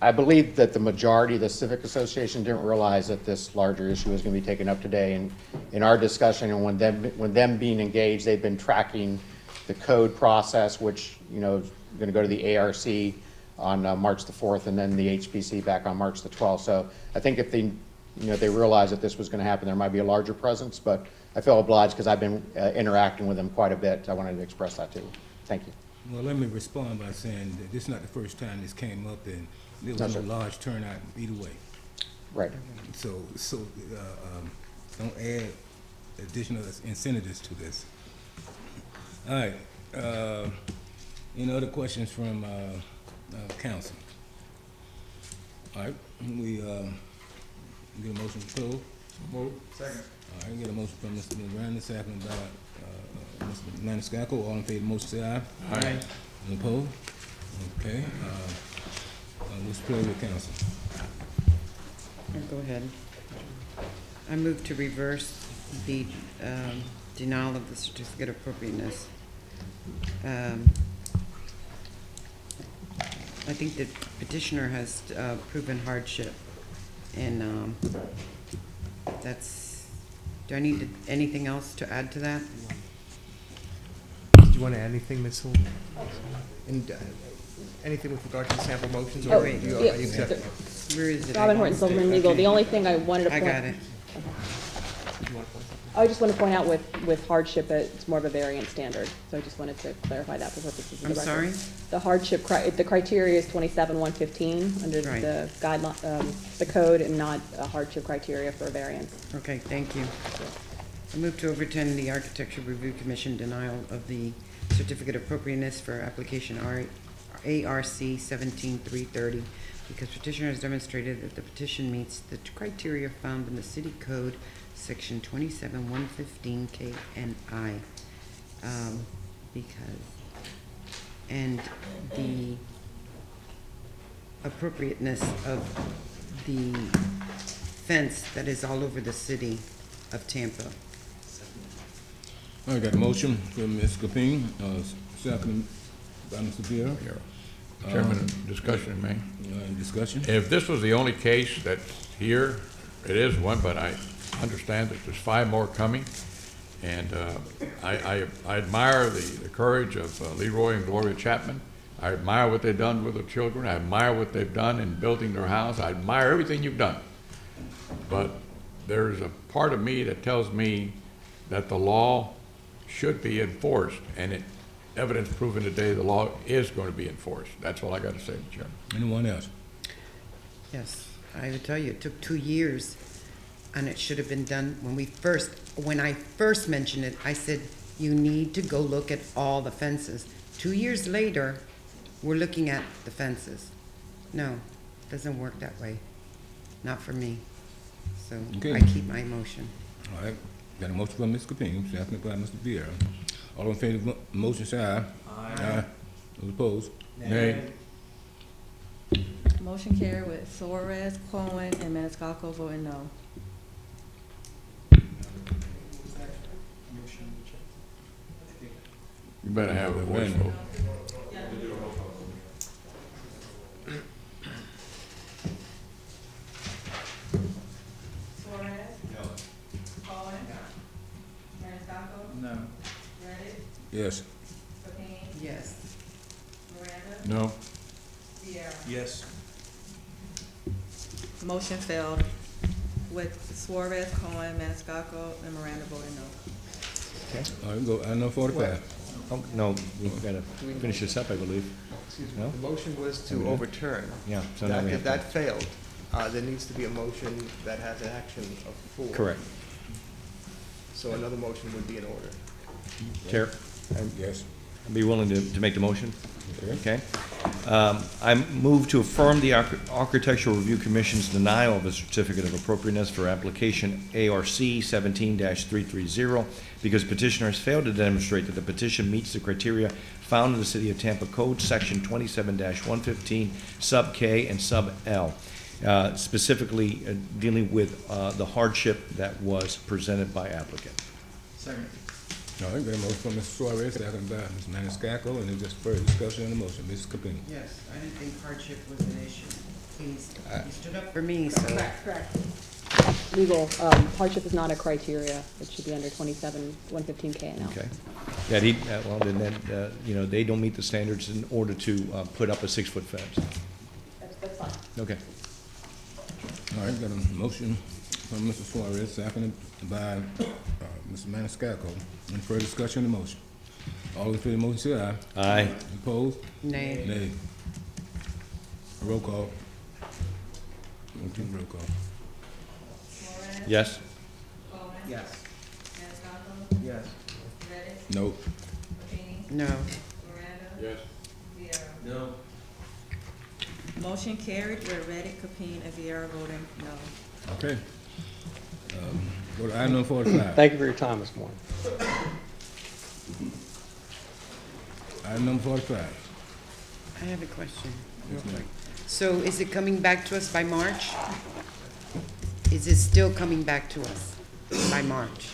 I believe that the majority of the Civic Association didn't realize that this larger issue was going to be taken up today. And in our discussion and when them being engaged, they've been tracking the code process, which, is going to go to the ARC on March the 4th and then the HPC back on March the 12th. So I think if they realized that this was going to happen, there might be a larger presence, but I feel obliged because I've been interacting with them quite a bit. I wanted to express that to you. Thank you. Well, let me respond by saying that this is not the first time this came up, and there was a large turnout either way. Right. So don't add additional incentives to this. All right. Any other questions from council? All right. We get a motion to close. Move. Second. All right. Get a motion from Mr. Miranda, second by Mr. Maniscalco. All in favor of the motion, say aye. Aye. Any opposed? Okay. Let's play with council. Go ahead. I move to reverse the denial of the certificate of appropriateness. I think the petitioner has proven hardship, and do I need anything else to add to that? Do you want to add anything, Ms. Sewell? And anything with regard to the sample motions? Or wait. are you accept? Where is it? Robin Horton, Silverman Legal. Okay. The only thing I wanted to point. I got it. I just want to point out with hardship, it's more of a variant standard. So I just wanted to clarify that for purposes of the record. I'm sorry? The hardship, the criteria is 27-115 under Right. the guideline, the code, and not a hardship criteria for a variance. Okay, thank you. I move to overturn the Architecture Review Commission denial of the certificate of appropriateness for application ARC 17330 because petitioner has demonstrated that the petition meets the criteria found in the city code section 27115 K and I. because, and the appropriateness of the fence that is all over the city of Tampa. I got a motion from Ms. Capeen, second by Mr. Vera. Chairman, discussion, may. Discussion? If this was the only case that's here, it is one, but I understand that there's 5 more coming. And I admire the courage of Leroy and Gloria Chapman. I admire what they've done with the children. I admire what they've done in building their house. I admire everything you've done. But there's a part of me that tells me that the law should be enforced, and evidence proven today the law is going to be enforced. That's all I got to say, Mr. Chairman. Anyone else? Yes, I would tell you, it took 2 years, and it should have been done when I first mentioned it, I said, you need to go look at all the fences. 2 years later, we're looking at the fences. No, doesn't work that way. Not for me. So Okay. I keep my motion. All right, got a motion from Ms. Capeen, seconded by Mr. Vera. All in favor of the motion, say aye. Aye. Those opposed? Nay. Motion carried with Suarez, Cohen, and Maniscalco voting no. You better have a voice vote. Suarez? No. Cohen? Maniscalco? No. Reddick? Yes. Capeen? Yes. Miranda? No. Vieira? Yes. Motion failed with Suarez, Cohen, Maniscalco, and Miranda voting no. Okay. All right, go, item number 45. Oh, no, we've got to finish this up, I believe. Excuse me, No? the motion was Oh, to we did? overturn. Yeah, so now we have to- That failed. There needs to be a motion that has an action of 4. Correct. So another motion would be in order. Chair? Yes. I'd be willing to make the motion. Okay. I move to affirm the Architectural Review Commission's denial of a certificate of appropriateness for application ARC 17-330 because petitioner has failed to demonstrate that the petition meets the criteria found in the City of Tampa Code, Section 27-115, Sub K and Sub L, specifically dealing with the hardship that was presented by applicant. Second. All right, got a motion from Mr. Suarez, seconded by Ms. Maniscalco, and there's just further discussion on the motion. Ms. Capeen. Yes, I didn't think hardship was an issue. He stood up for me, so. Correct. Legal, hardship is not a criteria. It should be under 27-115 K and L. Okay. Yeah, well, then, you know, they don't meet the standards in order to put up a 6-foot fence. That's fine. Okay. All right, got a motion from Mr. Suarez, seconded by Mr. Maniscalco. Any further discussion on the motion? All in favor of the motion, say aye. Aye. Opposed? Nay. Nay. Roll call. Roll call. Suarez? Yes? Cohen? Yes. Maniscalco? Yes. Reddick? No. Capeen? No. Miranda? Yes. Vieira? No. Motion carried with Reddick, Capeen, and Vieira voting no. Okay. Go to item number 45. Thank you for your time this morning. Item number 45. I have a question, real quick. So is it coming back to us by March? Is it still coming back to us by March?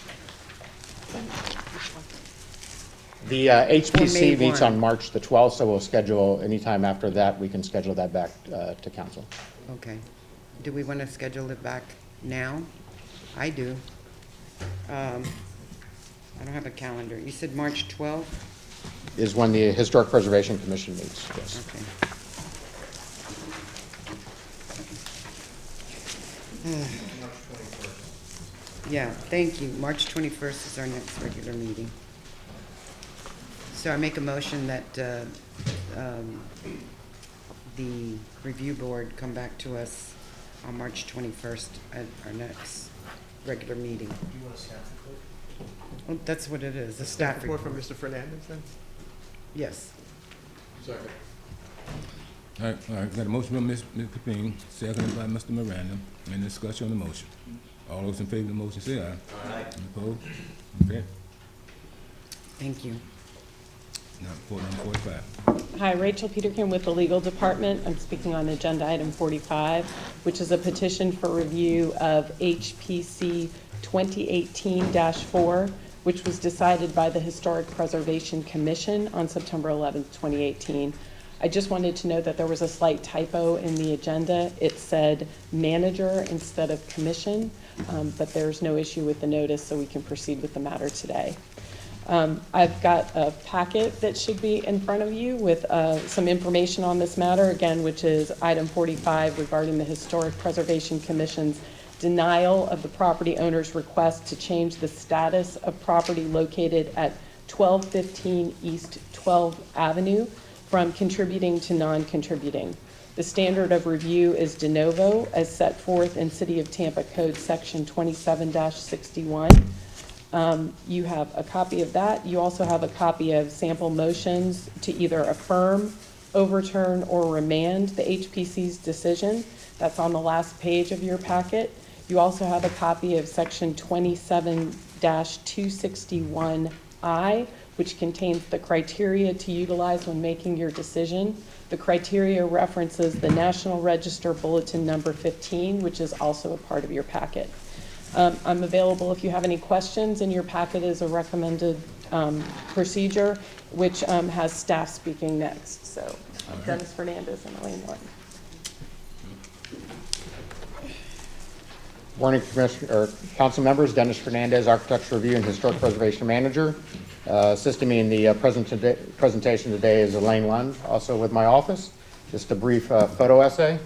The Or May HPC meets 1. on March the 12th, so we'll schedule, anytime after that, we can schedule that back to council. Okay. Do we want to schedule it back now? I do. I don't have a calendar. You said March 12th? Is when the Historic Preservation Commission meets, yes. Okay. Yeah, thank you. March 21st is our next regular meeting. So I make a motion that the review board come back to us on March 21st at our next regular meeting. Do you want a staff report? Well, that's what it is, a staff report. from Mr. Fernandez then? Yes. Second. All right, got a motion from Ms. Capeen, seconded by Mr. Miranda. Any discussion on the motion? All those in favor of the motion say aye. Aye. Opposed? Okay. Thank you. Now, for number 45. Hi, Rachel Peterkin with the Legal Department. I'm speaking on agenda item 45, which is a petition for review of HPC 2018-4, which was decided by the Historic Preservation Commission on September 11th, 2018. I just wanted to note that there was a slight typo in the agenda. It said manager instead of commission, but there's no issue with the notice, so we can proceed with the matter today. I've got a packet that should be in front of you with some information on this matter, again, which is item 45 regarding the Historic Preservation Commission's denial of the property owner's request to change the status of property located at 1215 East 12th Avenue from contributing to non-contributing. The standard of review is de novo as set forth in City of Tampa Code Section 27-61. You have a copy of that. You also have a copy of sample motions to either affirm, overturn, or remand the HPC's decision. That's on the last page of your packet. You also have a copy of Section 27-261I, which contains the criteria to utilize when making your decision. The criteria references the National Register Bulletin number 15, which is also a part of your packet. I'm available if you have any questions. In your packet is a recommended procedure, which has staff speaking next. So Dennis Fernandez and Elaine Norton. Morning, Council members. Dennis Fernandez, Architecture Review and Historic Preservation Manager. Assisting me in the presentation today is Elaine Lund, also with my office. Just a brief photo essay.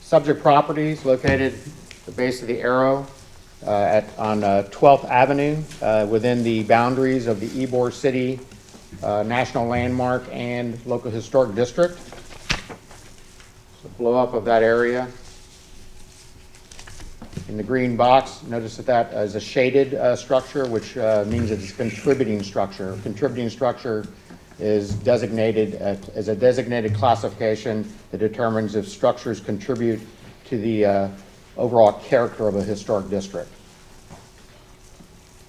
Subject properties located at the base of the arrow on 12th Avenue within the boundaries of the Ybor City National Landmark and Local Historic District. So blow up of that area. In the green box, notice that is a shaded structure, which means it's a contributing structure. Contributing structure is designated as a designated classification that determines if structures contribute to the overall character of a historic district.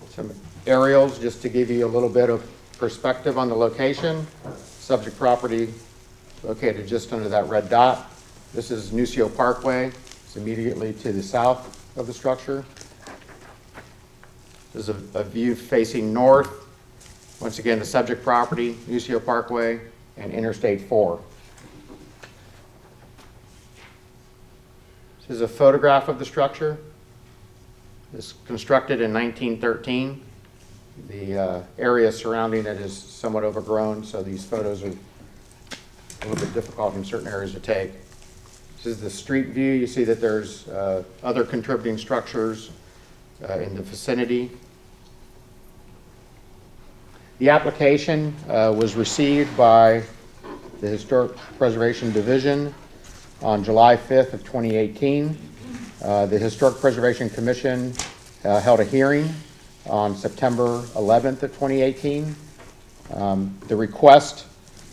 Some aerials just to give you a little bit of perspective on the location. Subject property located just under that red dot. This is Nucio Parkway. It's immediately to the south of the structure. This is a view facing north. Once again, the subject property, Nucio Parkway and Interstate 4. This is a photograph of the structure. It's constructed in 1913. The area surrounding it is somewhat overgrown, so these photos are a little bit difficult in certain areas to take. This is the street view. You see that there's other contributing structures in the vicinity. The application was received by the Historic Preservation Division on July 5th of 2018. The Historic Preservation Commission held a hearing on September 11th of 2018. The request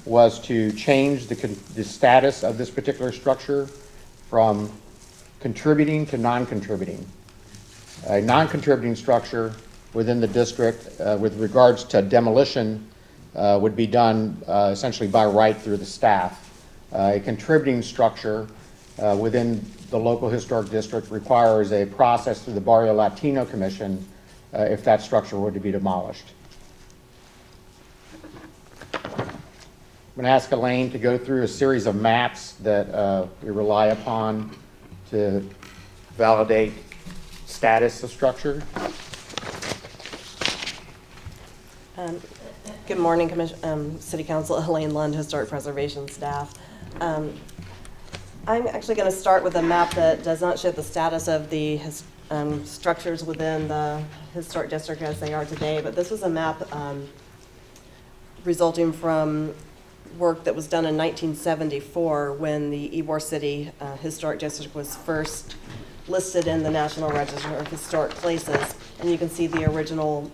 was to change the status of this particular structure from contributing to non-contributing. A non-contributing structure within the district with regards to demolition would be done essentially by right through the staff. A contributing structure within the local historic district requires a process through the Barrio Latino Commission if that structure were to be demolished. I'm going to ask Elaine to go through a series of maps that we rely upon to validate status of structure. Good morning, City Council. Elaine Lund, Historic Preservation staff. I'm actually going to start with a map that does not show the status of the structures within the historic district as they are today, but this was a map resulting from work that was done in 1974 when the Ybor City Historic District was first listed in the National Register of Historic Places. And you can see the original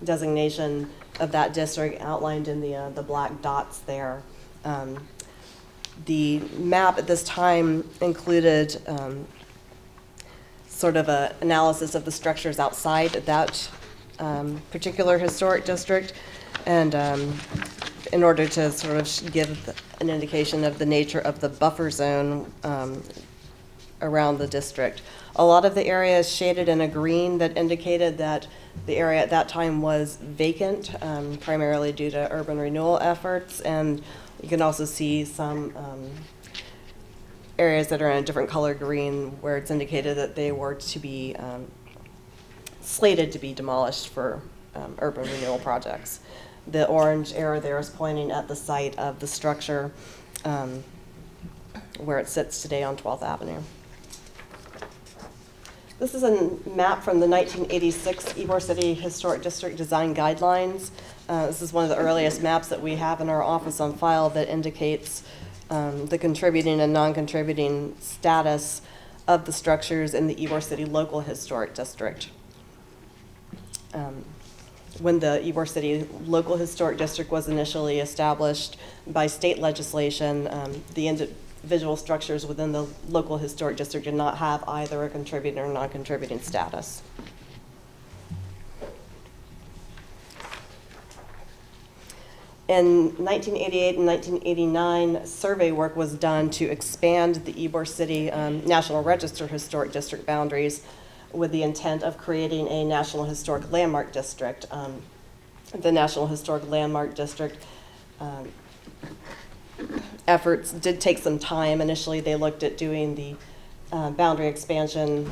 designation of that district outlined in the black dots there. The map at this time included sort of a analysis of the structures outside that particular historic district, and in order to sort of give an indication of the nature of the buffer zone around the district. A lot of the area is shaded in a green that indicated that the area at that time was vacant, primarily due to urban renewal efforts, and you can also see some areas that are in a different color green where it's indicated that they were to be slated to be demolished for urban renewal projects. The orange arrow there is pointing at the site of the structure where it sits today on 12th Avenue. This is a map from the 1986 Ybor City Historic District Design Guidelines. This is one of the earliest maps that we have in our office on file that indicates the contributing and non-contributing status of the structures in the Ybor City Local Historic District. When the Ybor City Local Historic District was initially established by state legislation, the individual structures within the local historic district did not have either a contributing or non-contributing status. In 1988 and 1989, survey work was done to expand the Ybor City National Register Historic District boundaries with the intent of creating a National Historic Landmark District. The National Historic Landmark District efforts did take some time. Initially, they looked at doing the boundary expansion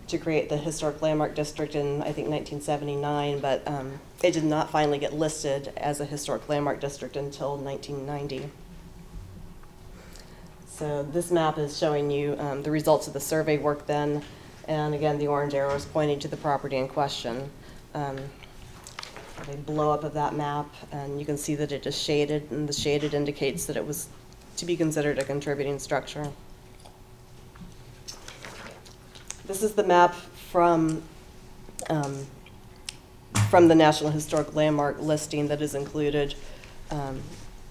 to create the Historic Landmark District in, I think, 1979, but it did not finally get listed as a Historic Landmark District until 1990. So this map is showing you the results of the survey work then, and again, the orange arrow is pointing to the property in question. A blow up of that map, and you can see that it is shaded, and the shaded indicates that it was to be considered a contributing structure. This is the map from the National Historic Landmark listing that is included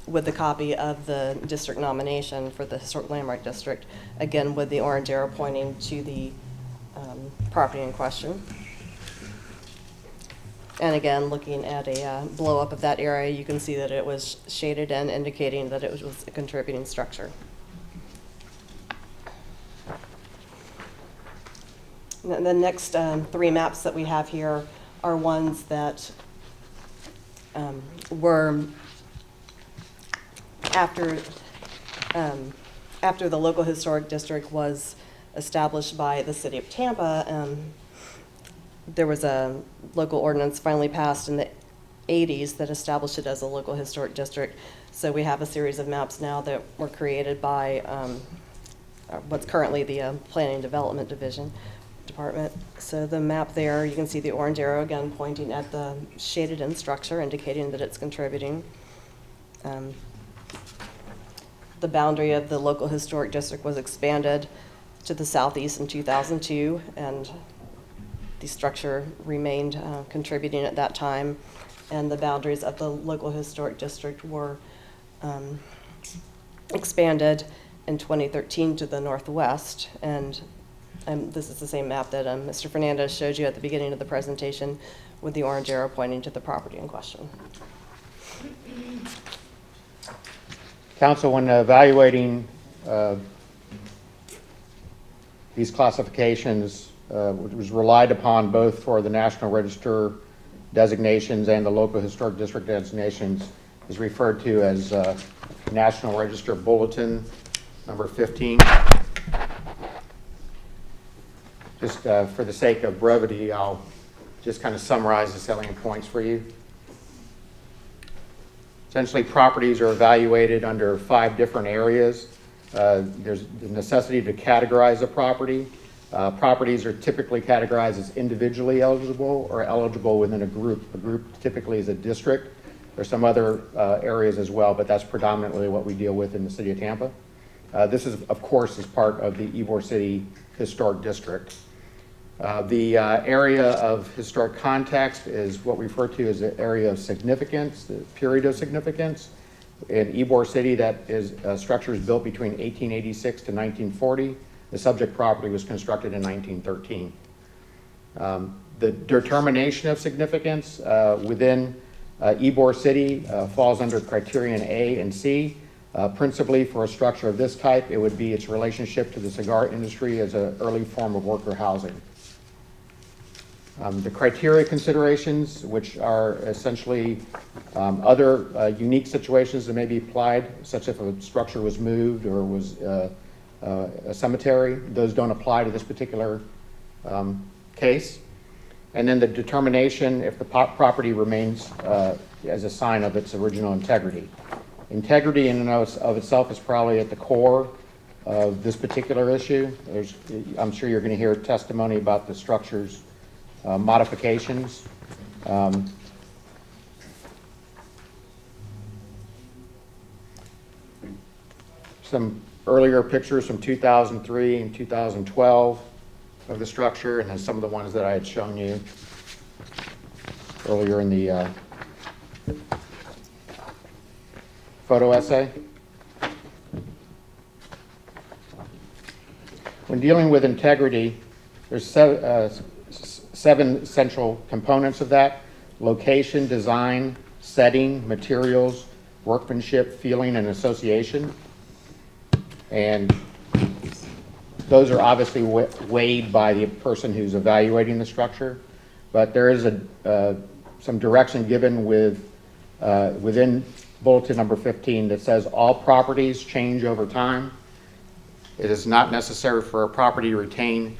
with the copy of the district nomination for the Historic Landmark District, again with the orange arrow pointing to the property in question. And again, looking at a blow up of that area, you can see that it was shaded in, indicating that it was a contributing structure. And the next three maps that we have here are ones that were after the local historic district was established by the city of Tampa. There was a local ordinance finally passed in the 80s that established it as a local historic district. So we have a series of maps now that were created by what's currently the Planning and Development Department. So the map there, you can see the orange arrow again pointing at the shaded in structure, indicating that it's contributing. The boundary of the local historic district was expanded to the southeast in 2002, and the structure remained contributing at that time, and the boundaries of the local historic district were expanded in 2013 to the northwest. And this is the same map that Mr. Fernandez showed you at the beginning of the presentation with the orange arrow pointing to the property in question. Council, when evaluating these classifications, which was relied upon both for the National Register designations and the local historic district designations, is referred to as National Register Bulletin number 15. Just for the sake of brevity, I'll just kind of summarize the salient points for you. Essentially, properties are evaluated under 5 different areas. There's the necessity to categorize a property. Properties are typically categorized as individually eligible or eligible within a group. A group typically is a district. There's some other areas as well, but that's predominantly what we deal with in the city of Tampa. This is, of course, is part of the Ybor City Historic District. The area of historic context is what we refer to as the area of significance, the period of significance. In Ybor City, that is structures built between 1886 to 1940. The subject property was constructed in 1913. The determination of significance within Ybor City falls under criterion A and C. Principally for a structure of this type, it would be its relationship to the cigar industry as an early form of worker housing. The criteria considerations, which are essentially other unique situations that may be applied, such if a structure was moved or was a cemetery, those don't apply to this particular case. And then the determination if the property remains as a sign of its original integrity. Integrity in and of itself is probably at the core of this particular issue. I'm sure you're going to hear testimony about the structure's modifications. Some earlier pictures from 2003 and 2012 of the structure, and then some of the ones that I had shown you earlier in the photo essay. When dealing with integrity, there's seven central components of that: location, design, setting, materials, workmanship, feeling, and association. And those are obviously weighed by the person who's evaluating the structure, but there is some direction given within bulletin number 15 that says all properties change over time. It is not necessary for a property to retain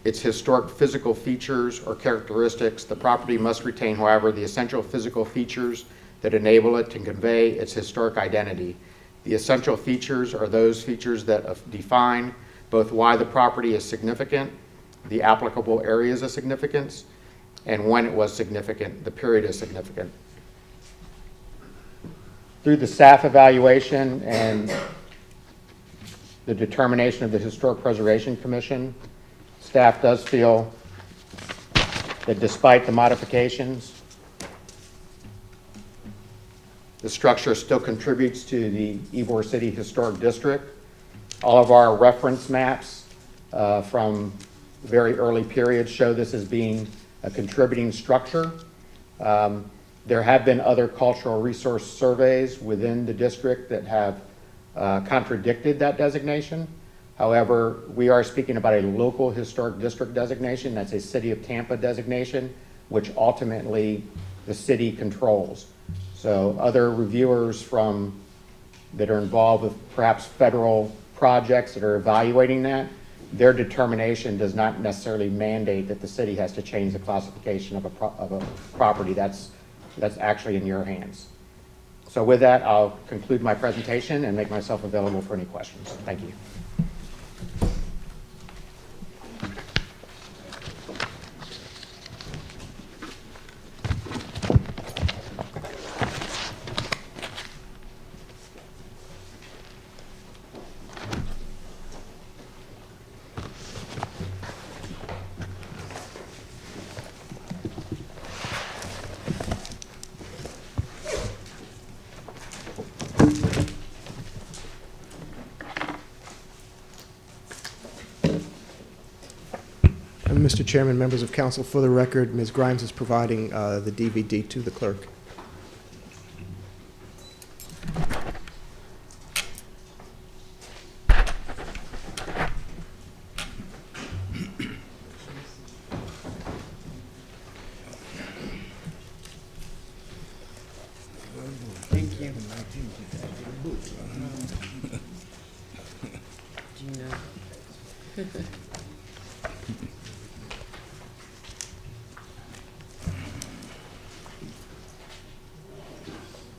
its historic physical features or characteristics. The property must retain, however, the essential physical features that enable it to convey its historic identity. The essential features are those features that define both why the property is significant, the applicable areas of significance, and when it was significant, the period of significance. Through the staff evaluation and the determination of the Historic Preservation Commission, staff does feel that despite the modifications, the structure still contributes to the Ybor City Historic District. All of our reference maps from very early periods show this as being a contributing structure. There have been other cultural resource surveys within the district that have contradicted that designation. However, we are speaking about a local historic district designation. That's a City of Tampa designation, which ultimately the city controls. So other reviewers that are involved with perhaps federal projects that are evaluating that, their determination does not necessarily mandate that the city has to change the classification of a property. That's actually in your hands. So with that, I'll conclude my presentation and make myself available for any questions. Thank you. Mr. Chairman, members of council, for the record, Ms. Grimes is providing the DVD to the clerk. Thank you. Do you know?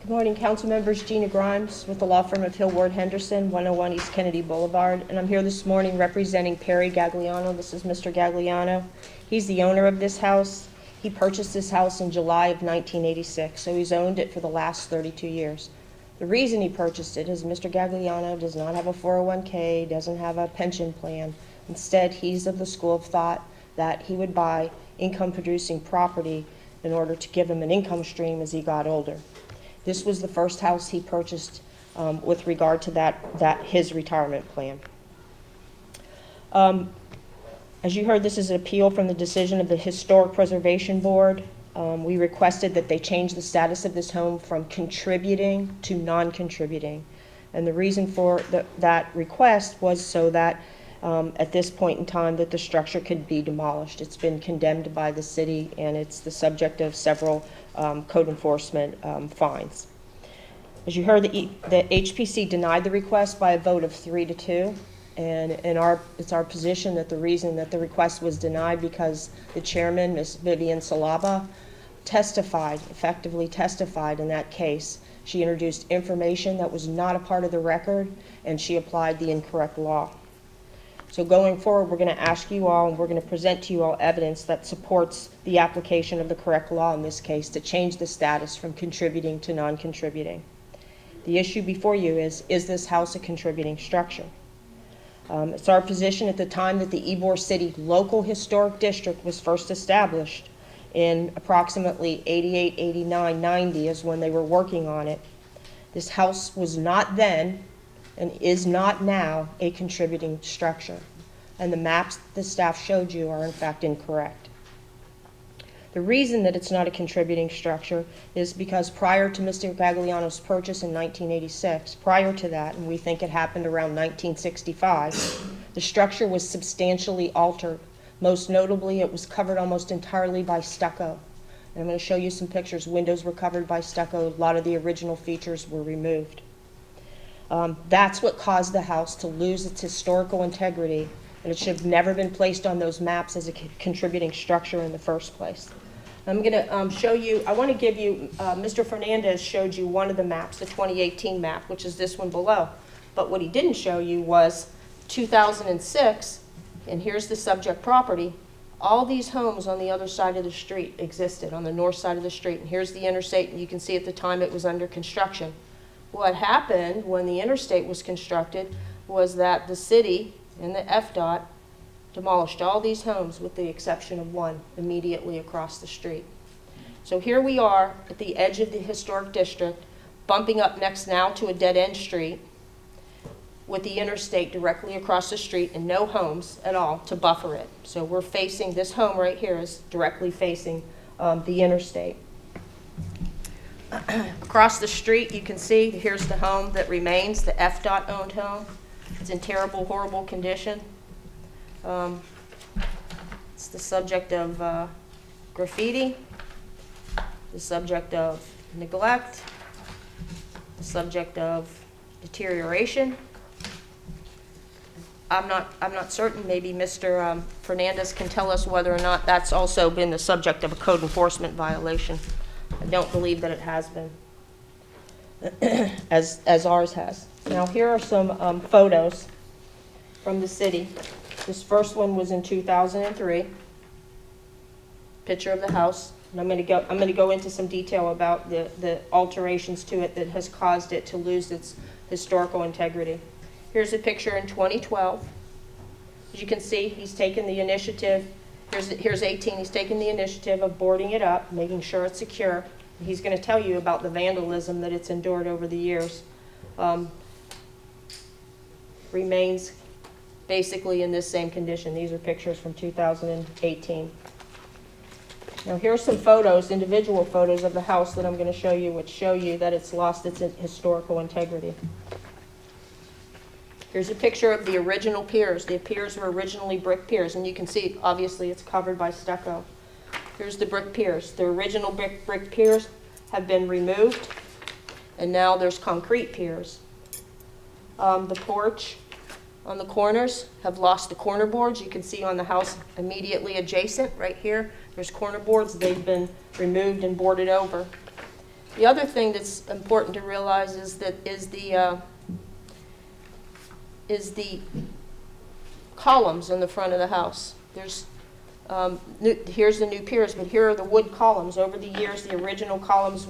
Good morning, council members. Gina Grimes with the law firm of Hill Ward Henderson, 101 East Kennedy Boulevard. And I'm here this morning representing Perry Gagliano. This is Mr. Gagliano. He's the owner of this house. He purchased this house in July of 1986, so he's owned it for the last 32 years. The reason he purchased it is Mr. Gagliano does not have a 401k, doesn't have a pension plan. Instead, he's of the school of thought that he would buy income-producing property in order to give him an income stream as he got older. This was the first house he purchased with regard to his retirement plan. As you heard, this is an appeal from the decision of the Historic Preservation Board. We requested that they change the status of this home from contributing to non-contributing. And the reason for that request was so that at this point in time that the structure could be demolished. It's been condemned by the city and it's the subject of several code enforcement fines. As you heard, the HPC denied the request by a vote of 3-2. And it's our position that the reason that the request was denied because the chairman, Ms. Vivian Salaba, effectively testified in that case. She introduced information that was not a part of the record, and she applied the incorrect law. So going forward, we're going to ask you all, and we're going to present to you all evidence that supports the application of the correct law in this case to change the status from contributing to non-contributing. The issue before you is this house a contributing structure? It's our position at the time that the Ybor City Local Historic District was first established in approximately 88, 89, 90 is when they were working on it. This house was not then and is not now a contributing structure. And the maps the staff showed you are in fact incorrect. The reason that it's not a contributing structure is because prior to Mr. Gagliano's purchase in 1986, prior to that, and we think it happened around 1965, the structure was substantially altered. Most notably, it was covered almost entirely by stucco. And I'm going to show you some pictures. Windows were covered by stucco. A lot of the original features were removed. That's what caused the house to lose its historical integrity, and it should have never been placed on those maps as a contributing structure in the first place. I'm going to show you, I want to give you, Mr. Fernandez showed you one of the maps, the 2018 map, which is this one below. But what he didn't show you was 2006, and here's the subject property. All these homes on the other side of the street existed, on the north side of the street. And here's the interstate, and you can see at the time it was under construction. What happened when the interstate was constructed was that the city and the FDOT demolished all these homes with the exception of one immediately across the street. So here we are at the edge of the historic district, bumping up next now to a dead-end street with the interstate directly across the street and no homes at all to buffer it. So we're facing, this home right here is directly facing the interstate. Across the street, you can see, here's the home that remains, the FDOT owned home. It's in terrible, horrible condition. It's the subject of graffiti, the subject of neglect, the subject of deterioration. I'm not certain, maybe Mr. Fernandez can tell us whether or not that's also been the subject of a code enforcement violation. I don't believe that it has been, as ours has. Now here are some photos from the city. This first one was in 2003. Picture of the house. And I'm going to go into some detail about the alterations to it that has caused it to lose its historical integrity. Here's a picture in 2012. As you can see, he's taken the initiative. Here's 18. He's taken the initiative of boarding it up, making sure it's secure. He's going to tell you about the vandalism that it's endured over the years. Remains basically in this same condition. These are pictures from 2018. Now here's some photos, individual photos of the house that I'm going to show you, which show you that it's lost its historical integrity. Here's a picture of the original piers. The piers were originally brick piers, and you can see, obviously, it's covered by stucco. Here's the brick piers. The original brick piers have been removed, and now there's concrete piers. The porch on the corners have lost the corner boards. You can see on the house immediately adjacent, right here, there's corner boards. They've been removed and boarded over. The other thing that's important to realize is the columns on the front of the house. There's here's the new piers, but here are the wood columns. Over the years, the original columns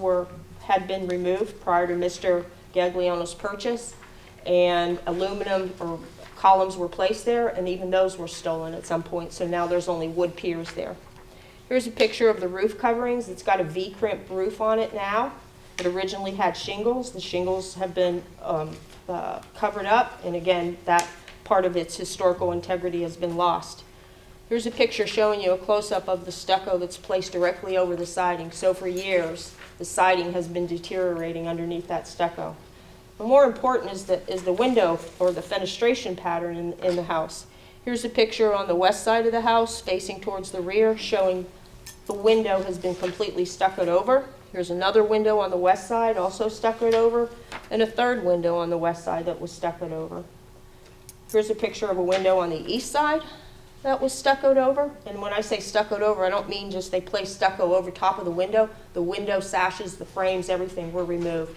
had been removed prior to Mr. Gagliano's purchase, and aluminum or columns were placed there, and even those were stolen at some point. So now there's only wood piers there. Here's a picture of the roof coverings. It's got a V-crimp roof on it now. It originally had shingles. The shingles have been covered up, and again, that part of its historical integrity has been lost. Here's a picture showing you a close-up of the stucco that's placed directly over the siding. So for years, the siding has been deteriorating underneath that stucco. But more important is the window or the fenestration pattern in the house. Here's a picture on the west side of the house facing towards the rear showing the window has been completely stuccoed over. Here's another window on the west side also stuccoed over, and a third window on the west side that was stuccoed over. Here's a picture of a window on the east side that was stuccoed over. And when I say stuccoed over, I don't mean just they placed stucco over top of the window. The window sashes, the frames, everything were removed.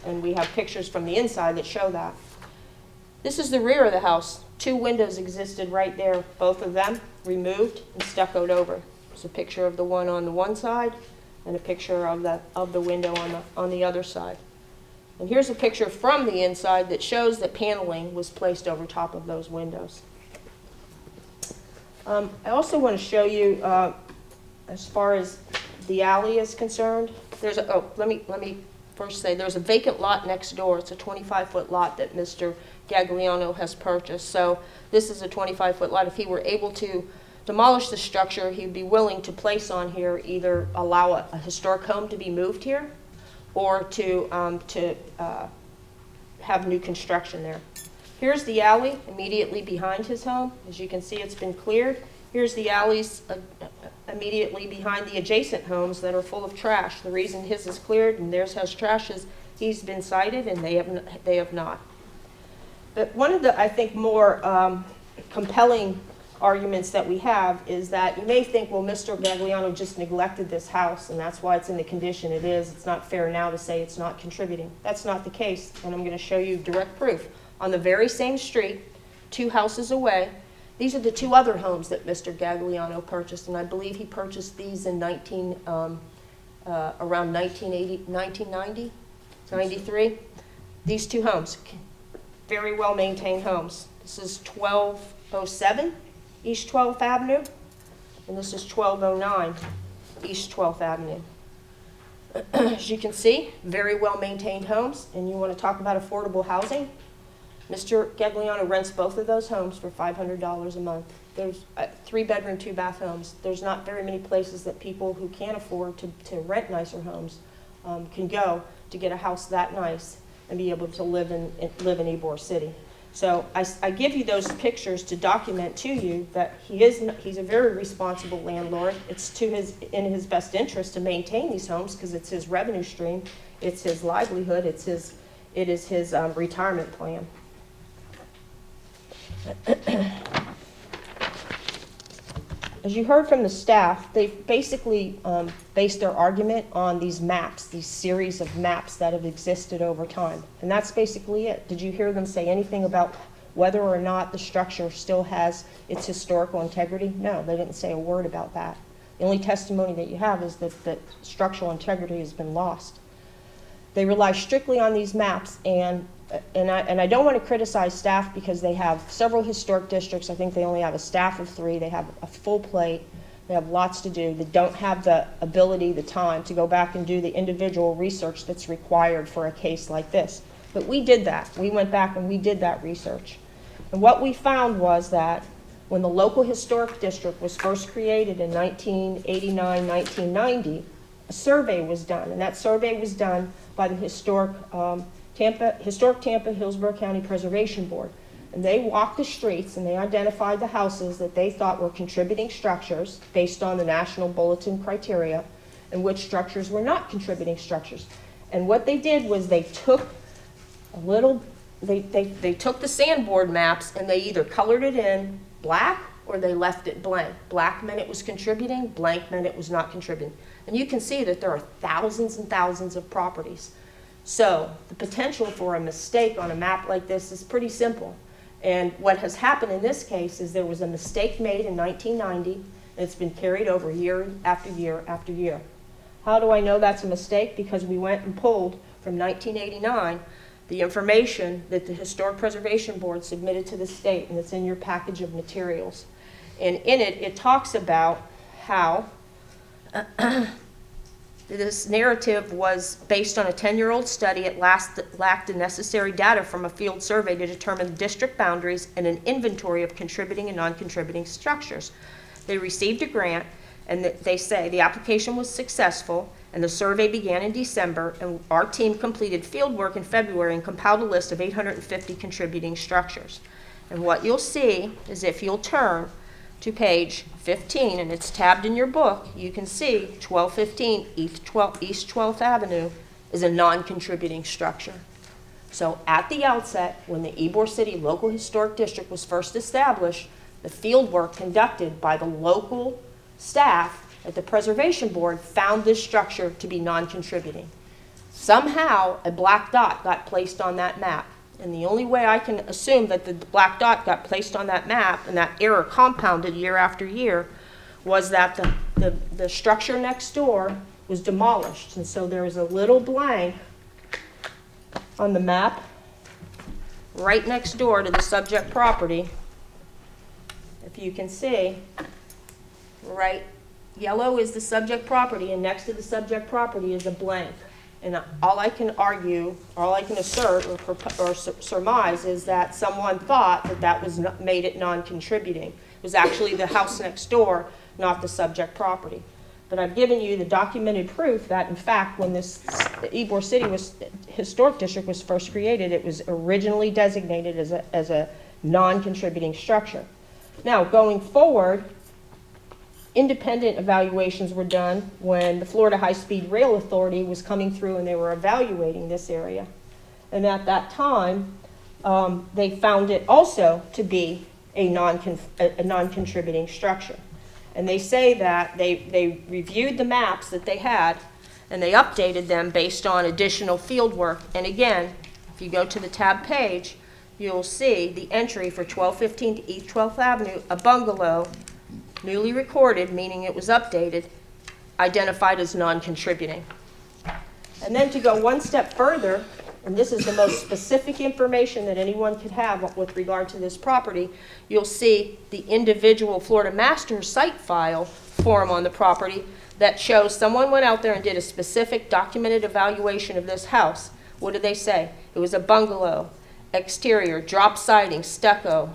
And we have pictures from the inside that show that. This is the rear of the house. 2 windows existed right there, both of them removed and stuccoed over. There's a picture of the one on the one side and a picture of the window on the other side. And here's a picture from the inside that shows that paneling was placed over top of those windows. I also want to show you, as far as the alley is concerned, let me first say there's a vacant lot next door. It's a 25-foot lot that Mr. Gagliano has purchased. So this is a 25-foot lot. If he were able to demolish the structure, he'd be willing to place on here, either allow a historic home to be moved here or to have new construction there. Here's the alley immediately behind his home. As you can see, it's been cleared. Here's the alleys immediately behind the adjacent homes that are full of trash. The reason his is cleared and theirs has trash is he's been cited and they have not. But one of the, I think, more compelling arguments that we have is that you may think, well, Mr. Gagliano just neglected this house and that's why it's in the condition it is. It's not fair now to say it's not contributing. That's not the case, and I'm going to show you direct proof. On the very same street, 2 houses away, these are the 2 other homes that Mr. Gagliano purchased, and I believe he purchased these in around 1990, 93. These 2 homes, very well maintained homes. This is 1207 East 12th Avenue, and this is 1209 East 12th Avenue. As you can see, very well maintained homes, and you want to talk about affordable housing? Mr. Gagliano rents both of those homes for $500 a month. There's 3-bedroom, 2-bath homes. There's not very many places that people who can't afford to rent nicer homes can go to get a house that nice and be able to live in Ybor City. So I give you those pictures to document to you that he's a very responsible landlord. It's in his best interest to maintain these homes because it's his revenue stream, it's his livelihood, it is his retirement plan. As you heard from the staff, they basically based their argument on these maps, these series of maps that have existed over time. And that's basically it. Did you hear them say anything about whether or not the structure still has its historical integrity? No, they didn't say a word about that. The only testimony that you have is that structural integrity has been lost. They rely strictly on these maps, and I don't want to criticize staff because they have several historic districts. I think they only have a staff of 3. They have a full plate. They have lots to do. They don't have the ability, the time to go back and do the individual research that's required for a case like this. But we did that. We went back and we did that research. And what we found was that when the local historic district was first created in 1989, 1990, a survey was done, and that survey was done by the Historic Tampa Hillsborough County Preservation Board. And they walked the streets and they identified the houses that they thought were contributing structures based on the National Bulletin criteria, and which structures were not contributing structures. And what they did was they took they took the sandboard maps and they either colored it in black or they left it blank. Black meant it was contributing, blank meant it was not contributing. And you can see that there are thousands and thousands of properties. So the potential for a mistake on a map like this is pretty simple. And what has happened in this case is there was a mistake made in 1990, and it's been carried over year after year after year. How do I know that's a mistake? Because we went and pulled from 1989 the information that the Historic Preservation Board submitted to the state, and it's in your package of materials. And in it, it talks about how This narrative was based on a 10-year-old study. It lacked the necessary data from a field survey to determine district boundaries and an inventory of contributing and non-contributing structures. They received a grant, and they say the application was successful, and the survey began in December, and our team completed field work in February and compiled a list of 850 contributing structures. And what you'll see is, if you'll turn to page 15, and it's tabbed in your book, you can see 1215 East 12th Avenue is a non-contributing structure. So at the outset, when the Ybor City Local Historic District was first established, the field work conducted by the local staff at the Preservation Board found this structure to be non-contributing. Somehow, a black dot got placed on that map. And the only way I can assume that the black dot got placed on that map and that error compounded year after year was that the structure next door was demolished. And so there is a little blank on the map right next door to the subject property. If you can see, right, yellow is the subject property, and next to the subject property is a blank. And all I can argue, all I can assert or surmise is that someone thought that that was made it non-contributing. It was actually the house next door, not the subject property. But I've given you the documented proof that, in fact, when this Ybor City Historic District was first created, it was originally designated as a non-contributing structure. Now, going forward, independent evaluations were done when the Florida High-Speed Rail Authority was coming through and they were evaluating this area. And at that time, they found it also to be a non-contributing structure. And they say that they reviewed the maps that they had and they updated them based on additional field work. And again, if you go to the tab page, you'll see the entry for 1215 East 12th Avenue, a bungalow, newly recorded, meaning it was updated, identified as non-contributing. And then to go one step further, and this is the most specific information that anyone could have with regard to this property, you'll see the individual Florida master site file form on the property that shows someone went out there and did a specific documented evaluation of this house. What did they say? It was a bungalow, exterior, drop siding, stucco.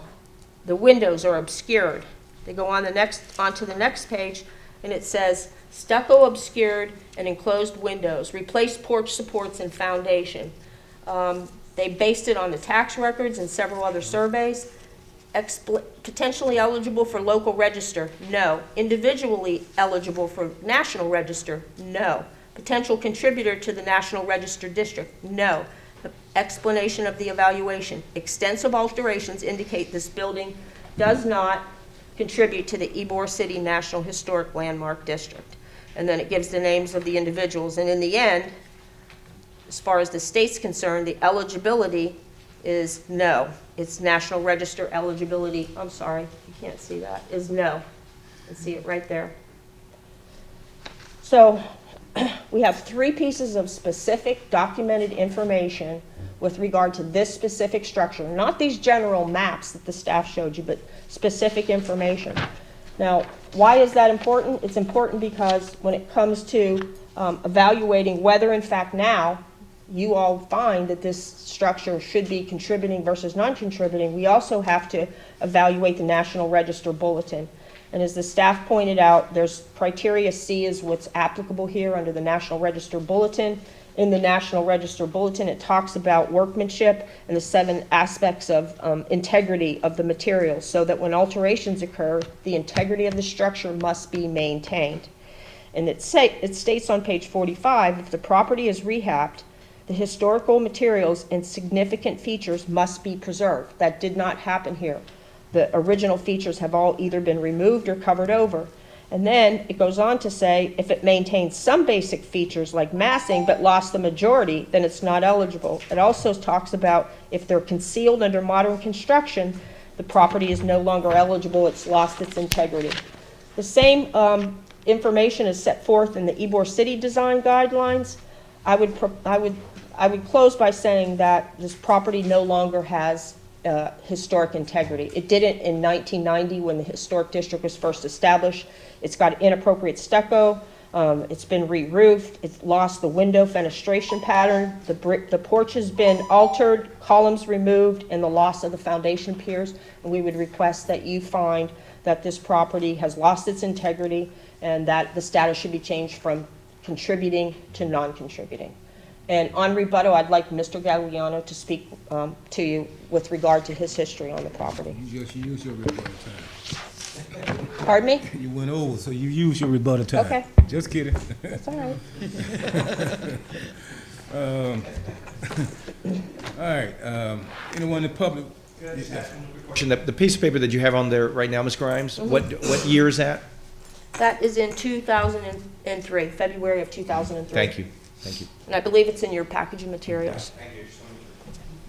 The windows are obscured. They go on onto the next page, and it says, stucco obscured and enclosed windows, replaced porch supports and foundation. They based it on the tax records and several other surveys. Potentially eligible for local register? No. Individually eligible for national register? No. Potential contributor to the National Register District? No. The explanation of the evaluation. Extensive alterations indicate this building does not contribute to the Ybor City National Historic Landmark District. And then it gives the names of the individuals. And in the end, as far as the state's concerned, the eligibility is no. It's National Register eligibility, I'm sorry, you can't see that, is no. You can see it right there. So we have 3 pieces of specific documented information with regard to this specific structure, not these general maps that the staff showed you, but specific information. Now, why is that important? It's important because when it comes to evaluating whether, in fact, now you all find that this structure should be contributing versus non-contributing, we also have to evaluate the National Register Bulletin. And as the staff pointed out, there's criteria C is what's applicable here under the National Register Bulletin. In the National Register Bulletin, it talks about workmanship and the 7 aspects of integrity of the materials, so that when alterations occur, the integrity of the structure must be maintained. And it states on page 45, if the property is rehabbed, the historical materials and significant features must be preserved. That did not happen here. The original features have all either been removed or covered over. And then it goes on to say, if it maintains some basic features like massing but lost the majority, then it's not eligible. It also talks about if they're concealed under modern construction, the property is no longer eligible, it's lost its integrity. The same information is set forth in the Ybor City Design Guidelines. I would close by saying that this property no longer has historic integrity. It didn't in 1990 when the historic district was first established. It's got inappropriate stucco. It's been re-roofed, it's lost the window fenestration pattern, the porch has been altered, columns removed, and the loss of the foundation piers. And we would request that you find that this property has lost its integrity and that the status should be changed from contributing to non-contributing. And on rebuttal, I'd like Mr. Gagliano to speak to you with regard to his history on the property. You just used your rebuttal time. Pardon me? You went over, so you used your rebuttal time. Okay. Just kidding. That's all right. All right, anyone in the public? The piece of paper that you have on there right now, Ms. Grimes, what year is that? That is in 2003, February of 2003. Thank you. Thank you. And I believe it's in your packaging materials.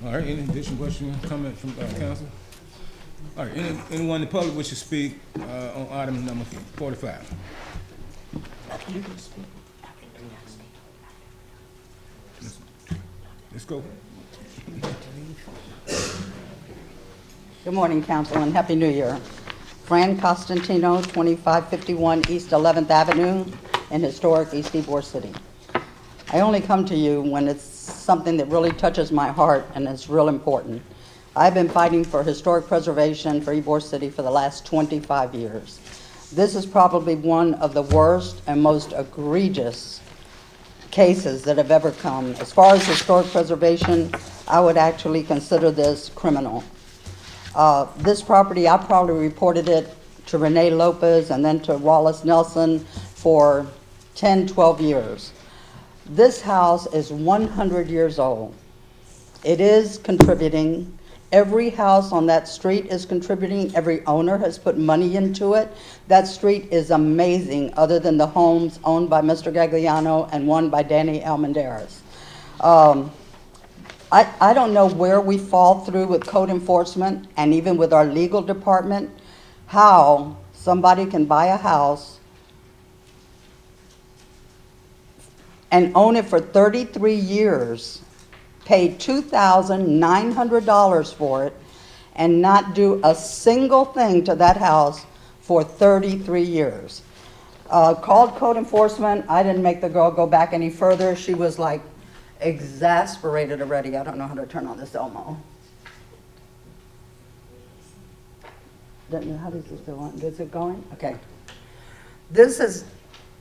All right, any additional question, comment from council? All right, anyone in the public wish to speak on item number 45? Let's go. Good morning, Council, and Happy New Year. Fran Costantino, 2551 East 11th Avenue in historic East Ybor City. I only come to you when it's something that really touches my heart and is real important. I've been fighting for historic preservation for Ybor City for the last 25 years. This is probably one of the worst and most egregious cases that have ever come. As far as historic preservation, I would actually consider this criminal. This property, I probably reported it to Renee Lopez and then to Wallace Nelson for 10, 12 years. This house is 100 years old. It is contributing. Every house on that street is contributing. Every owner has put money into it. That street is amazing, other than the homes owned by Mr. Gagliano and one by Danny Almendarez. I don't know where we fall through with code enforcement and even with our legal department, how somebody can buy a house and own it for 33 years, pay $2,900 for it, and not do a single thing to that house for 33 years. Called code enforcement. I didn't make the girl go back any further. She was like exasperated already. I don't know how to turn on this Elmo. How does this go on? Is it going? Okay. This is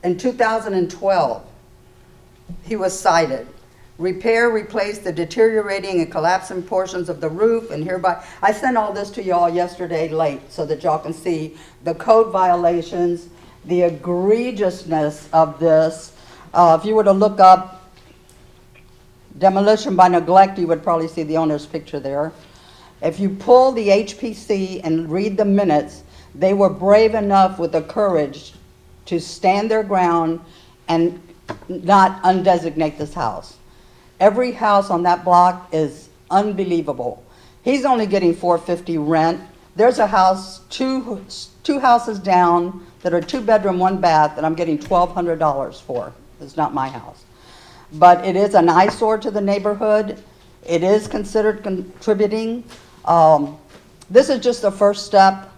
in 2012. He was cited. Repair, replace the deteriorating and collapsing portions of the roof and hereby. I sent all this to y'all yesterday late so that y'all can see the code violations, the egregiousness of this. If you were to look up demolition by neglect, you would probably see the owner's picture there. If you pull the HPC and read the minutes, they were brave enough with the courage to stand their ground and not undesignate this house. Every house on that block is unbelievable. He's only getting $450 rent. There's a house, two houses down that are 2-bedroom, 1-bath that I'm getting $1,200 for. It's not my house. But it is an eyesore to the neighborhood. It is considered contributing. This is just the first step.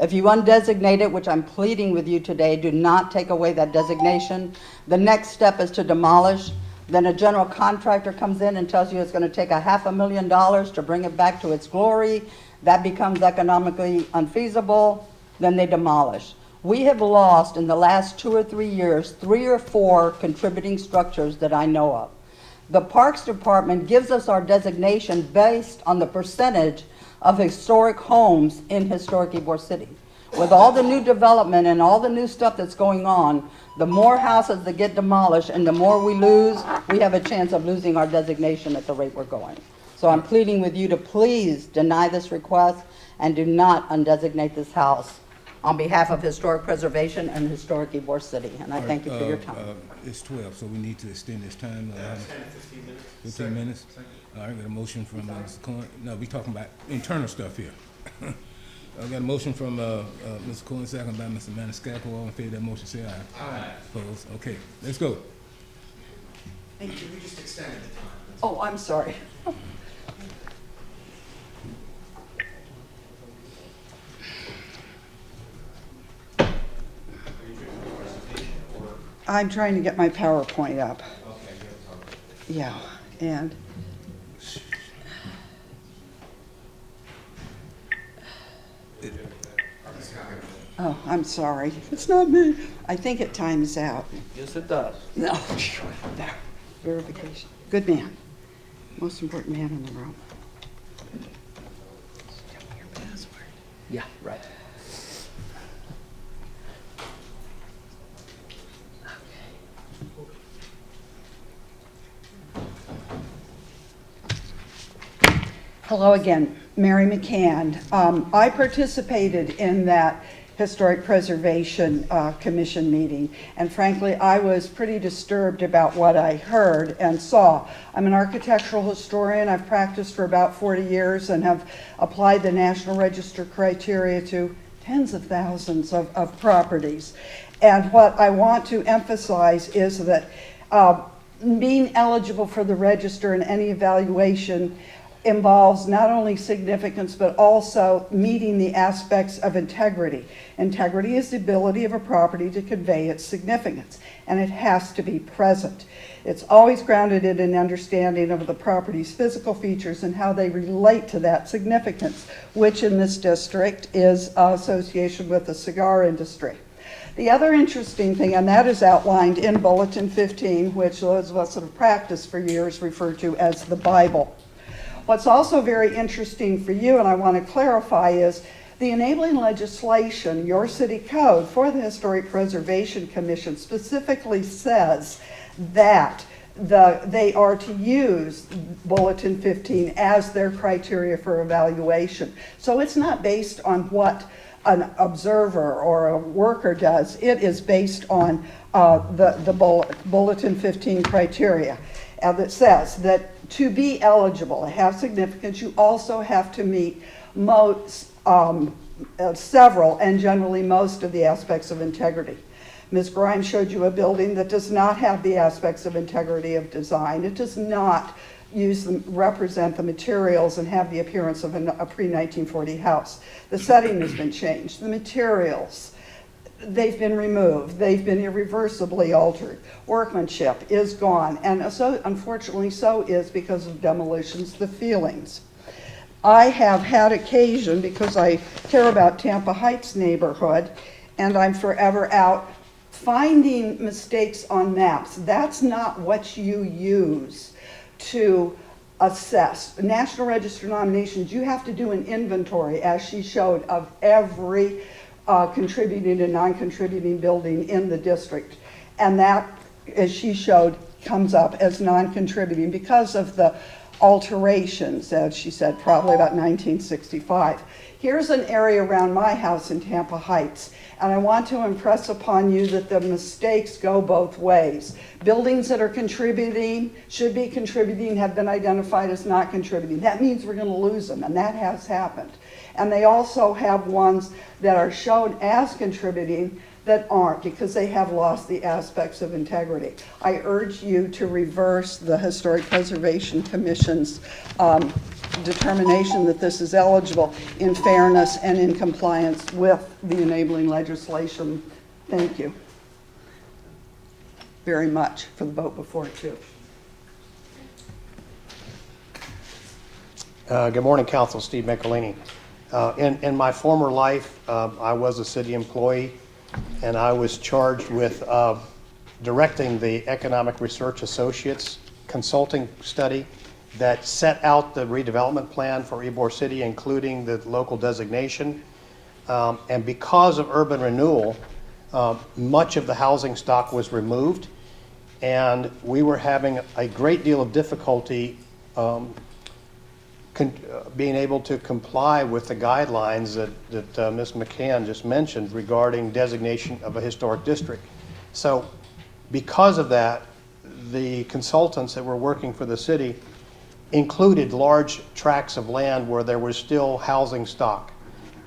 If you undesignate it, which I'm pleading with you today, do not take away that designation. The next step is to demolish. Then a general contractor comes in and tells you it's going to take $500,000 to bring it back to its glory. That becomes economically unfeasible. Then they demolish. We have lost in the last 2 or 3 years 3 or 4 contributing structures that I know of. The Parks Department gives us our designation based on the percentage of historic homes in historic Ybor City. With all the new development and all the new stuff that's going on, the more houses that get demolished and the more we lose, we have a chance of losing our designation at the rate we're going. So I'm pleading with you to please deny this request and do not undesignate this house on behalf of historic preservation and historic Ybor City. And I thank you for your time. It's 12, so we need to extend this time. 15 minutes. 15 minutes? All right, got a motion from Mr. Cohen. No, we talking about internal stuff here. I got a motion from Mr. Cohen, second by Mr. Maniscalco. All in favor of that motion, say aye. Aye. Opposed? Okay, let's go. Thank you. We just extended the time. Oh, I'm sorry. I'm trying to get my PowerPoint up. Okay, Yeah, and oh, I'm sorry. It's not me. I think it times out. yes, it does. No, there. Verification. Good man. Most important man in the room. Tell me your password. Yeah, right. Hello again, Mary McCann. I participated in that Historic Preservation Commission meeting, and frankly, I was pretty disturbed about what I heard and saw. I'm an architectural historian. I've practiced for about 40 years and have applied the National Register criteria to tens of thousands of properties. And what I want to emphasize is that being eligible for the register in any evaluation involves not only significance but also meeting the aspects of integrity. Integrity is the ability of a property to convey its significance, and it has to be present. It's always grounded in an understanding of the property's physical features and how they relate to that significance, which in this district is association with the cigar industry. The other interesting thing, and that is outlined in Bulletin 15, which those of us that have practiced for years refer to as the Bible. What's also very interesting for you, and I want to clarify, is the enabling legislation, your city code for the Historic Preservation Commission specifically says that they are to use Bulletin 15 as their criteria for evaluation. So it's not based on what an observer or a worker does. It is based on the Bulletin 15 criteria that says that to be eligible, to have significance, you also have to meet several and generally most of the aspects of integrity. Ms. Grimes showed you a building that does not have the aspects of integrity of design. It does not represent the materials and have the appearance of a pre-1940 house. The setting has been changed. The materials, they've been removed. They've been irreversibly altered. Workmanship is gone, and so unfortunately so is, because of demolitions, the feelings. I have had occasion, because I care about Tampa Heights neighborhood, and I'm forever out finding mistakes on maps. That's not what you use to assess. National Register nominations, you have to do an inventory, as she showed, of every contributing and non-contributing building in the district. And that, as she showed, comes up as non-contributing because of the alterations, as she said, probably about 1965. Here's an area around my house in Tampa Heights, and I want to impress upon you that the mistakes go both ways. Buildings that are contributing, should be contributing, have been identified as not contributing. That means we're going to lose them, and that has happened. And they also have ones that are shown as contributing that aren't, because they have lost the aspects of integrity. I urge you to reverse the Historic Preservation Commission's determination that this is eligible in fairness and in compliance with the enabling legislation. Thank you very much for the vote before too. Good morning, Council. Steve Michelini. In my former life, I was a city employee, and I was charged with directing the Economic Research Associates consulting study that set out the redevelopment plan for Ybor City, including the local designation. And because of urban renewal, much of the housing stock was removed, and we were having a great deal of difficulty being able to comply with the guidelines that Ms. McCann just mentioned regarding designation of a historic district. So because of that, the consultants that were working for the city included large tracts of land where there was still housing stock.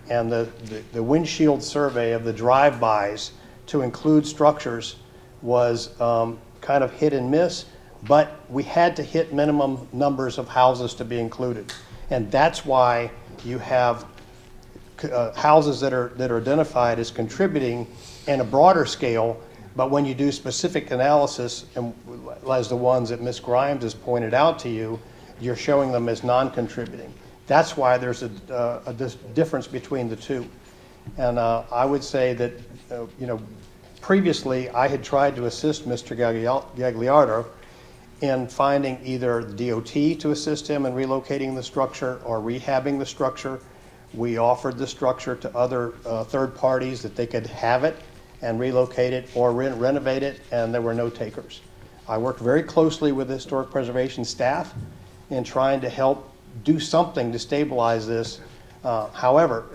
And the windshield survey of the drive-bys to include structures was kind of hit and miss, but we had to hit minimum numbers of houses to be included. And that's why you have houses that are identified as contributing in a broader scale, But when you do specific analysis, and as the ones that Ms. Grimes has pointed out to you, you're showing them as non-contributing. That's why there's a difference between the two. And I would say that, previously I had tried to assist Mr. Gagliardo in finding either DOT to assist him in relocating the structure or rehabbing the structure. We offered the structure to other third parties that they could have it and relocate it or renovate it, and there were no takers. I worked very closely with the historic preservation staff in trying to help do something to stabilize this. However,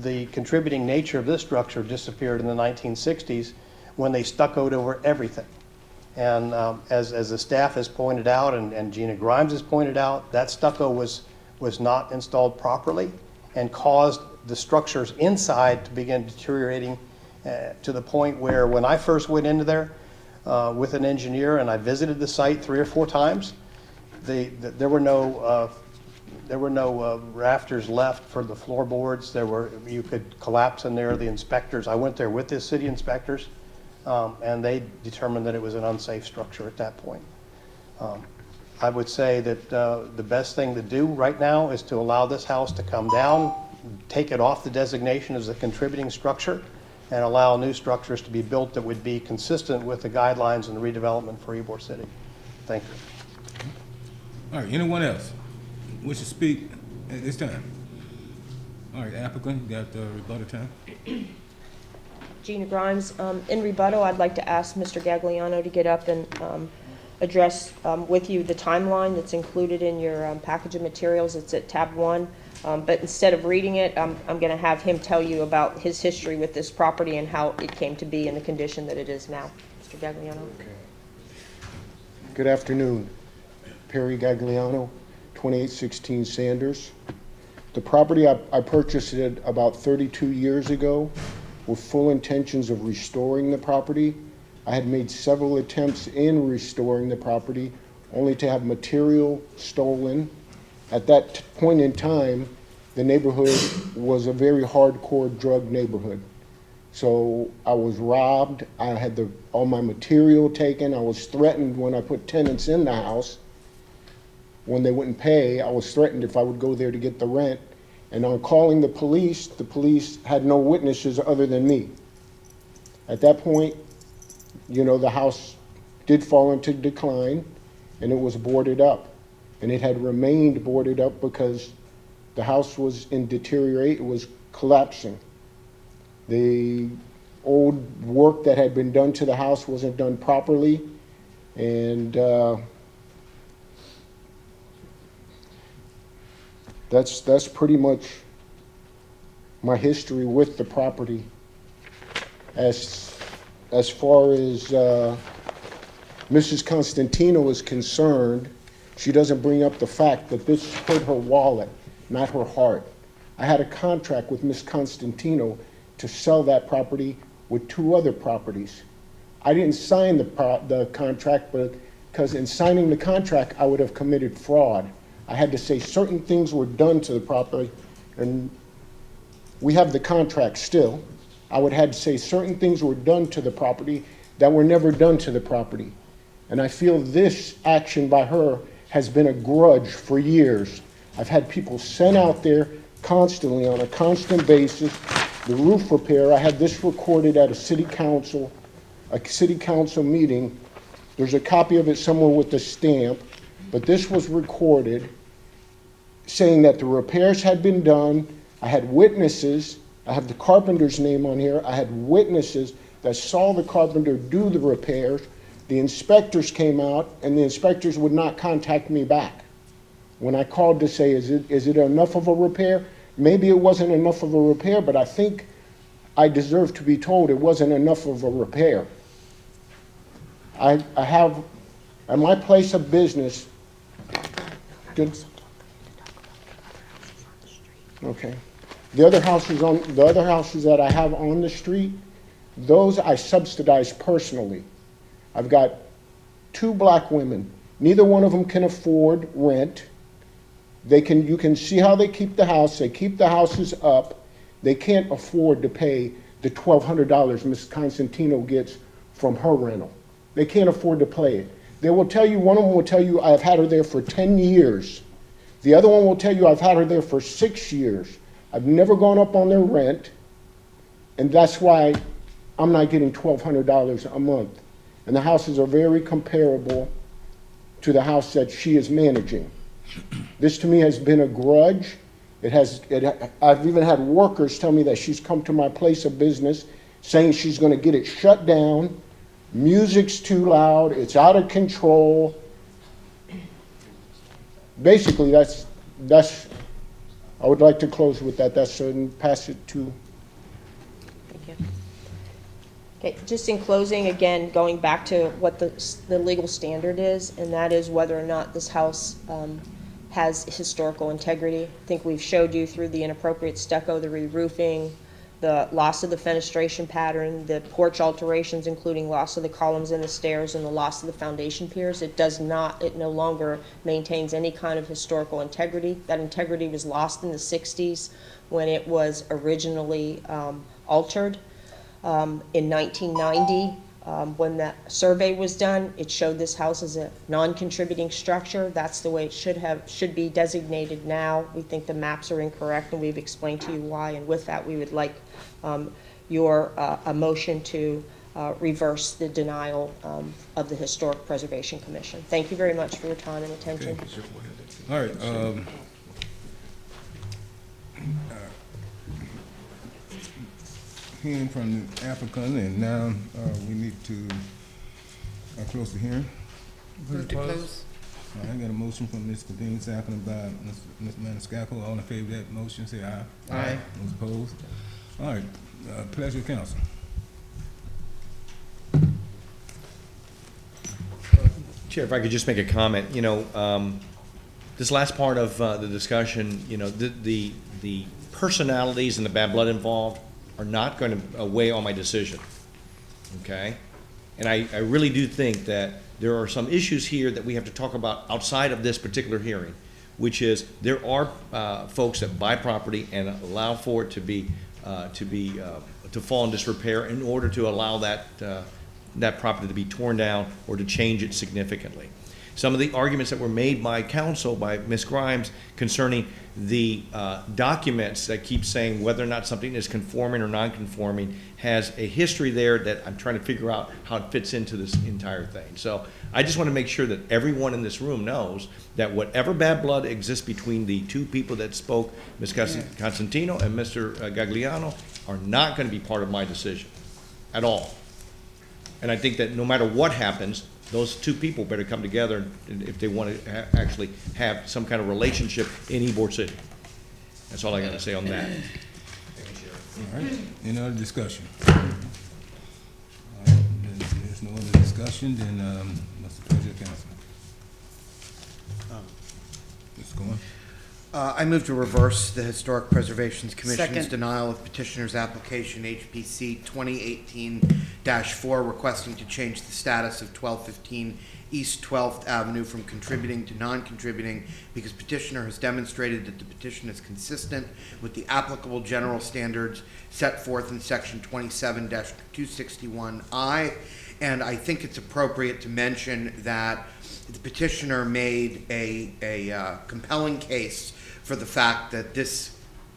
the contributing nature of this structure disappeared in the 1960s when they stuccoed over everything. And as the staff has pointed out, and Gina Grimes has pointed out, that stucco was not installed properly and caused the structures inside to begin deteriorating to the point where when I first went into there with an engineer and I visited the site 3 or 4 times, there were no rafters left for the floorboards. You could collapse in there. The inspectors, I went there with the city inspectors, and they determined that it was an unsafe structure at that point. I would say that the best thing to do right now is to allow this house to come down, take it off the designation as a contributing structure, and allow new structures to be built that would be consistent with the guidelines and the redevelopment for Ybor City. Thank you. All right, anyone else wish to speak at this time? All right, applicant, you got rebuttal time. Gina Grimes, in rebuttal, I'd like to ask Mr. Gagliano to get up and address with you the timeline that's included in your package of materials. It's at tab 1. But instead of reading it, I'm going to have him tell you about his history with this property and how it came to be in the condition that it is now. Mr. Gagliano. Okay. Good afternoon. Perry Gagliano, 2816 Sanders. The property I purchased it about 32 years ago with full intentions of restoring the property. I had made several attempts in restoring the property only to have material stolen. At that point in time, the neighborhood was a very hardcore drug neighborhood. So I was robbed. I had all my material taken. I was threatened when I put tenants in the house. When they wouldn't pay, I was threatened if I would go there to get the rent. And on calling the police had no witnesses other than me. At that point, the house did fall into decline and it was boarded up. And it had remained boarded up because the house was in deterioration, it was collapsing. The old work that had been done to the house wasn't done properly, and that's pretty much my history with the property. As far as Mrs. Constantino is concerned, she doesn't bring up the fact that this hurt her wallet, not her heart. I had a contract with Ms. Constantino to sell that property with 2 other properties. I didn't sign the contract because in signing the contract, I would have committed fraud. I had to say certain things were done to the property, and we have the contract still. I would have to say certain things were done to the property that were never done to the property. And I feel this action by her has been a grudge for years. I've had people sent out there constantly on a constant basis. The roof repair, I had this recorded at a city council meeting. There's a copy of it somewhere with the stamp, but this was recorded saying that the repairs had been done. I had witnesses. I have the carpenter's name on here. I had witnesses that saw the carpenter do the repairs. The inspectors came out, and the inspectors would not contact me back. When I called to say, is it enough of a repair? Maybe it wasn't enough of a repair, but I think I deserve to be told it wasn't enough of a repair. I have, at my place of business, good. Okay. The other houses that I have on the street, those I subsidize personally. I've got 2 black women. Neither one of them can afford rent. You can see how they keep the house. They keep the houses up. They can't afford to pay the $1,200 Ms. Constantino gets from her rental. They can't afford to pay it. They will tell you, one of them will tell you, I've had her there for 10 years. The other one will tell you, I've had her there for 6 years. I've never gone up on their rent, and that's why I'm not getting $1,200 a month. And the houses are very comparable to the house that she is managing. This to me has been a grudge. I've even had workers tell me that she's come to my place of business saying she's going to get it shut down. Music's too loud. It's out of control. Basically, that's. I would like to close with that. That's and pass it to. Thank you. Okay, just in closing, again, going back to what the legal standard is, and that is whether or not this house has historical integrity. I think we've showed you through the inappropriate stucco, the re-roofing, the loss of the fenestration pattern, the porch alterations, including loss of the columns and the stairs, and the loss of the foundation piers. It no longer maintains any kind of historical integrity. That integrity was lost in the 60s when it was originally altered. In 1990, when that survey was done, it showed this house as a non-contributing structure. That's the way it should be designated now. We think the maps are incorrect, and we've explained to you why. And with that, we would like a motion to reverse the denial of the Historic Preservation Commission. Thank you very much for your time and attention. All right. Hearing from the applicant, and now we need to close the hearing. Move to close. All right, I got a motion from Ms. Cavine, seconded by Ms. Maniscalco. All in favor of that motion, say aye. Aye. Those opposed? All right, pleasure of council. Chair, if I could just make a comment, this last part of the discussion, the personalities and the bad blood involved are not going to weigh on my decision, okay? And I really do think that there are some issues here that we have to talk about outside of this particular hearing, which is there are folks that buy property and allow for it to fall in disrepair in order to allow that property to be torn down or to change it significantly. Some of the arguments that were made by counsel, by Ms. Grimes, concerning the documents that keep saying whether or not something is conforming or non-conforming has a history there that I'm trying to figure out how it fits into this entire thing. So I just want to make sure that everyone in this room knows that whatever bad blood exists between the two people that spoke, Ms. Constantino and Mr. Gagliano, are not going to be part of my decision at all. And I think that no matter what happens, those two people better come together if they want to actually have some kind of relationship in Ybor City. That's all I got to say on that. All right, any other discussion? All right, there's no other discussion, then what's the pleasure of council? Mr. Cohen? I move to reverse the Historic Preservation Commission's Second. denial of petitioner's application HPC 2018-4 requesting to change the status of 1215 East 12th Avenue from contributing to non-contributing because petitioner has demonstrated that the petition is consistent with the applicable general standards set forth in section 27-261I. And I think it's appropriate to mention that the petitioner made a compelling case for the fact that this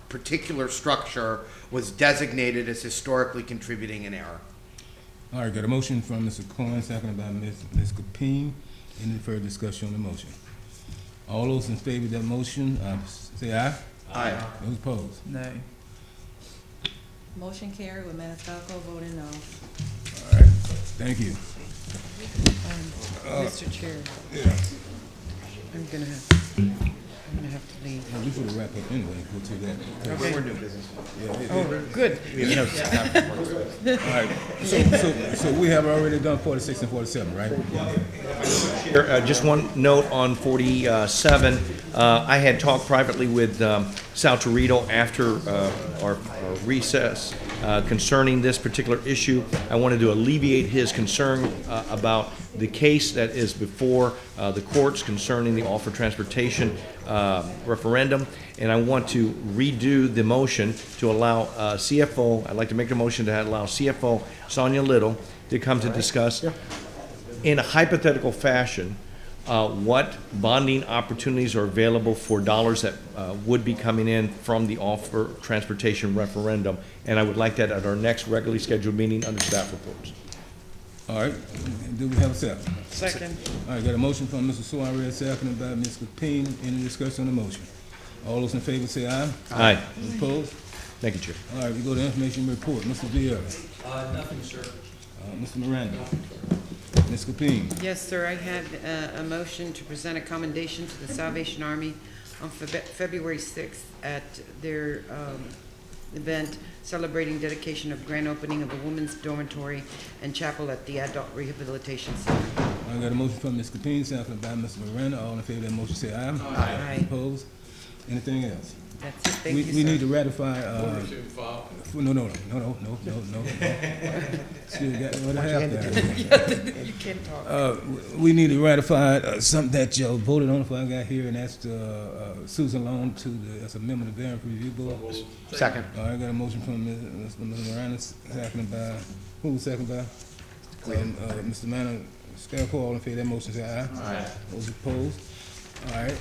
particular structure was designated as historically contributing in error. All right, got a motion from Mr. Cohen, seconded by Ms. Capine. Any further discussion on the motion? All those in favor of that motion, say aye. Aye. Those opposed? Nay. Motion carried with Maniscalco voting no. All right, thank you. Mr. Chair, Yeah. I'm gonna have to leave. Well, we should wrap up anyway, go to that. Okay. We're new business. Oh, good. All right, so we have already done 46 and 47, right? Just one note on 47. I had talked privately with Sal Torito after our recess concerning this particular issue. I wanted to alleviate his concern about the case that is before the courts concerning the offer transportation referendum, and I want to redo the motion to allow CFO, I'd like to make a motion to allow CFO Sonia Little to come to discuss in a hypothetical fashion what bonding opportunities are available for dollars that would be coming in from the offer transportation referendum. And I would like that at our next regularly scheduled meeting under staff reports. All right, do we have a second? Second. All right, got a motion from Mr. Suarez, seconded by Ms. Payne. Any discussion on the motion? All those in favor say aye. Aye. Those opposed? Thank you, Chair. All right, we go to information report. Mr. Vieira. Nothing, sir. Mr. Miranda. Ms. Payne. Yes, sir, I had a motion to present a commendation to the Salvation Army on February 6th at their event celebrating dedication of grand opening of a women's dormitory and chapel at the Adult Rehabilitation Center. I got a motion from Ms. Payne, seconded by Mr. Miranda. All in favor of that motion say aye. Aye. Opposed? Anything else? That's it, thank you, sir. We need to ratify, no. Still got another half there. You can't talk. We need to ratify something that you voted on before I got here, and that's Susan Long as a member of the Variance Review Board. Second. All right, I got a motion from Mr. Miranda, seconded by, who was seconded by? Mr. Manor, Scarecrow, all in favor of that motion, say aye. Aye. Those opposed? All right,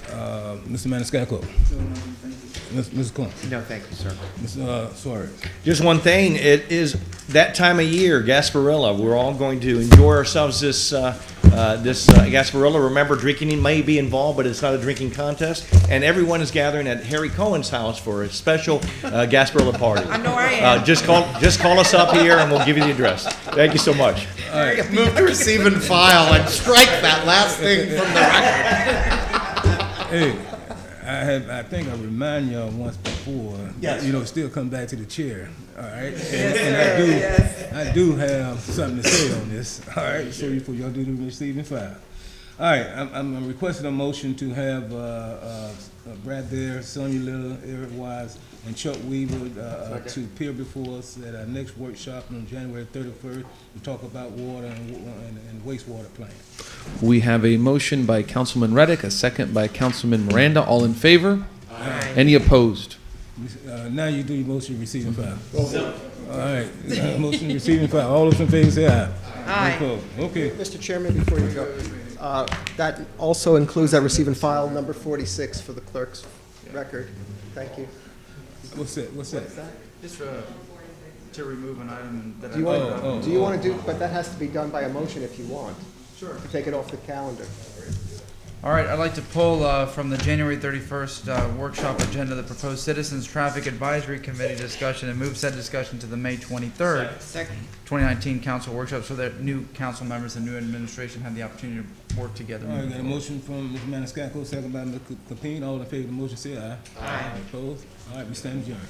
Mr. Manor, Scarecrow. Mr. Clun. No, thank you, sir. Mr. Suarez. Just one thing, it is that time of year, Gasparilla. We're all going to enjoy ourselves this Gasparilla. Remember, drinking may be involved, but it's not a drinking contest. And everyone is gathering at Harry Cohen's house for a special Gasparilla party. I know I am. Just call us up here and we'll give you the address. Thank you so much. All right. Move to receive and file and strike that last thing from the record. Hey, I think I remind y'all once before. Yes. Still come back to the chair. All right, and I do have something to say on this. All right, so for y'all do the receive and file. All right, I'm requesting a motion to have Brad Bear, Sonia Little, Eric Wise, and Chuck Weaver to appear before us at our next workshop on January 31st to talk about water and wastewater plant. We have a motion by Councilman Reddick, a second by Councilman Miranda. All in favor? Aye. Any opposed? Now you do your motion to receive and file. All right, motion to receive and file. All those in favor say aye. Aye. Okay. Mr. Chairman, before you go, that also includes that receive and file number 46 for the clerk's record. Thank you. What's that? Just to remove an item that Do you want to do, but that has to be done by a motion if you want. Sure. To take it off the calendar. All right, I'd like to pull from the January 31st workshop agenda the proposed Citizens Traffic Advisory Committee discussion and move said discussion to the May 23rd, 2019 council workshop so that new council members and new administration have the opportunity to work together. All right, got a motion from Mr. Maniscalco, second by Mr. Capeen. All in favor of the motion say aye. Aye. Opposed? All right, we stand adjourned.